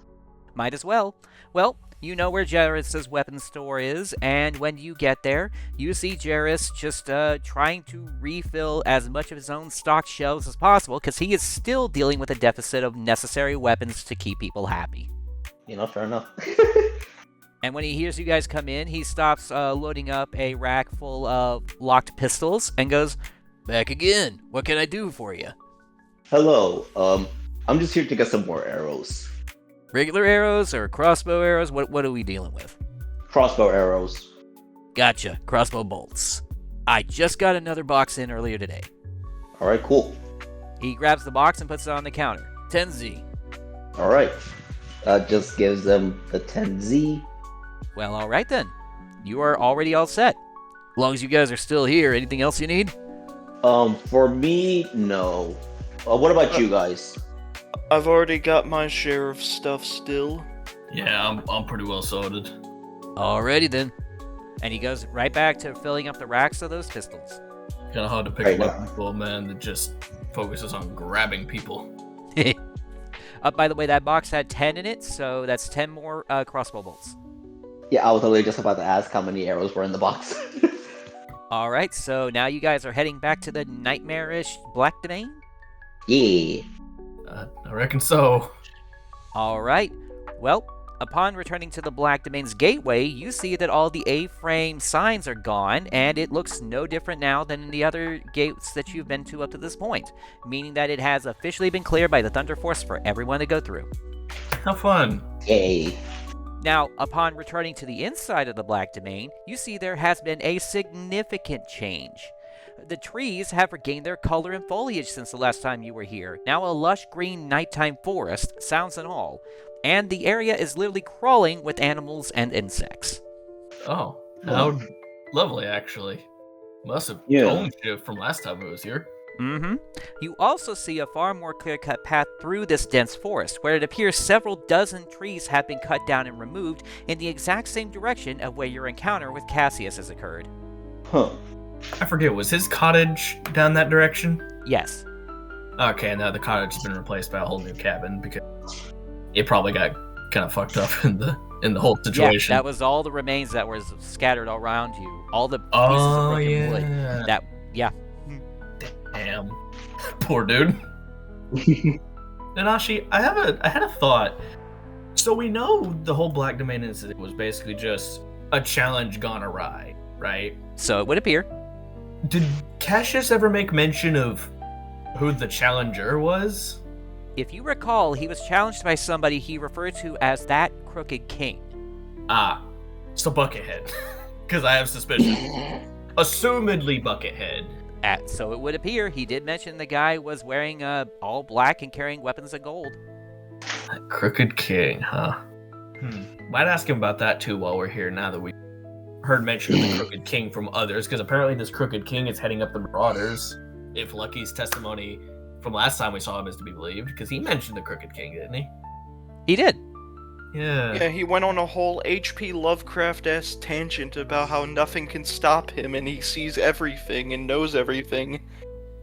Might as well. Well, you know where Jairus' weapon store is, and when you get there, you see Jairus just trying to refill as much of his own stock shelves as possible, because he is still dealing with a deficit of necessary weapons to keep people happy. Fair enough. And when he hears you guys come in, he stops loading up a rack full of locked pistols and goes, "Back again. What can I do for you?" Hello, I'm just here to get some more arrows. Regular arrows or crossbow arrows? What are we dealing with? Crossbow arrows. Gotcha. Crossbow bolts. I just got another box in earlier today. Alright, cool. He grabs the box and puts it on the counter. 10Z. Alright. Just gives them the 10Z. Well, alright then. You are already all set. As long as you guys are still here, anything else you need? For me, no. What about you guys? I've already got my share of stuff still. Yeah, I'm pretty well sorted. Alrighty then. And he goes right back to filling up the racks of those pistols. Kind of hard to pick Right a now. weapon for a man that just focuses on grabbing people. By the way, that box had 10 in it, so that's 10 more crossbow bolts. Yeah, I was literally just about to ask how many arrows were in the box. Alright, so now you guys are heading back to the nightmarish Black Demesne? Yeah. I reckon so. Alright, well, upon returning to the Black Demesne's gateway, you see that all the A-frame signs are gone, and it looks no different now than in the other gates that you've been to up to this point, meaning that it has officially been cleared by the Thunder Force for everyone to go through. How fun. Yay. Now, upon returning to the inside of the Black Demesne, you see there has been a significant change. The trees have regained their color and foliage since the last time you were here, now a lush green nighttime forest, sounds and all, and the area is literally crawling with animals and insects. Oh, how lovely, actually. Must have Yeah. toned shift from last time it was here. Mm-hmm. You also see a far more clear-cut path through this dense forest, where it appears several dozen trees have been cut down and removed in the exact same direction of where your encounter with Cassius has occurred. Huh. I forget, was his cottage down that direction? Yes. Okay, now the cottage has been replaced by a whole new cabin because it probably got kind of fucked up in the whole situation. Yeah, that was all the remains that was scattered all around you. All the pieces of broken wood. Damn. Poor dude. Nanashi, I had a thought. So we know the whole Black Demesne incident was basically just a challenge gone awry, right? So it would appear. Did Cassius ever make mention of who the challenger was? If you recall, he was challenged by somebody he referred to as that Crooked King. Ah, so Buckethead. Because I have suspicion. Assumedly Buckethead. So it would appear he did mention the guy was wearing all black and carrying weapons of gold. That Crooked King, huh? Might ask him about that too while we're here, now that we heard mention of the Crooked King from others, because apparently this Crooked King is heading up the Marauders, if Lucky's testimony from last time we saw him is to be believed, because he mentioned the Crooked King, didn't he? He did. Yeah, he went on a whole H.P. Lovecraft-esque tangent about how nothing can stop him and he sees everything and knows everything.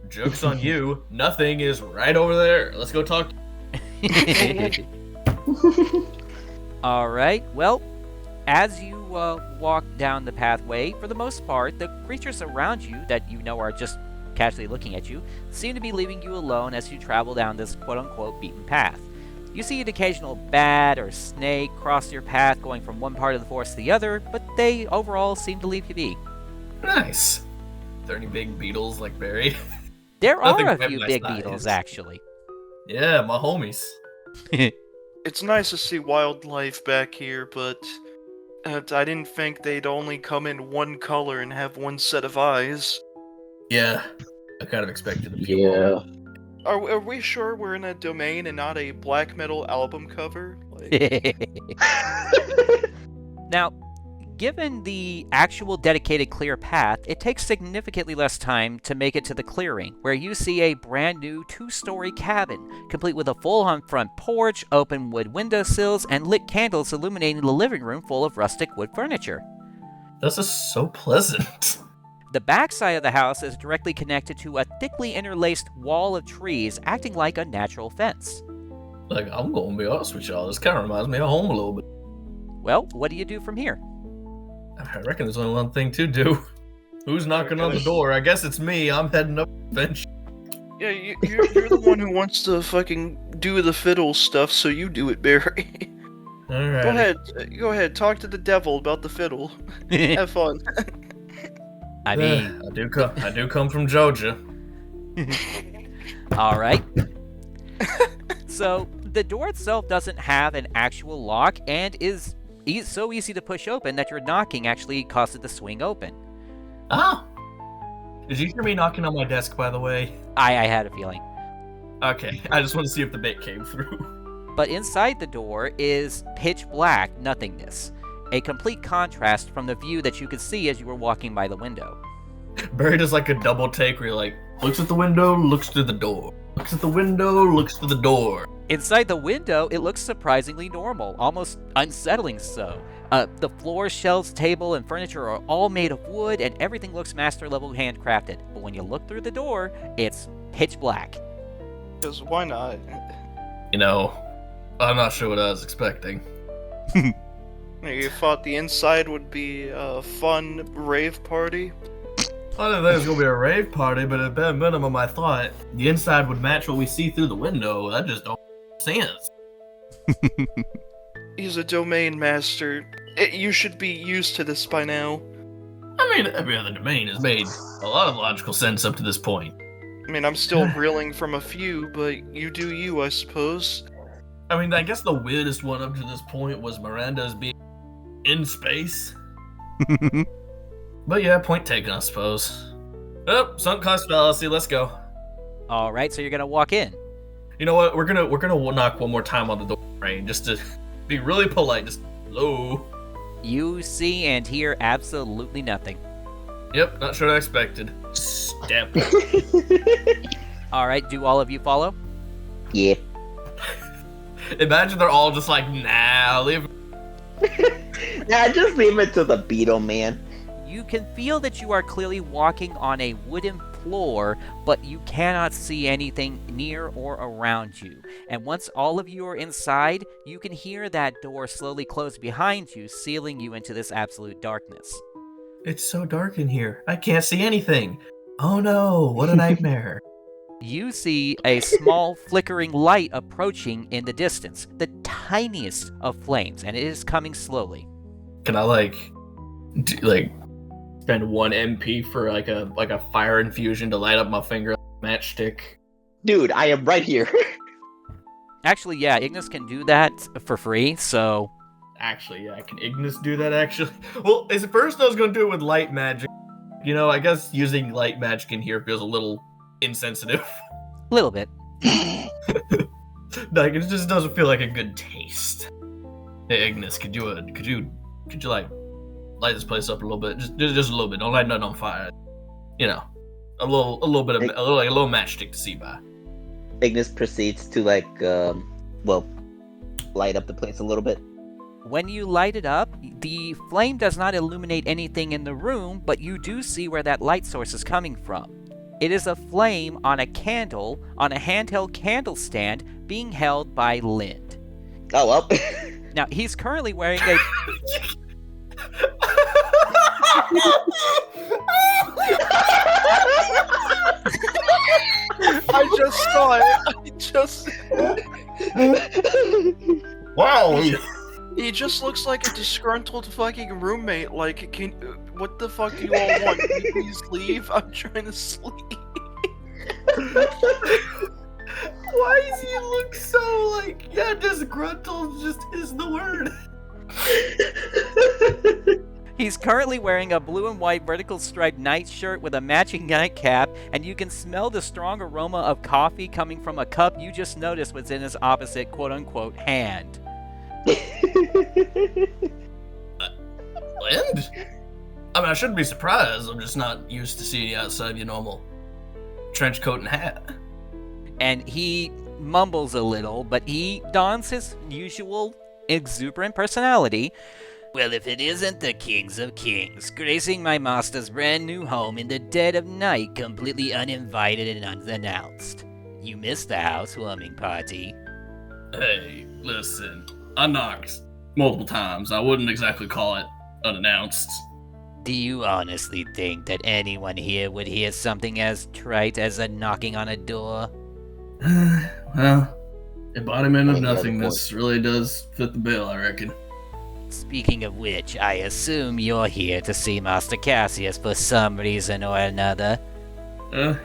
Joke's on you. Nothing is right over there. Let's go talk. Alright, well, as you walk down the pathway, for the most part, the creatures around you that you know are just casually looking at you seem to be leaving you alone as you travel down this quote-unquote beaten path. You see an occasional bat or snake cross your path going from one part of the forest to the other, but they overall seem to leave you be. Nice. Are there any big beetles like Barry? There Nothing are a quite few my big size. beetles, actually. Yeah, my homies. It's nice to see wildlife back here, but I didn't think they'd only come in one color and have one set of eyes. Yeah, I kind of expected a few more. Yeah. Are we sure we're in a domain and not a black metal album cover? Like, Now, given the actual dedicated clear path, it takes significantly less time to make it to the clearing, where you see a brand new 2-story cabin, complete with a full-on front porch, open wood windowsills, and lit candles illuminating the living room full of rustic wood furniture. This is so pleasant. The backside of the house is directly connected to a thickly interlaced wall of trees, acting like a natural fence. Like, I'm gonna be honest with y'all, this kind of reminds me of home a little bit. Well, what do you do from here? I reckon there's only one thing to do. Who's knocking on the door? I guess it's me. I'm heading up the bench. yeah, you're the one who wants to fucking do the fiddle stuff, so you do it, Barry. Alright. Go ahead, talk to the devil about the fiddle. Have fun. I mean, I do come from Georgia. all right. So, the door itself doesn't have an actual lock and is so easy to push open that your knocking actually caused it to swing open. Oh. Did you hear me knocking on my desk, by the way? I had a feeling. Okay, I just want to see if the bait came through. But inside the door is pitch black nothingness, a complete contrast from the view that you could see as you were walking by the window. Barry does like a double take where he like looks at the window, looks through the door. Looks at the window, looks through the door. Inside the window, it looks surprisingly normal, almost unsettling so. The floor, shelves, table, and furniture are all made of wood, and everything looks master-level handcrafted. But when you look through the door, it's pitch black. Because why not? You know, I'm not sure what I was expecting. You thought the inside would be a fun rave party? I didn't think it was gonna be a rave party, but at bare minimum, I thought the inside would match what we see through the window. That just don't make sense. He's a domain master. You should be used to this by now. I mean, every other domain has made a lot of logical sense up to this point. I mean, I'm still reeling from a few, but you do you, I suppose. I mean, I guess the weirdest one up to this point was Miranda's being in space. But yeah, point taken, I suppose. Oh, sunk cost fallacy. Let's go. All right, so you're gonna walk in. You know what? We're gonna knock one more time on the door frame just to be really polite. Just hello. You see and hear absolutely nothing. Yep, not sure what I expected. Step. All right, do all of you follow? Yeah. Imagine they're all just like, nah, leave. Nah, just leave it to the beetle, man. You can feel that you are clearly walking on a wooden floor, but you cannot see anything near or around you. And once all of you are inside, you can hear that door slowly close behind you, sealing you into this absolute darkness. It's so dark in here. I can't see anything. Oh no, what a nightmare. You see a small flickering light approaching in the distance, the tiniest of flames, and it is coming slowly. Can I spend 1 MP for like a fire infusion to light up my finger like a matchstick? Dude, I am right here. Actually, yeah, Ignis can do that for free, so... Actually, yeah, can Ignis do that actually? Well, at first I was going to do it with light magic. You know, I guess using light magic in here feels a little insensitive. A little bit. Like, it just doesn't feel like a good taste. Hey, Ignis, could you like light this place up a little bit? Just a little bit. Don't light nothing on fire. You know, a little bit of a little matchstick to see by. Ignis proceeds to light up the place a little bit. When you light it up, the flame does not illuminate anything in the room, but you do see where that light source is coming from. It is a flame on a candle, on a handheld candle stand being held by Lind. Oh, well. Now, he's currently wearing a... I just saw it. Wow. He just looks like a disgruntled fucking roommate. Like, what the fuck do you all want? Can you please leave? I'm trying to sleep. Why does he look so disgruntled just is the word. He's currently wearing a blue and white vertical striped nightshirt with a matching nightcap, and you can smell the strong aroma of coffee coming from a cup you just noticed was in his opposite quote-unquote hand. Lind? I mean, I shouldn't be surprised. I'm just not used to seeing you outside your normal trench coat and hat. And he mumbles a little, but he dons his usual exuberant personality. Well, if it isn't the Kings of Kings, gracing my master's brand new home in the dead of night, completely uninvited and unannounced. You missed the housewarming party. Hey, listen. I knocked multiple times. I wouldn't exactly call it unannounced. Do you honestly think that anyone here would hear something as trite as a knocking on a door? Well, embodiment of Any other nothingness really does fit the bill, I reckon. Speaking of which, I assume you're here to see Master Cassius for some reason or another.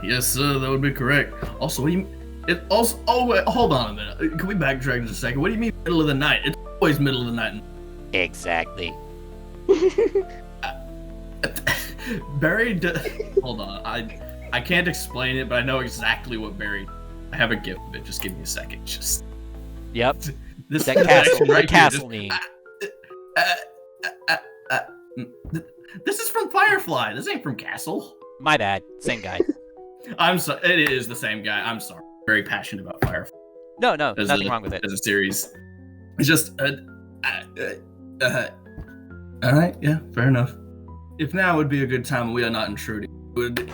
Yes, sir, that would be correct. Also, what do you... wait, hold on a minute. Can we backtrack just a second? What do you mean middle of the night? It's always middle of the night. Exactly. Barry hold on. I can't explain it, but I know exactly what Barry... I have a gift of it. Just give me a second. Just... Yep. This That castle, action the right castle here, name. this is from Firefly. This ain't from Castle. My bad. Same guy. I'm sorry. It is the same guy. I'm sorry. Very passionate about Firefly No, as nothing a, wrong with it. as a series. It's just all right. Yeah, fair enough. If now would be a good time, we are not intruding. Would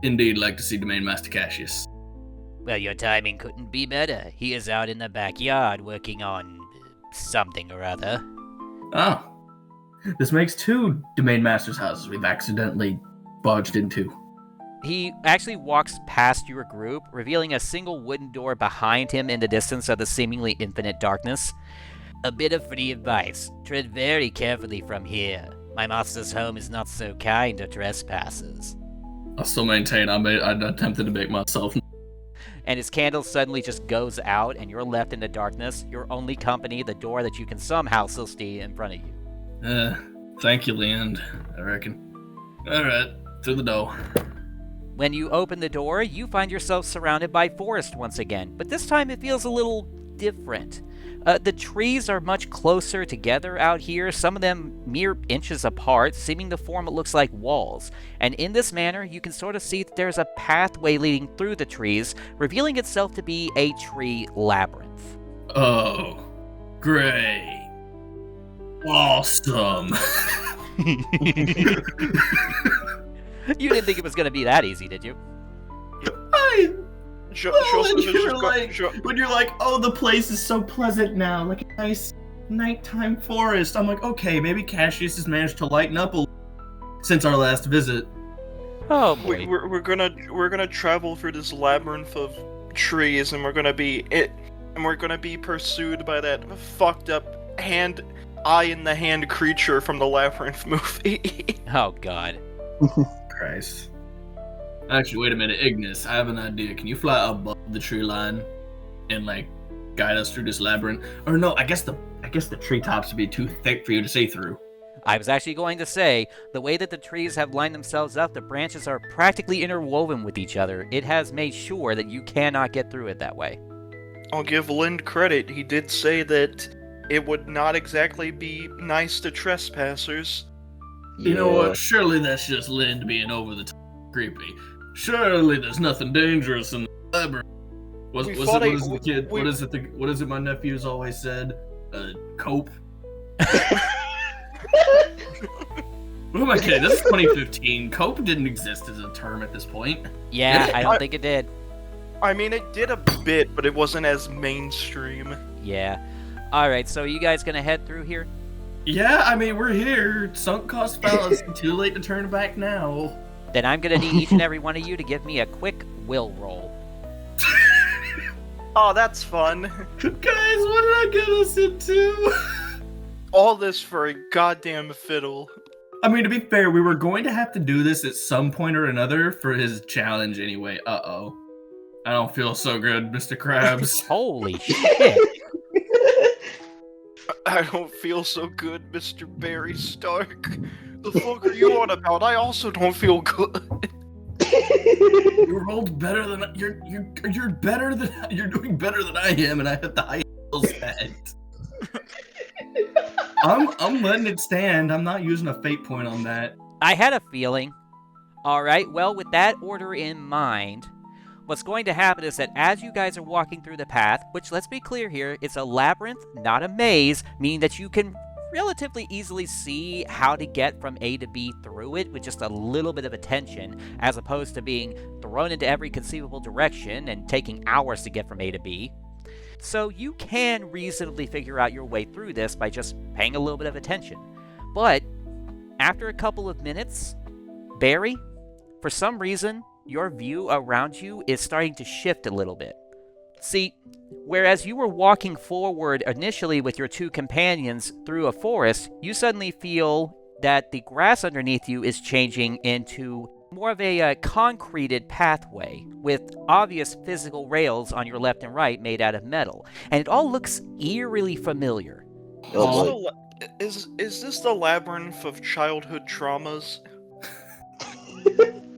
indeed like to see Domain Master Cassius. Well, your timing couldn't be better. He is out in the backyard working on something or other. Oh, this makes 2 Domain Masters' houses we've accidentally barged into. He actually walks past your group, revealing a single wooden door behind him in the distance of the seemingly infinite darkness. A bit of free advice. Tread very carefully from here. My master's home is not so kind to trespassers. I still maintain I attempted to make myself. And his candle suddenly just goes out, and you're left in the darkness. Your only company, the door that you can somehow still see in front of you. Thank you, Land, I reckon. Alright, through the door. When you open the door, you find yourself surrounded by forest once again, but this time it feels a little different. The trees are much closer together out here, some of them mere inches apart, seeming to form what looks like walls. And in this manner, you can sort of see that there's a pathway leading through the trees, revealing itself to be a tree labyrinth. Oh, great. Awesome. You didn't think it was going to be that easy, did you? When you're like, oh, the place is so pleasant now, like a nice nighttime forest. I'm like, okay, maybe Cassius has managed to lighten up a little since our last visit. Oh boy. We're gonna travel through this labyrinth of trees, and we're gonna be pursued by that fucked up eye in the hand creature from the Labyrinth movie. Oh god. Christ. Actually, wait a minute, Ignis. I have an idea. Can you fly above the tree line and like guide us through this labyrinth? Or no, I guess the treetops would be too thick for you to see through. I was actually going to say, the way that the trees have lined themselves up, the branches are practically interwoven with each other. It has made sure that you cannot get through it that way. I'll give Lind credit. He did say that it would not exactly be nice to trespassers. You know what? Surely that's just Lind being over the top creepy. Surely there's nothing dangerous in the labyrinth. What is it my nephew's always said? Cope? Who am I kidding? This is 2015. Cope didn't exist as a term at this point. Yeah, I don't think it did. I mean, it did a bit, but it wasn't as mainstream. Yeah. Alright, so are you guys gonna head through here? Yeah, I mean, we're here. Sunk cost fallacy. Too late to turn back now. Then I'm gonna need each and every one of you to give me a quick will roll. Oh, that's fun. Guys, what did I get us into? All this for a goddamn fiddle. I mean, to be fair, we were going to have to do this at some point or another for his challenge anyway. Uh-oh. I don't feel so good, Mr. Krabs. Holy shit. I don't feel so good, Mr. Barry Stark. The fuck are you on about? I also don't feel good. You rolled better than you're better than you're doing better than I am, and I hit the high set. I'm letting it stand. I'm not using a fate point on that. I had a feeling. All right, well, with that order in mind, what's going to happen is that as you guys are walking through the path, which, let's be clear here, it's a labyrinth, not a maze, meaning that you can relatively easily see how to get from A to B through it with just a little bit of attention, as opposed to being thrown into every conceivable direction and taking hours to get from A to B. So you can reasonably figure out your way through this by just paying a little bit of attention. But after a couple of minutes, Barry, for some reason, your view around you is starting to shift a little bit. See, whereas you were walking forward initially with your two companions through a forest, you suddenly feel that the grass underneath you is changing into more of a concreted pathway with obvious physical rails on your left and right made out of metal. And it all looks eerily familiar. Oh, boy. Is this the labyrinth of childhood traumas?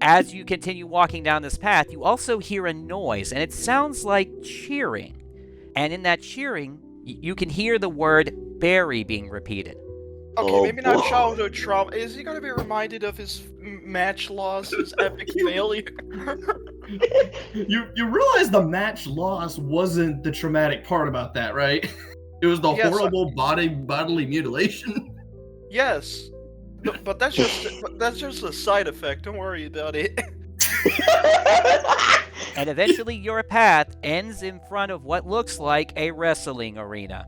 As you continue walking down this path, you also hear a noise, and it sounds like cheering. And in that cheering, you can hear the word Barry being repeated. Okay, Oh, maybe not boy. childhood trauma. Is he gonna be reminded of his match loss, his epic failure? You realize the match loss wasn't the traumatic part about that, right? It was the Yes, horrible bodily mutilation. Yes, but that's just a side effect. Don't worry about it. And eventually your path ends in front of what looks like a wrestling arena.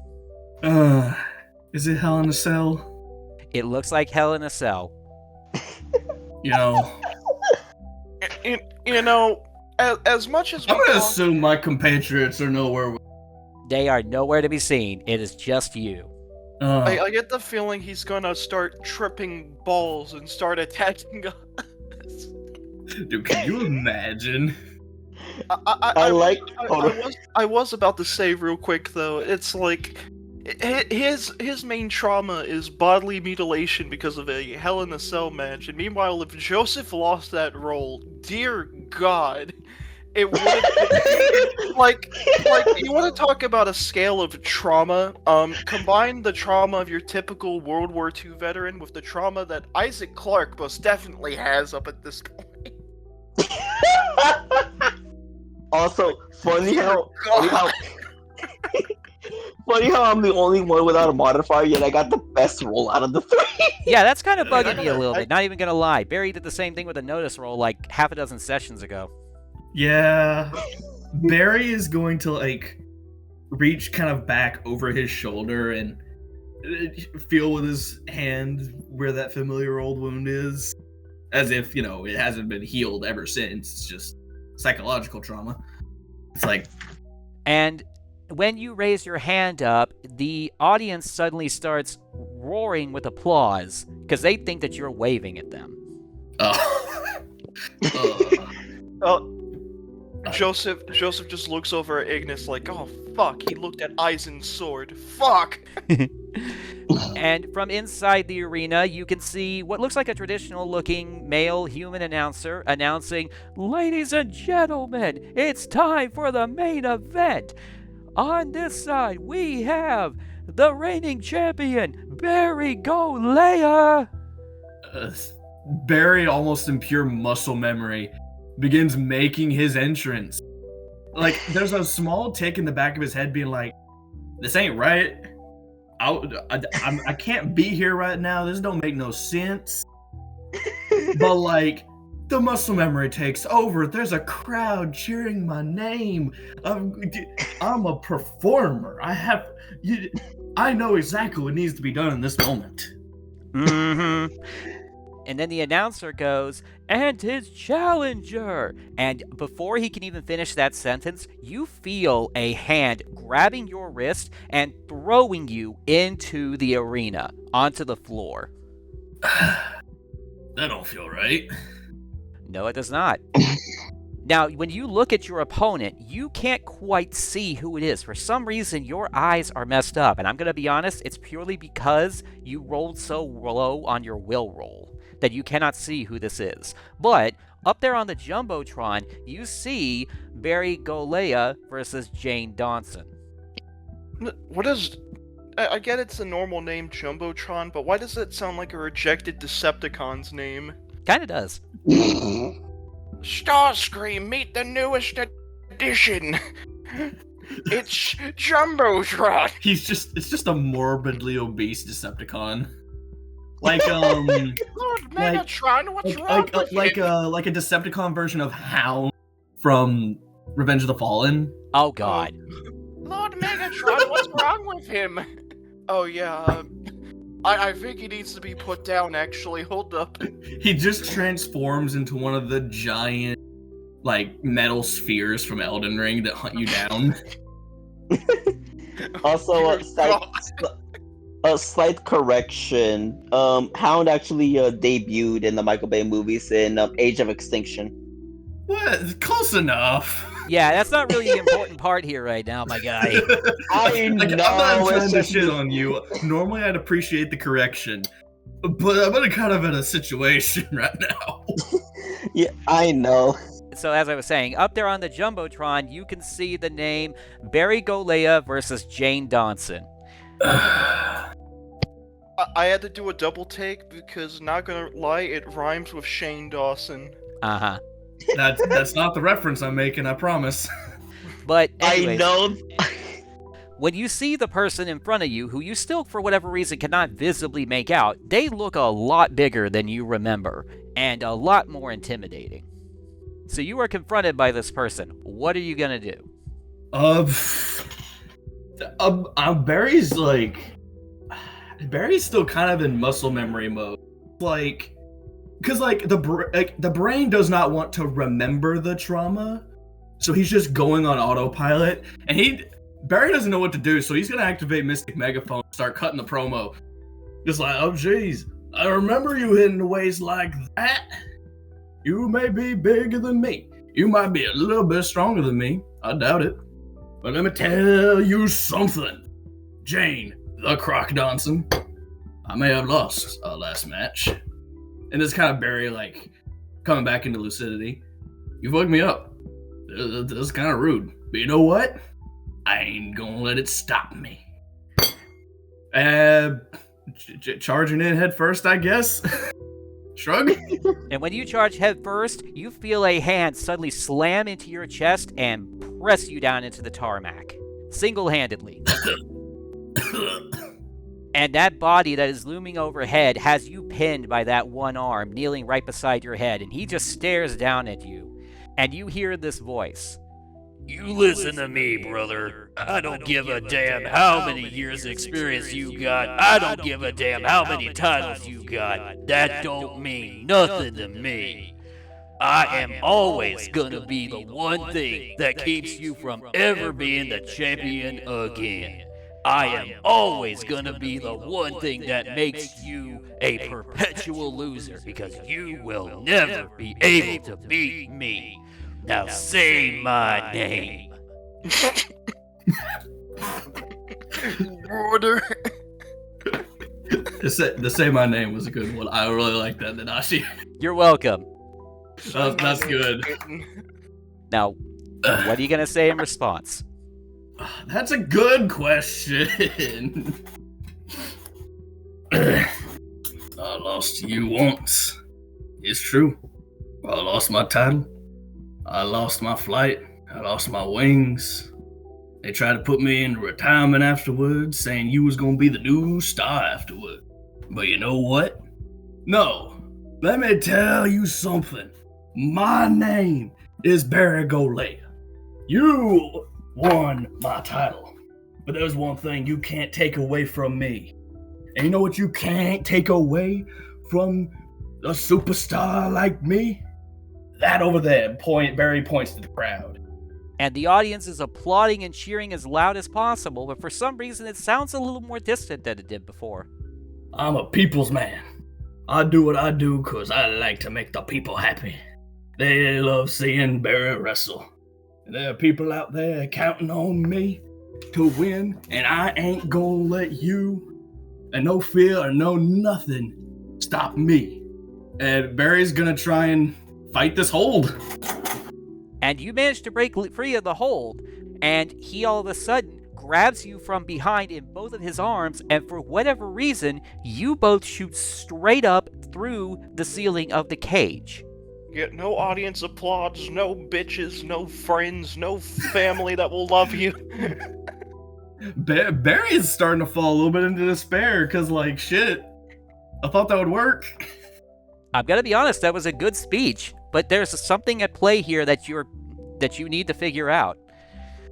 Is it Hell in a Cell? It looks like Hell in a Cell. You know, You know, as much as we I'm gonna talk- assume my compatriots are nowhere. They are nowhere to be seen. It is just you. I get the feeling he's gonna start tripping balls and start attacking us. Dude, can you imagine? I was about to say real quick though. It's like his main trauma is bodily mutilation because of a Hell in a Cell match, and meanwhile, if Joseph lost that role, dear God, it would have like you want to talk about a scale of trauma? Combine the trauma of your typical World War II veteran with the trauma that Isaac Clarke most definitely has up at this point. Also, funny how God. funny how I'm the only one without a modifier, yet I got the best roll out of the three. Yeah, that's kind of bugging me a little bit. Not even gonna lie. Barry did the same thing with a notice roll like half a dozen sessions ago. Yeah, Barry is going to like reach kind of back over his shoulder and feel with his hand where that familiar old wound is, as if, you know, it hasn't been healed ever since. It's just psychological trauma. It's like, And when you raise your hand up, the audience suddenly starts roaring with applause because they think that you're waving at them. Joseph just looks over at Ignis like, oh fuck, he looked at Eisen's sword. Fuck! And from inside the arena, you can see what looks like a traditional-looking male human announcer announcing, "Ladies and gentlemen, it's time for the main event. On this side, we have the reigning champion, Barry Golea." Barry, almost in pure muscle memory, begins making his entrance. Like, there's a small tick in the back of his head being like, this ain't right. I can't be here right now. This don't make no sense. But, like, the muscle memory takes over. There's a crowd cheering my name. I'm a performer. I know exactly what needs to be done in this moment. Mm-hmm. And then the announcer goes, "And his challenger." And before he can even finish that sentence, you feel a hand grabbing your wrist and throwing you into the arena, onto the floor. That don't feel right. No, it does not. Now, when you look at your opponent, you can't quite see who it is. For some reason, your eyes are messed up. And I'm going to be honest, it's purely because you rolled so low on your will roll that you cannot see who this is. But up there on the Jumbotron, you see Barry Golea versus Jane Dawson. What is... I get it's a normal name, Jumbotron, but why does it sound like a rejected Decepticon's name? Kinda does. Starscream, meet the newest addition! It's Jumbotron! It's just a morbidly obese Decepticon. Like, Lord Megatron, what's wrong with him? like a Decepticon version of Hound from Revenge of the Fallen. Oh, God. Lord Megatron, what's wrong with him? Oh, yeah, I think he needs to be put down, actually. Hold up. He just transforms into one of the giant, like, metal spheres from Elden Ring that hunt you down. Also, a slight correction. Hound actually debuted in the Michael Bay movies in Age of Extinction. What? Close enough. Yeah, that's not really the important part here right now, my guy. I know. I'm not trying it's to just- shit on you. Normally, I'd appreciate the correction, but I'm kind of in a situation right now. Yeah, I know. So as I was saying, up there on the Jumbotron, you can see the name Barry Golea versus Jane Dawson. I had to do a double take because, not gonna lie, it rhymes with Shane Dawson. Uh-huh. That's not the reference I'm making, I promise. But anyways, I know. when you see the person in front of you, who you still, for whatever reason, cannot visibly make out, they look a lot bigger than you remember, and a lot more intimidating. So you are confronted by this person. What are you gonna do? Barry's still kind of in muscle memory mode. Like, because like the brain does not want to remember the trauma, so he's just going on autopilot, and Barry doesn't know what to do, so he's gonna activate Mystic Megaphone, start cutting the promo, just like, oh jeez, I remember you hitting ways like that. You may be bigger than me. You might be a little bit stronger than me. I doubt it. But let me tell you something. Jane, the Croc Dawson, I may have lost our last match. And it's kind of Barry, like, coming back into lucidity. You fucked me up. This is kind of rude. But you know what? I ain't gonna let it stop me. Charging in head first, I guess. Shrug. And when you charge head first, you feel a hand suddenly slam into your chest and press you down into the tarmac. Single-handedly. And that body that is looming overhead has you pinned by that one arm, kneeling right beside your head, and he just stares down at you. And you hear this voice. You listen to me, brother. I don't give a damn how many years experience you got. I don't give a damn how many titles you got. That don't mean nothing to me. I am always gonna be the one thing that keeps you from ever being the champion again. I am always gonna be the one thing that makes you a perpetual loser, because you will never be able to beat me. Now say my name. Order. To say my name was a good one. I really like that, Nanashi. You're welcome. That's good. Now, what are you gonna say in response? That's a good question. I lost to you once. It's true. I lost my title. I lost my flight. I lost my wings. They tried to put me into retirement afterwards, saying you was gonna be the new star afterward. But you know what? No. Let me tell you something. My name is Barry Golea. You won my title. But there's one thing you can't take away from me. And you know what you can't take away from a superstar like me? That over there. Barry points to the crowd. And the audience is applauding and cheering as loud as possible, but for some reason it sounds a little more distant than it did before. I'm a people's man. I do what I do because I like to make the people happy. They love seeing Barry wrestle. And there are people out there counting on me to win, and I ain't gonna let you, and no fear or no nothing, stop me. And Barry's gonna try and fight this hold. And you manage to break free of the hold, and he all of a sudden grabs you from behind in both of his arms, and for whatever reason, you both shoot straight up through the ceiling of the cage. Get no audience applause, no bitches, no friends, no family that will love you. Barry is starting to fall a little bit into despair, because, like, shit, I thought that would work. I'm gonna be honest, that was a good speech, but there's something at play here that you need to figure out.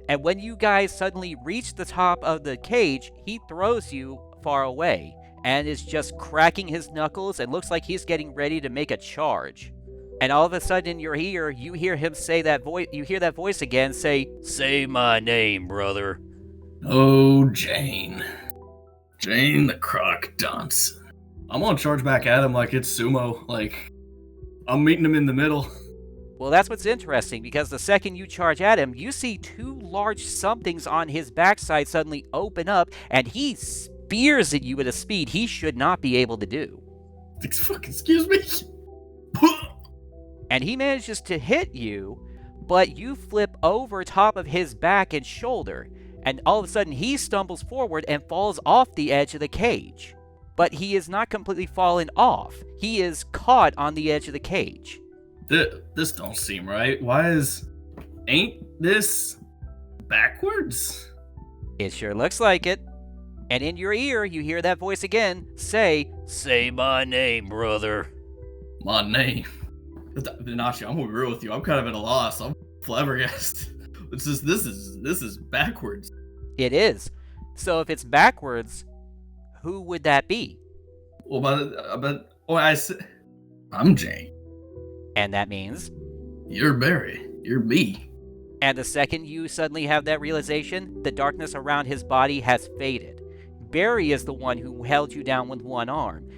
And when you guys suddenly reach the top of the cage, he throws you far away and is just cracking his knuckles and looks like he's getting ready to make a charge. And all of a sudden in your ear, you hear him say that voice. You hear that voice again say, Say my name, brother. Oh, Jane. Jane the Croc Johnson. I'm gonna charge back at him like it's sumo. Like, I'm meeting him in the middle. Well, that's what's interesting, because the second you charge at him, you see two large somethings on his backside suddenly open up, and he spears at you at a speed he should not be able to do. Excuse me? And he manages to hit you, but you flip over top of his back and shoulder, and all of a sudden he stumbles forward and falls off the edge of the cage. But he is not completely fallen off. He is caught on the edge of the cage. This don't seem right. Ain't this backwards? It sure looks like it. And in your ear, you hear that voice again say my name, brother. My name. Nachi, I'm gonna be real with you. I'm kind of at a loss. I'm flabbergasted. This is backwards. It is. So if it's backwards, who would that be? Well, I'm Jane. And that means? You're Barry. You're me. And the second you suddenly have that realization, the darkness around his body has faded. Barry is the one who held you down with one arm.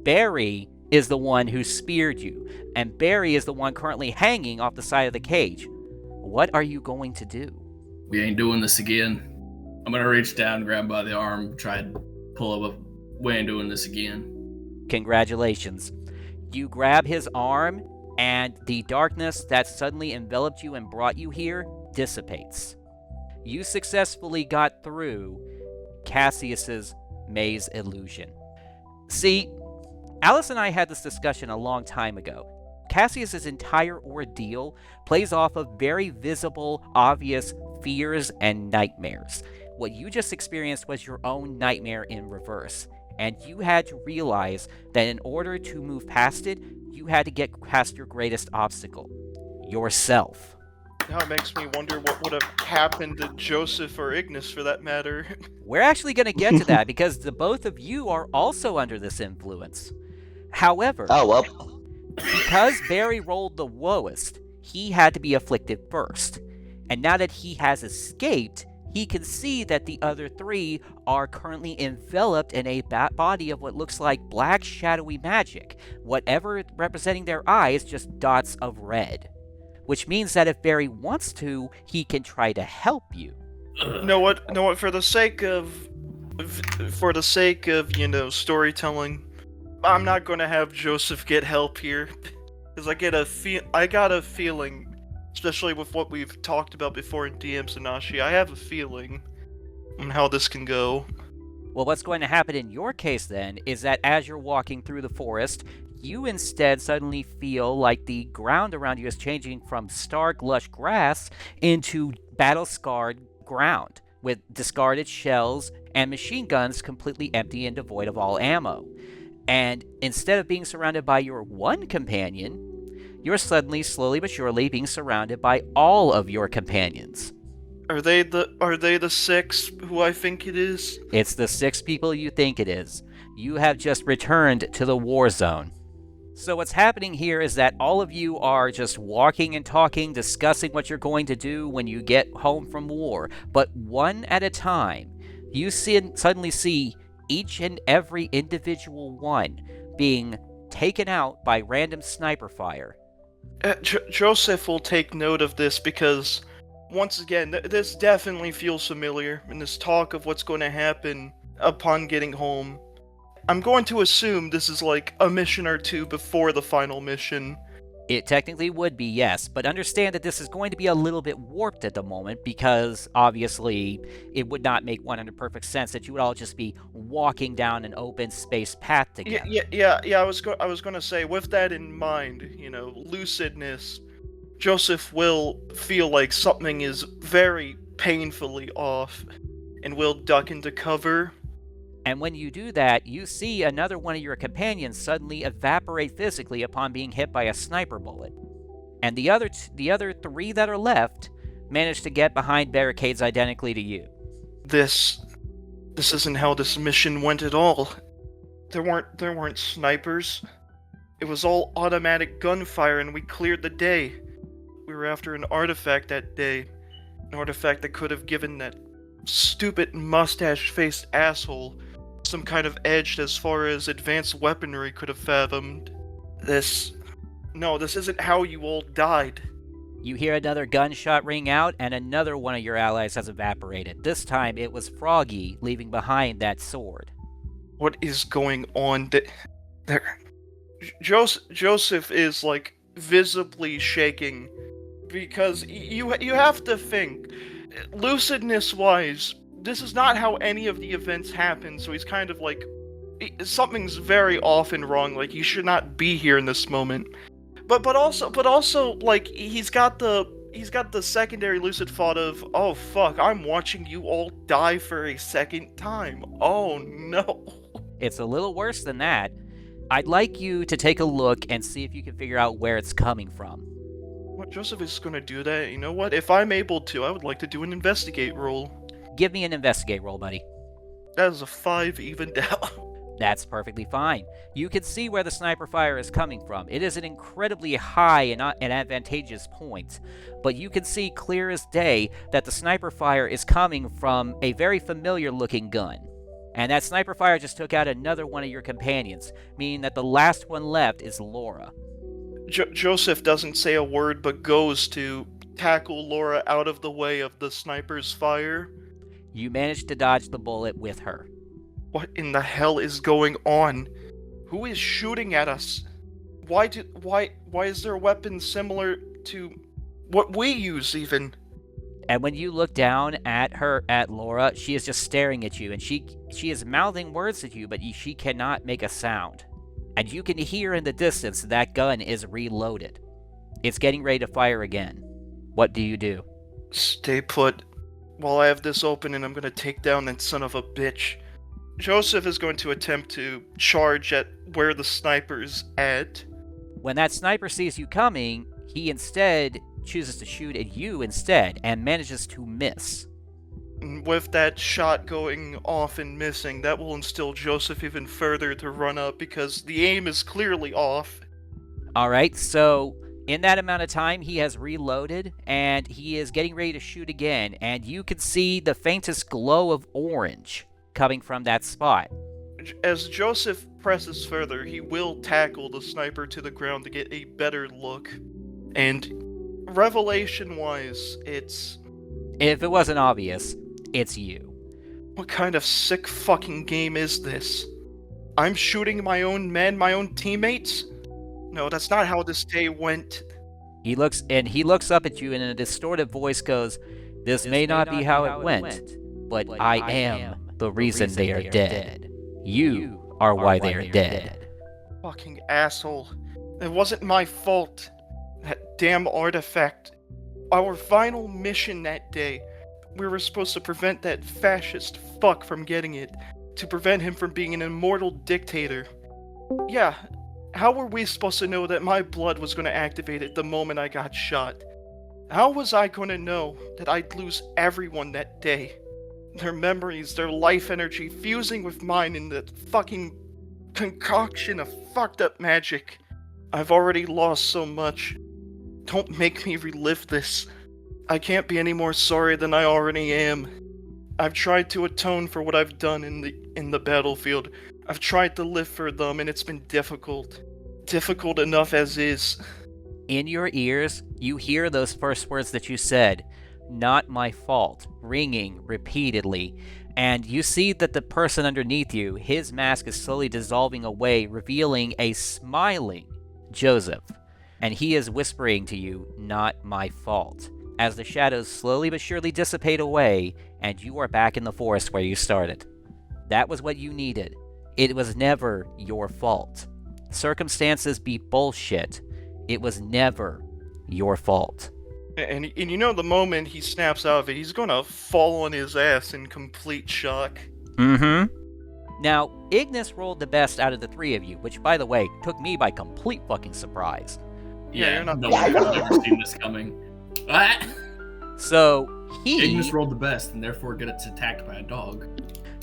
Barry is the one who speared you. And Barry is the one currently hanging off the side of the cage. What are you going to do? We ain't doing this again. I'm gonna reach down, grab him by the arm, try and pull up. We ain't doing this again. Congratulations. You grab his arm, and the darkness that suddenly enveloped you and brought you here dissipates. You successfully got through Cassius's maze illusion. See, Alice and I had this discussion a long time ago. Cassius's entire ordeal plays off of very visible, obvious fears and nightmares. What you just experienced was your own nightmare in reverse, and you had to realize that in order to move past it, you had to get past your greatest obstacle, yourself. Now it makes me wonder what would have happened to Joseph or Ignis, for that matter. We're actually going to get to that, because the both of you are also under this influence. However, because Barry rolled the lowest, he had to be afflicted first. And now that he has escaped, he can see that the other three are currently enveloped in a body of what looks like black shadowy magic. Whatever representing their eyes, just dots of red. Which means that if Barry wants to, he can try to help you. Know what? For the sake of, storytelling, I'm not going to have Joseph get help here, because I got a feeling, especially with what we've talked about before in DM Sanashi, I have a feeling on how this can go. Well, what's going to happen in your case then is that as you're walking through the forest, you instead suddenly feel like the ground around you is changing from stark, lush grass into battle-scarred ground, with discarded shells and machine guns completely empty and devoid of all ammo. And instead of being surrounded by your one companion, you're suddenly, slowly but surely, being surrounded by all of your companions. Are they the 6 who I think it is? It's the 6 people you think it is. You have just returned to the war zone. So what's happening here is that all of you are just walking and talking, discussing what you're going to do when you get home from war. But one at a time, you suddenly see each and every individual one being taken out by random sniper fire. Joseph will take note of this because, once again, this definitely feels familiar in this talk of what's going to happen upon getting home. I'm going to assume this is like a mission or two before the final mission. It technically would be, yes, but understand that this is going to be a little bit warped at the moment because, obviously, it would not make 100% perfect sense that you would all just be walking down an open space path together. Yeah. I was going to say, with that in mind, lucidness, Joseph will feel like something is very painfully off and will duck into cover. And when you do that, you see another one of your companions suddenly evaporate physically upon being hit by a sniper bullet. And the other three that are left manage to get behind barricades identically to you. This isn't how this mission went at all. There weren't snipers. It was all automatic gunfire and we cleared the day. We were after an artifact that day. An artifact that could have given that stupid mustache-faced asshole some kind of edge as far as advanced weaponry could have fathomed. This isn't how you all died. You hear another gunshot ring out, and another one of your allies has evaporated. This time it was Froggy, leaving behind that sword. What is going on? There, Joseph is like visibly shaking because you have to think, lucidness-wise, this is not how any of the events happen, so he's kind of like, something's very often wrong, like he should not be here in this moment. But also, like, he's got the secondary lucid thought of, oh fuck, I'm watching you all die for a second time. Oh no. It's a little worse than that. I'd like you to take a look and see if you can figure out where it's coming from. What, Joseph is gonna do that? You know what? If I'm able to, I would like to do an investigate roll. Give me an investigate roll, buddy. That is a 5 evened out. That's perfectly fine. You can see where the sniper fire is coming from. It is an incredibly high and advantageous point, but you can see clear as day that the sniper fire is coming from a very familiar looking gun. And that sniper fire just took out another one of your companions, meaning that the last one left is Laura. Joseph doesn't say a word but goes to tackle Laura out of the way of the sniper's fire. You managed to dodge the bullet with her. What in the hell is going on? Who is shooting at us? Why is there a weapon similar to what we use even? And when you look down at Laura, she is just staring at you, and she is mouthing words at you, but she cannot make a sound. And you can hear in the distance that gun is reloaded. It's getting ready to fire again. What do you do? Stay put while I have this open, and I'm gonna take down that son of a bitch. Joseph is going to attempt to charge at where the sniper's at. When that sniper sees you coming, he instead chooses to shoot at you instead, and manages to miss. And with that shot going off and missing, that will instill Joseph even further to run up, because the aim is clearly off. Alright, so in that amount of time, he has reloaded, and he is getting ready to shoot again, and you can see the faintest glow of orange coming from that spot. As Joseph presses further, he will tackle the sniper to the ground to get a better look. And revelation-wise, it's... If it wasn't obvious, it's you. What kind of sick fucking game is this? I'm shooting my own men, my own teammates? No, that's not how this day went. He looks up at you and in a distorted voice goes, This may not be how it went, but I am the reason they are dead. You are why they are dead. Fucking asshole. It wasn't my fault. That damn artifact. Our final mission that day, we were supposed to prevent that fascist fuck from getting it. To prevent him from being an immortal dictator. Yeah, how were we supposed to know that my blood was going to activate it the moment I got shot? How was I going to know that I'd lose everyone that day? Their memories, their life energy fusing with mine in the fucking concoction of fucked up magic. I've already lost so much. Don't make me relive this. I can't be any more sorry than I already am. I've tried to atone for what I've done in the battlefield. I've tried to live for them, and it's been difficult. Difficult enough as is. In your ears, you hear those first words that you said, "Not my fault," ringing repeatedly. And you see that the person underneath you, his mask is slowly dissolving away, revealing a smiling Joseph. And he is whispering to you, "Not my fault," as the shadows slowly but surely dissipate away, and you are back in the forest where you started. That was what you needed. It was never your fault. Circumstances be bullshit. It was never your fault. And you know, the moment he snaps out of it, he's gonna fall on his ass in complete shock. Mm-hmm. Now, Ignis rolled the best out of the three of you, which, by the way, took me by complete fucking surprise. Yeah, you're not- no one has ever seen this coming. Ah! So, Ignis rolled the best, and therefore gets attacked by a dog.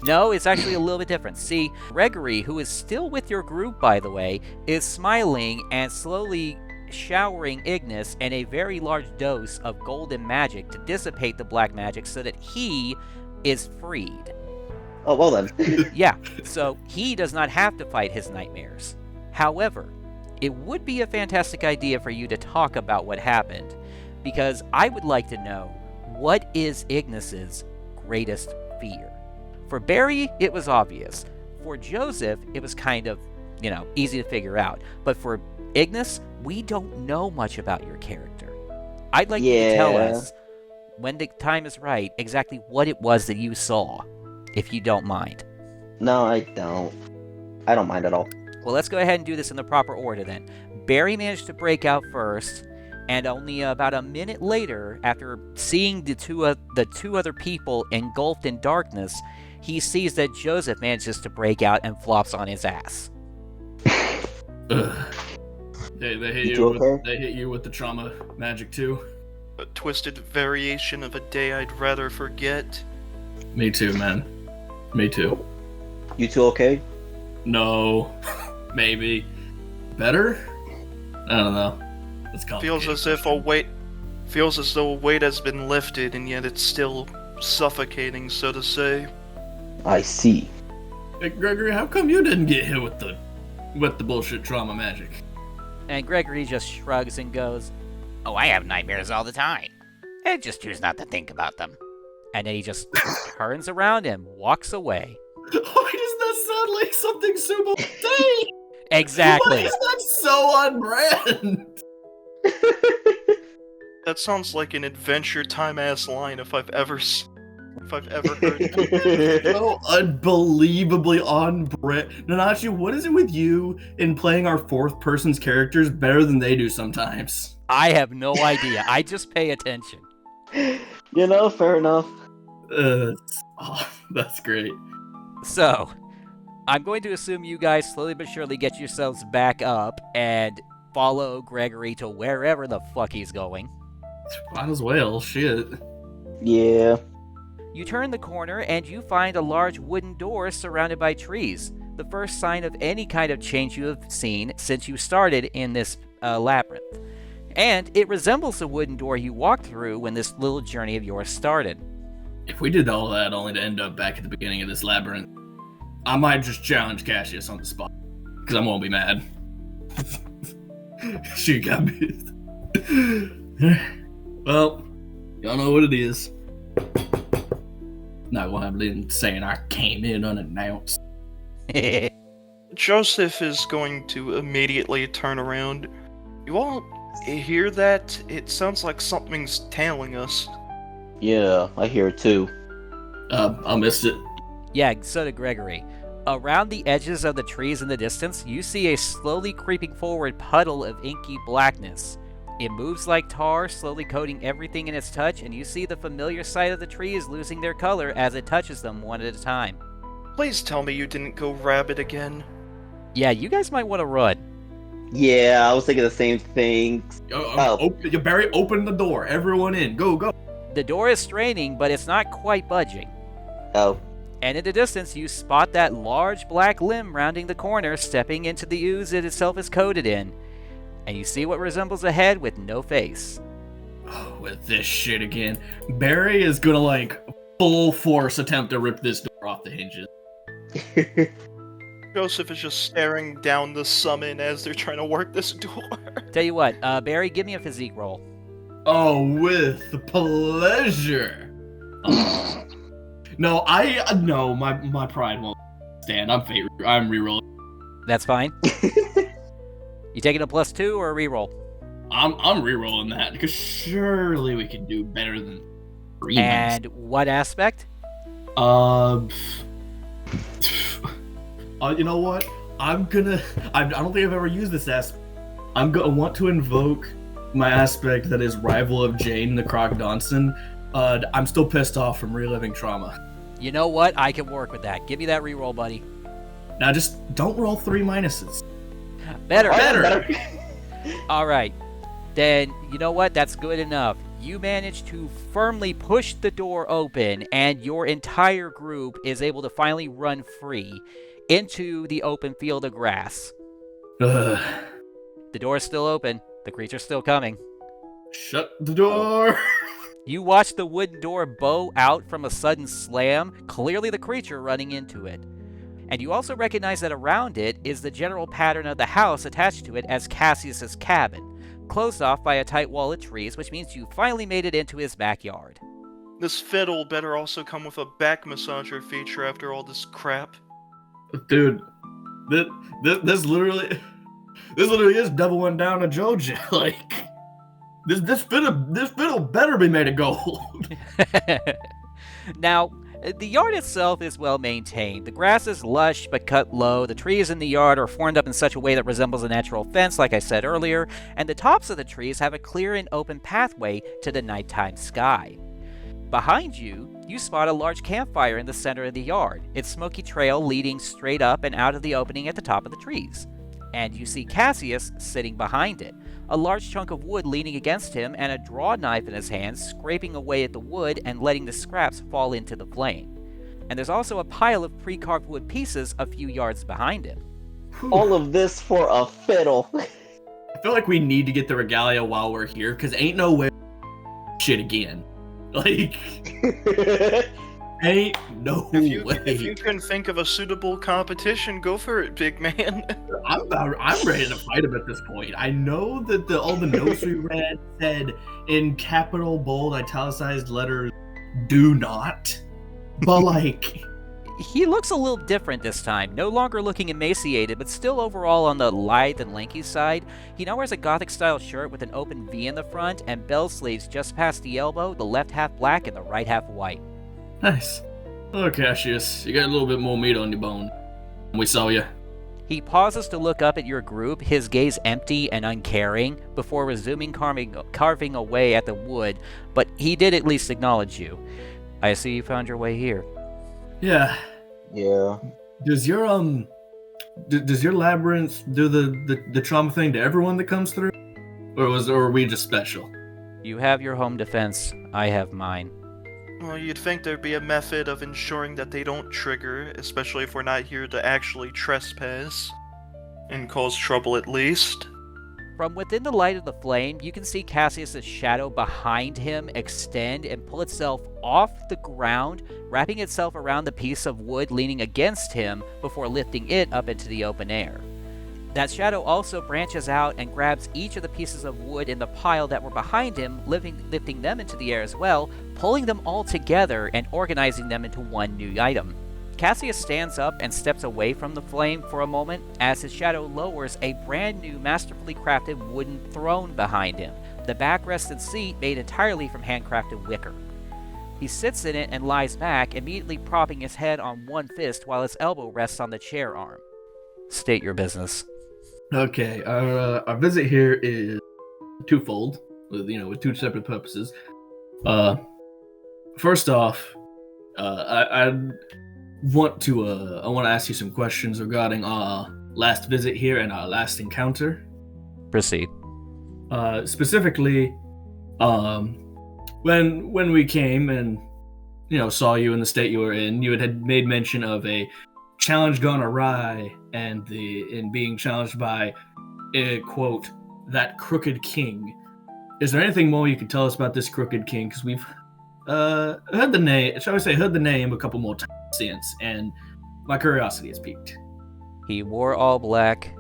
No, it's actually a little bit different. See, Gregory, who is still with your group, by the way, is smiling and slowly showering Ignis in a very large dose of golden magic to dissipate the black magic so that he is freed. Oh, well then. Yeah, so he does not have to fight his nightmares. However, it would be a fantastic idea for you to talk about what happened, because I would like to know, what is Ignis's greatest fear? For Barry, it was obvious. For Joseph, it was kind of, easy to figure out. But for Ignis, we don't know much about your character. I'd like you to tell us, when the time is right, exactly what it was that you saw, if you don't mind. No, I don't. I don't mind at all. Well, let's go ahead and do this in the proper order then. Barry managed to break out first, and only about a minute later, after seeing the two other people engulfed in darkness, he sees that Joseph manages to break out and flops on his ass. They hit You you. okay? They hit you with the trauma magic too. A twisted variation of a day I'd rather forget. Me too, man. Me too. You two okay? No, maybe better. I don't know. It's complicated. Feels as though a weight has been lifted, and yet it's still suffocating, so to say. I see. Hey, Gregory, how come you didn't get hit with the bullshit trauma magic? And Gregory just shrugs and goes, Oh, I have nightmares all the time. I just choose not to think about them. and then he just turns around and walks away. Why does that sound like something Sumo would say? Exactly. Why is that so on brand? That sounds like an Adventure Time ass line if I've ever heard it. So unbelievably on brand. Nanachi, what is it with you in playing our fourth person's characters better than they do sometimes? I have no idea. I just pay attention. You know, fair enough. That's great. So, I'm going to assume you guys slowly but surely get yourselves back up and follow Gregory to wherever the fuck he's going. Might as well, shit. Yeah. You turn the corner and you find a large wooden door surrounded by trees. The first sign of any kind of change you have seen since you started in this labyrinth. And it resembles the wooden door you walked through when this little journey of yours started. If we did all that only to end up back at the beginning of this labyrinth, I might just challenge Cassius on the spot. Because I won't be mad. She got me. Well, y'all know what it is. Not gonna have Lynn saying I came in unannounced. Joseph is going to immediately turn around. You all hear that? It sounds like something's tailing us. Yeah, I hear it too. I missed it. Yeah, so did Gregory. Around the edges of the trees in the distance, you see a slowly creeping forward puddle of inky blackness. It moves like tar, slowly coating everything in its touch, and you see the familiar sight of the trees losing their color as it touches them one at a time. Please tell me you didn't go rabid again. Yeah, you guys might want to run. Yeah, I was thinking the same thing. Barry, open the door. Everyone in. Go, go. The door is straining, but it's not quite budging. Oh. And in the distance, you spot that large black limb rounding the corner, stepping into the ooze it itself is coated in. And you see what resembles a head with no face. Oh, with this shit again. Barry is gonna, full force attempt to rip this door off the hinges. Joseph is just staring down the summon as they're trying to work this door. Tell you what, Barry, give me a physique roll. Oh, with pleasure. No, my pride won't stand. I'm rerolling. That's fine. You taking a +2 or a reroll? I'm rerolling that because surely we can do better than 3. And what aspect? You know what? I don't think I've ever used this aspect. I'm gonna want to invoke my aspect that is rival of Jane the Croc Donson. I'm still pissed off from reliving trauma. You know what? I can work with that. Give me that reroll, buddy. Now just don't roll 3 minuses. Better. Better. All right. Then, you know what? That's good enough. You manage to firmly push the door open, and your entire group is able to finally run free into the open field of grass. The door's still open. The creature's still coming. Shut the door. You watch the wooden door bow out from a sudden slam, clearly the creature running into it. And you also recognize that around it is the general pattern of the house attached to it as Cassius's cabin, closed off by a tight wall of trees, which means you finally made it into his backyard. This fiddle better also come with a back massager feature after all this crap. Dude, this literally is doubling down to Georgia. Like, this fiddle better be made of gold. Now, the yard itself is well maintained. The grass is lush but cut low. The trees in the yard are formed up in such a way that resembles a natural fence, like I said earlier, and the tops of the trees have a clear and open pathway to the nighttime sky. Behind you, you spot a large campfire in the center of the yard, its smoky trail leading straight up and out of the opening at the top of the trees. And you see Cassius sitting behind it, a large chunk of wood leaning against him and a draw knife in his hand, scraping away at the wood and letting the scraps fall into the flame. And there's also a pile of pre-carved wood pieces a few yards behind him. All of this for a fiddle. I feel like we need to get the regalia while we're here, because ain't no way shit again. Like, ain't no way. If you can think of a suitable competition, go for it, big man. I'm ready to fight him at this point. I know that all the notes we read said in capital, bold, italicized letters, "do not," but like. He looks a little different this time, no longer looking emaciated, but still overall on the lithe and lanky side. He now wears a Gothic-style shirt with an open V in the front and bell sleeves just past the elbow, the left half black and the right half white. Nice. Oh, Cassius, you got a little bit more meat on your bone. We saw you. He pauses to look up at your group, his gaze empty and uncaring, before resuming carving away at the wood, but he did at least acknowledge you. I see you found your way here. Yeah. Yeah. Does your labyrinth do the trauma thing to everyone that comes through, or are we just special? You have your home defense. I have mine. Well, you'd think there'd be a method of ensuring that they don't trigger, especially if we're not here to actually trespass and cause trouble at least. From within the light of the flame, you can see Cassius' shadow behind him extend and pull itself off the ground, wrapping itself around the piece of wood leaning against him before lifting it up into the open air. That shadow also branches out and grabs each of the pieces of wood in the pile that were behind him, lifting them into the air as well, pulling them all together and organizing them into one new item. Cassius stands up and steps away from the flame for a moment as his shadow lowers a brand new masterfully crafted wooden throne behind him, the backrested seat made entirely from handcrafted wicker. He sits in it and lies back, immediately propping his head on one fist while his elbow rests on the chair arm. State your business. Okay, our visit here is twofold, with two separate purposes. First off, I want to ask you some questions regarding our last visit here and our last encounter. Proceed. Specifically, when we came and saw you in the state you were in, you had made mention of a challenge gone awry and in being challenged by quote, that crooked king. Is there anything more you can tell us about this crooked king? Because we've heard the name a couple more times since, and my curiosity has piqued. He wore all black,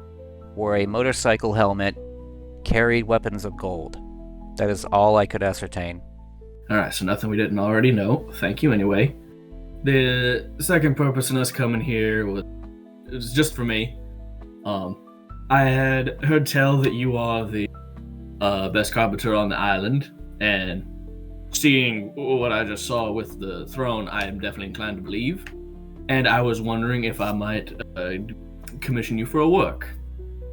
wore a motorcycle helmet, carried weapons of gold. That is all I could ascertain. Alright, so nothing we didn't already know. Thank you anyway. The second purpose in us coming here was just for me. I had heard tell that you are the best carpenter on the island, and seeing what I just saw with the throne, I am definitely inclined to believe. And I was wondering if I might commission you for a work.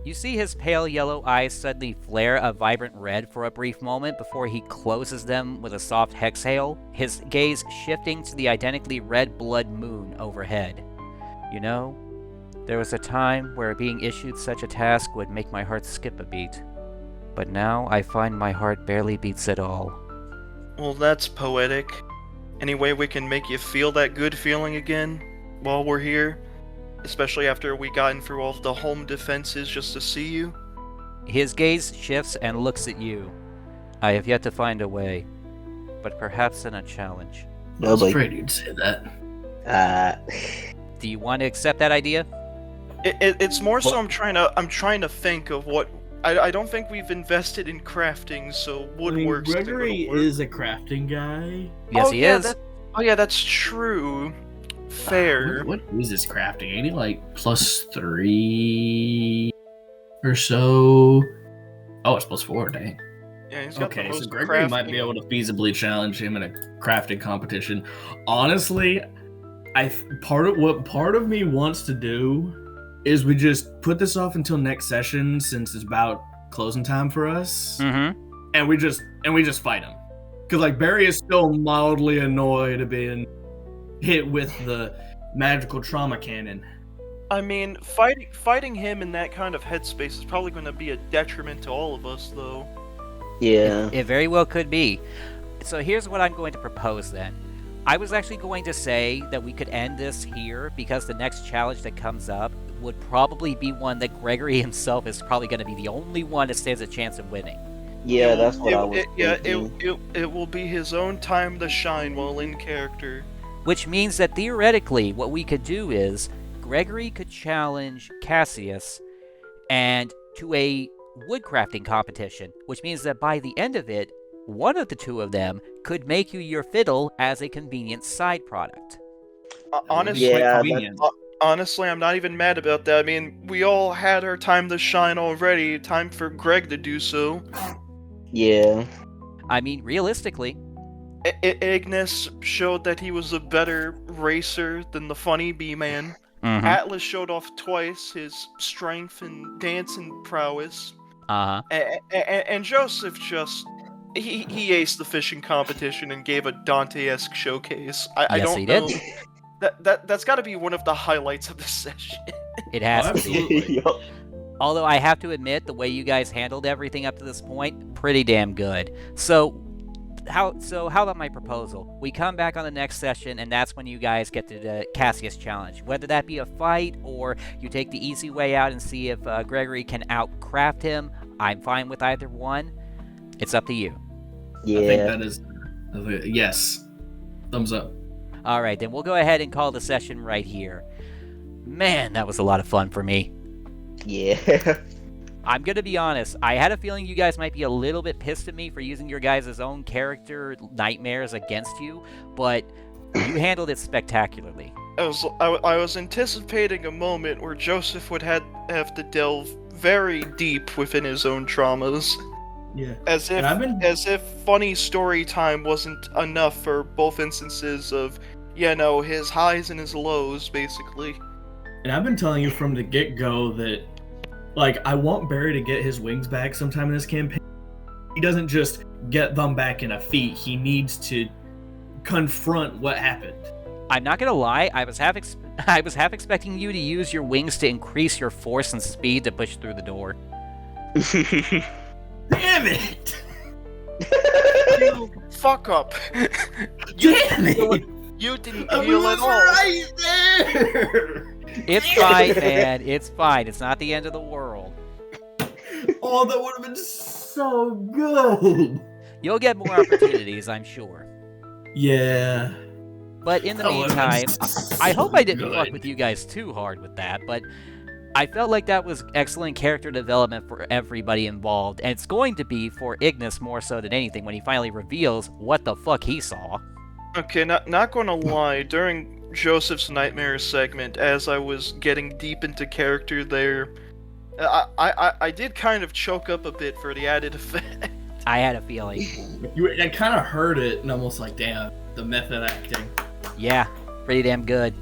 You see his pale yellow eyes suddenly flare a vibrant red for a brief moment before he closes them with a soft exhale, his gaze shifting to the identically red blood moon overhead. You know, there was a time where being issued such a task would make my heart skip a beat. But now I find my heart barely beats at all. Well, that's poetic. Any way we can make you feel that good feeling again while we're here? Especially after we gotten through all of the home defenses just to see you? His gaze shifts and looks at you. I have yet to find a way, but perhaps in a challenge. I was afraid you'd say that. Do you want to accept that idea? It's more so I'm trying to think of what I don't think we've invested in crafting, so woodworks. Gregory is a crafting guy. Yes, he is. That's true. Fair. What is his crafting? Ain't he like +3 or so? Oh, it's +4, dang. Yeah, he's got the Okay, most so Gregory might crafting. be able to feasibly challenge him in a crafting competition. Honestly, part of me wants to do is we just put this off until next session, since it's about closing time for us, and we just fight him. Because like Barry is still mildly annoyed at being hit with the magical trauma cannon. I mean, fighting him in that kind of headspace is probably going to be a detriment to all of us, though. Yeah. It very well could be. So here's what I'm going to propose then. I was actually going to say that we could end this here because the next challenge that comes up would probably be one that Gregory himself is probably going to be the only one that stands a chance of winning. Yeah, that's what I was thinking. It will be his own time to shine while in character. Which means that theoretically, what we could do is Gregory could challenge Cassius and to a woodcrafting competition, which means that by the end of it, one of the two of them could make you your fiddle as a convenient side product. Honestly, Yeah, honestly, I'm not even mad about that. I mean, we all had our time to shine already. Time for Greg to do so. Yeah. I mean, realistically, Ignis showed that he was a better racer than the funny bee-man. Atlas showed off twice his strength and dancing prowess. And Joseph just... He aced the fishing competition and gave a Dante-esque showcase. I Yes, don't he know. did. That's got to be one of the highlights of the session. It has to be. Absolutely. Although I have to admit, the way you guys handled everything up to this point, pretty damn good. So how about my proposal? We come back on the next session, and that's when you guys get to the Cassius challenge. Whether that be a fight, or you take the easy way out and see if Gregory can outcraft him, I'm fine with either one. It's up to you. Yeah. I think that is yes. Thumbs up. All right, then we'll go ahead and call the session right here. Man, that was a lot of fun for me. Yeah. I'm gonna be honest, I had a feeling you guys might be a little bit pissed at me for using your guys' own character nightmares against you, but you handled it spectacularly. I was anticipating a moment where Joseph would have to delve very deep within his own traumas. Yeah. As if funny story time wasn't enough for both instances of, his highs and his lows, basically. And I've been telling you from the get-go that, I want Barry to get his wings back sometime in this campaign. He doesn't just get them back in a feat. He needs to confront what happened. I'm not gonna lie, I was half expecting you to use your wings to increase your force and speed to push through the door. Damn it! Fuck up. Damn it! You didn't I heal was at all. right there! It's fine, man. It's fine. It's not the end of the world. Oh, that would have been so good! You'll get more opportunities, I'm sure. Yeah. But in the That would've been meantime, I hope I didn't good. fuck with you guys too hard with that, but I felt like that was excellent character development for everybody involved, and it's going to be for Ignis more so than anything when he finally reveals what the fuck he saw. Okay, not gonna lie, during Joseph's Nightmare segment, as I was getting deep into character there, I did kind of choke up a bit for the added effect. I had a feeling. I kind of heard it and almost like, damn, the method acting. Yeah, pretty damn good.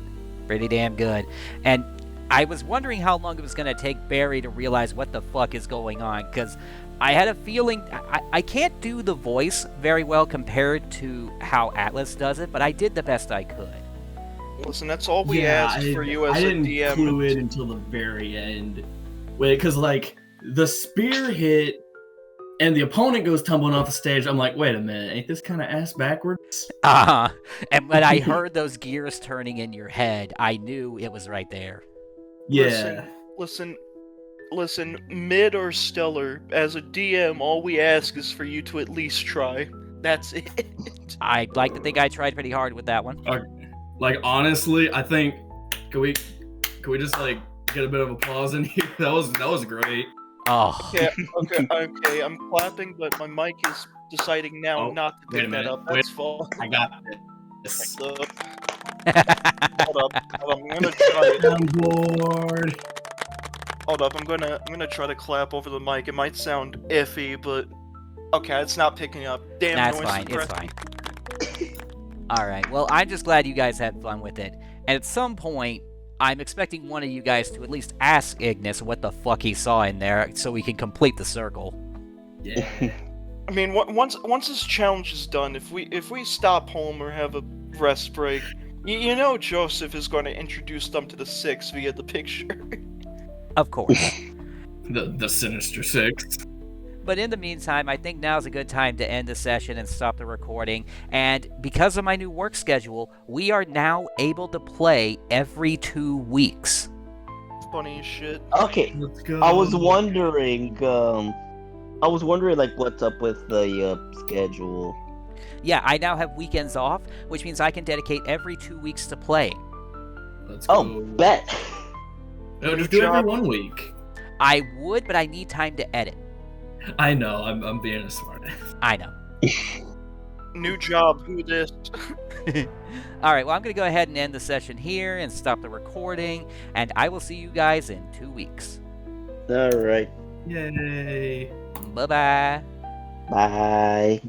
Pretty damn good. And I was wondering how long it was going to take Barry to realize what the fuck is going on, because I had a feeling... I can't do the voice very well compared to how Atlas does it, but I did the best I could. Listen, that's all we asked for you as I a didn't DM. clue it until the very end. Wait, because, like, the spear hit and the opponent goes tumbling off the stage. I'm like, wait a minute, ain't this kind of ass backwards? And when I heard those gears turning in your head, I knew it was right there. Yeah. Listen, mid or stellar, as a DM, all we ask is for you to at least try. That's it. I'd like to think I tried pretty hard with that one. Like, honestly, I think, can we just, like, get a bit of applause in here? That was great. Oh. Okay, I'm clapping, but my mic is deciding now not to wait a pick that minute. up. That's fine. I got this. Hold up, I'm gonna try it. On board. Hold up, I'm gonna try to clap over the mic. It might sound iffy, but okay, it's not picking up. Damn, That's noise fine, it's suppressing. fine. Alright, well, I'm just glad you guys had fun with it. And at some point, I'm expecting one of you guys to at least ask Ignis what the fuck he saw in there so we can complete the circle. Yeah. I mean, once this challenge is done, if we stop home or have a rest break, you know Joseph is going to introduce them to the Six via the picture. Of course. The Sinister Six. But in the meantime, I think now's a good time to end the session and stop the recording. And because of my new work schedule, we are now able to play every 2 weeks. Funny as shit. Okay, Let's go. I was wondering, like, what's up with the schedule? Yeah, I now have weekends off, which means I can dedicate every 2 weeks to playing. Let's go. Oh, bet. No, just do it every 1 week. I would, but I need time to edit. I know, I'm being a smart ass. I know. New job, who this? Alright, well, I'm going to go ahead and end the session here and stop the recording, and I will see you guys in 2 weeks. All right. Yay. Bye-bye. Bye.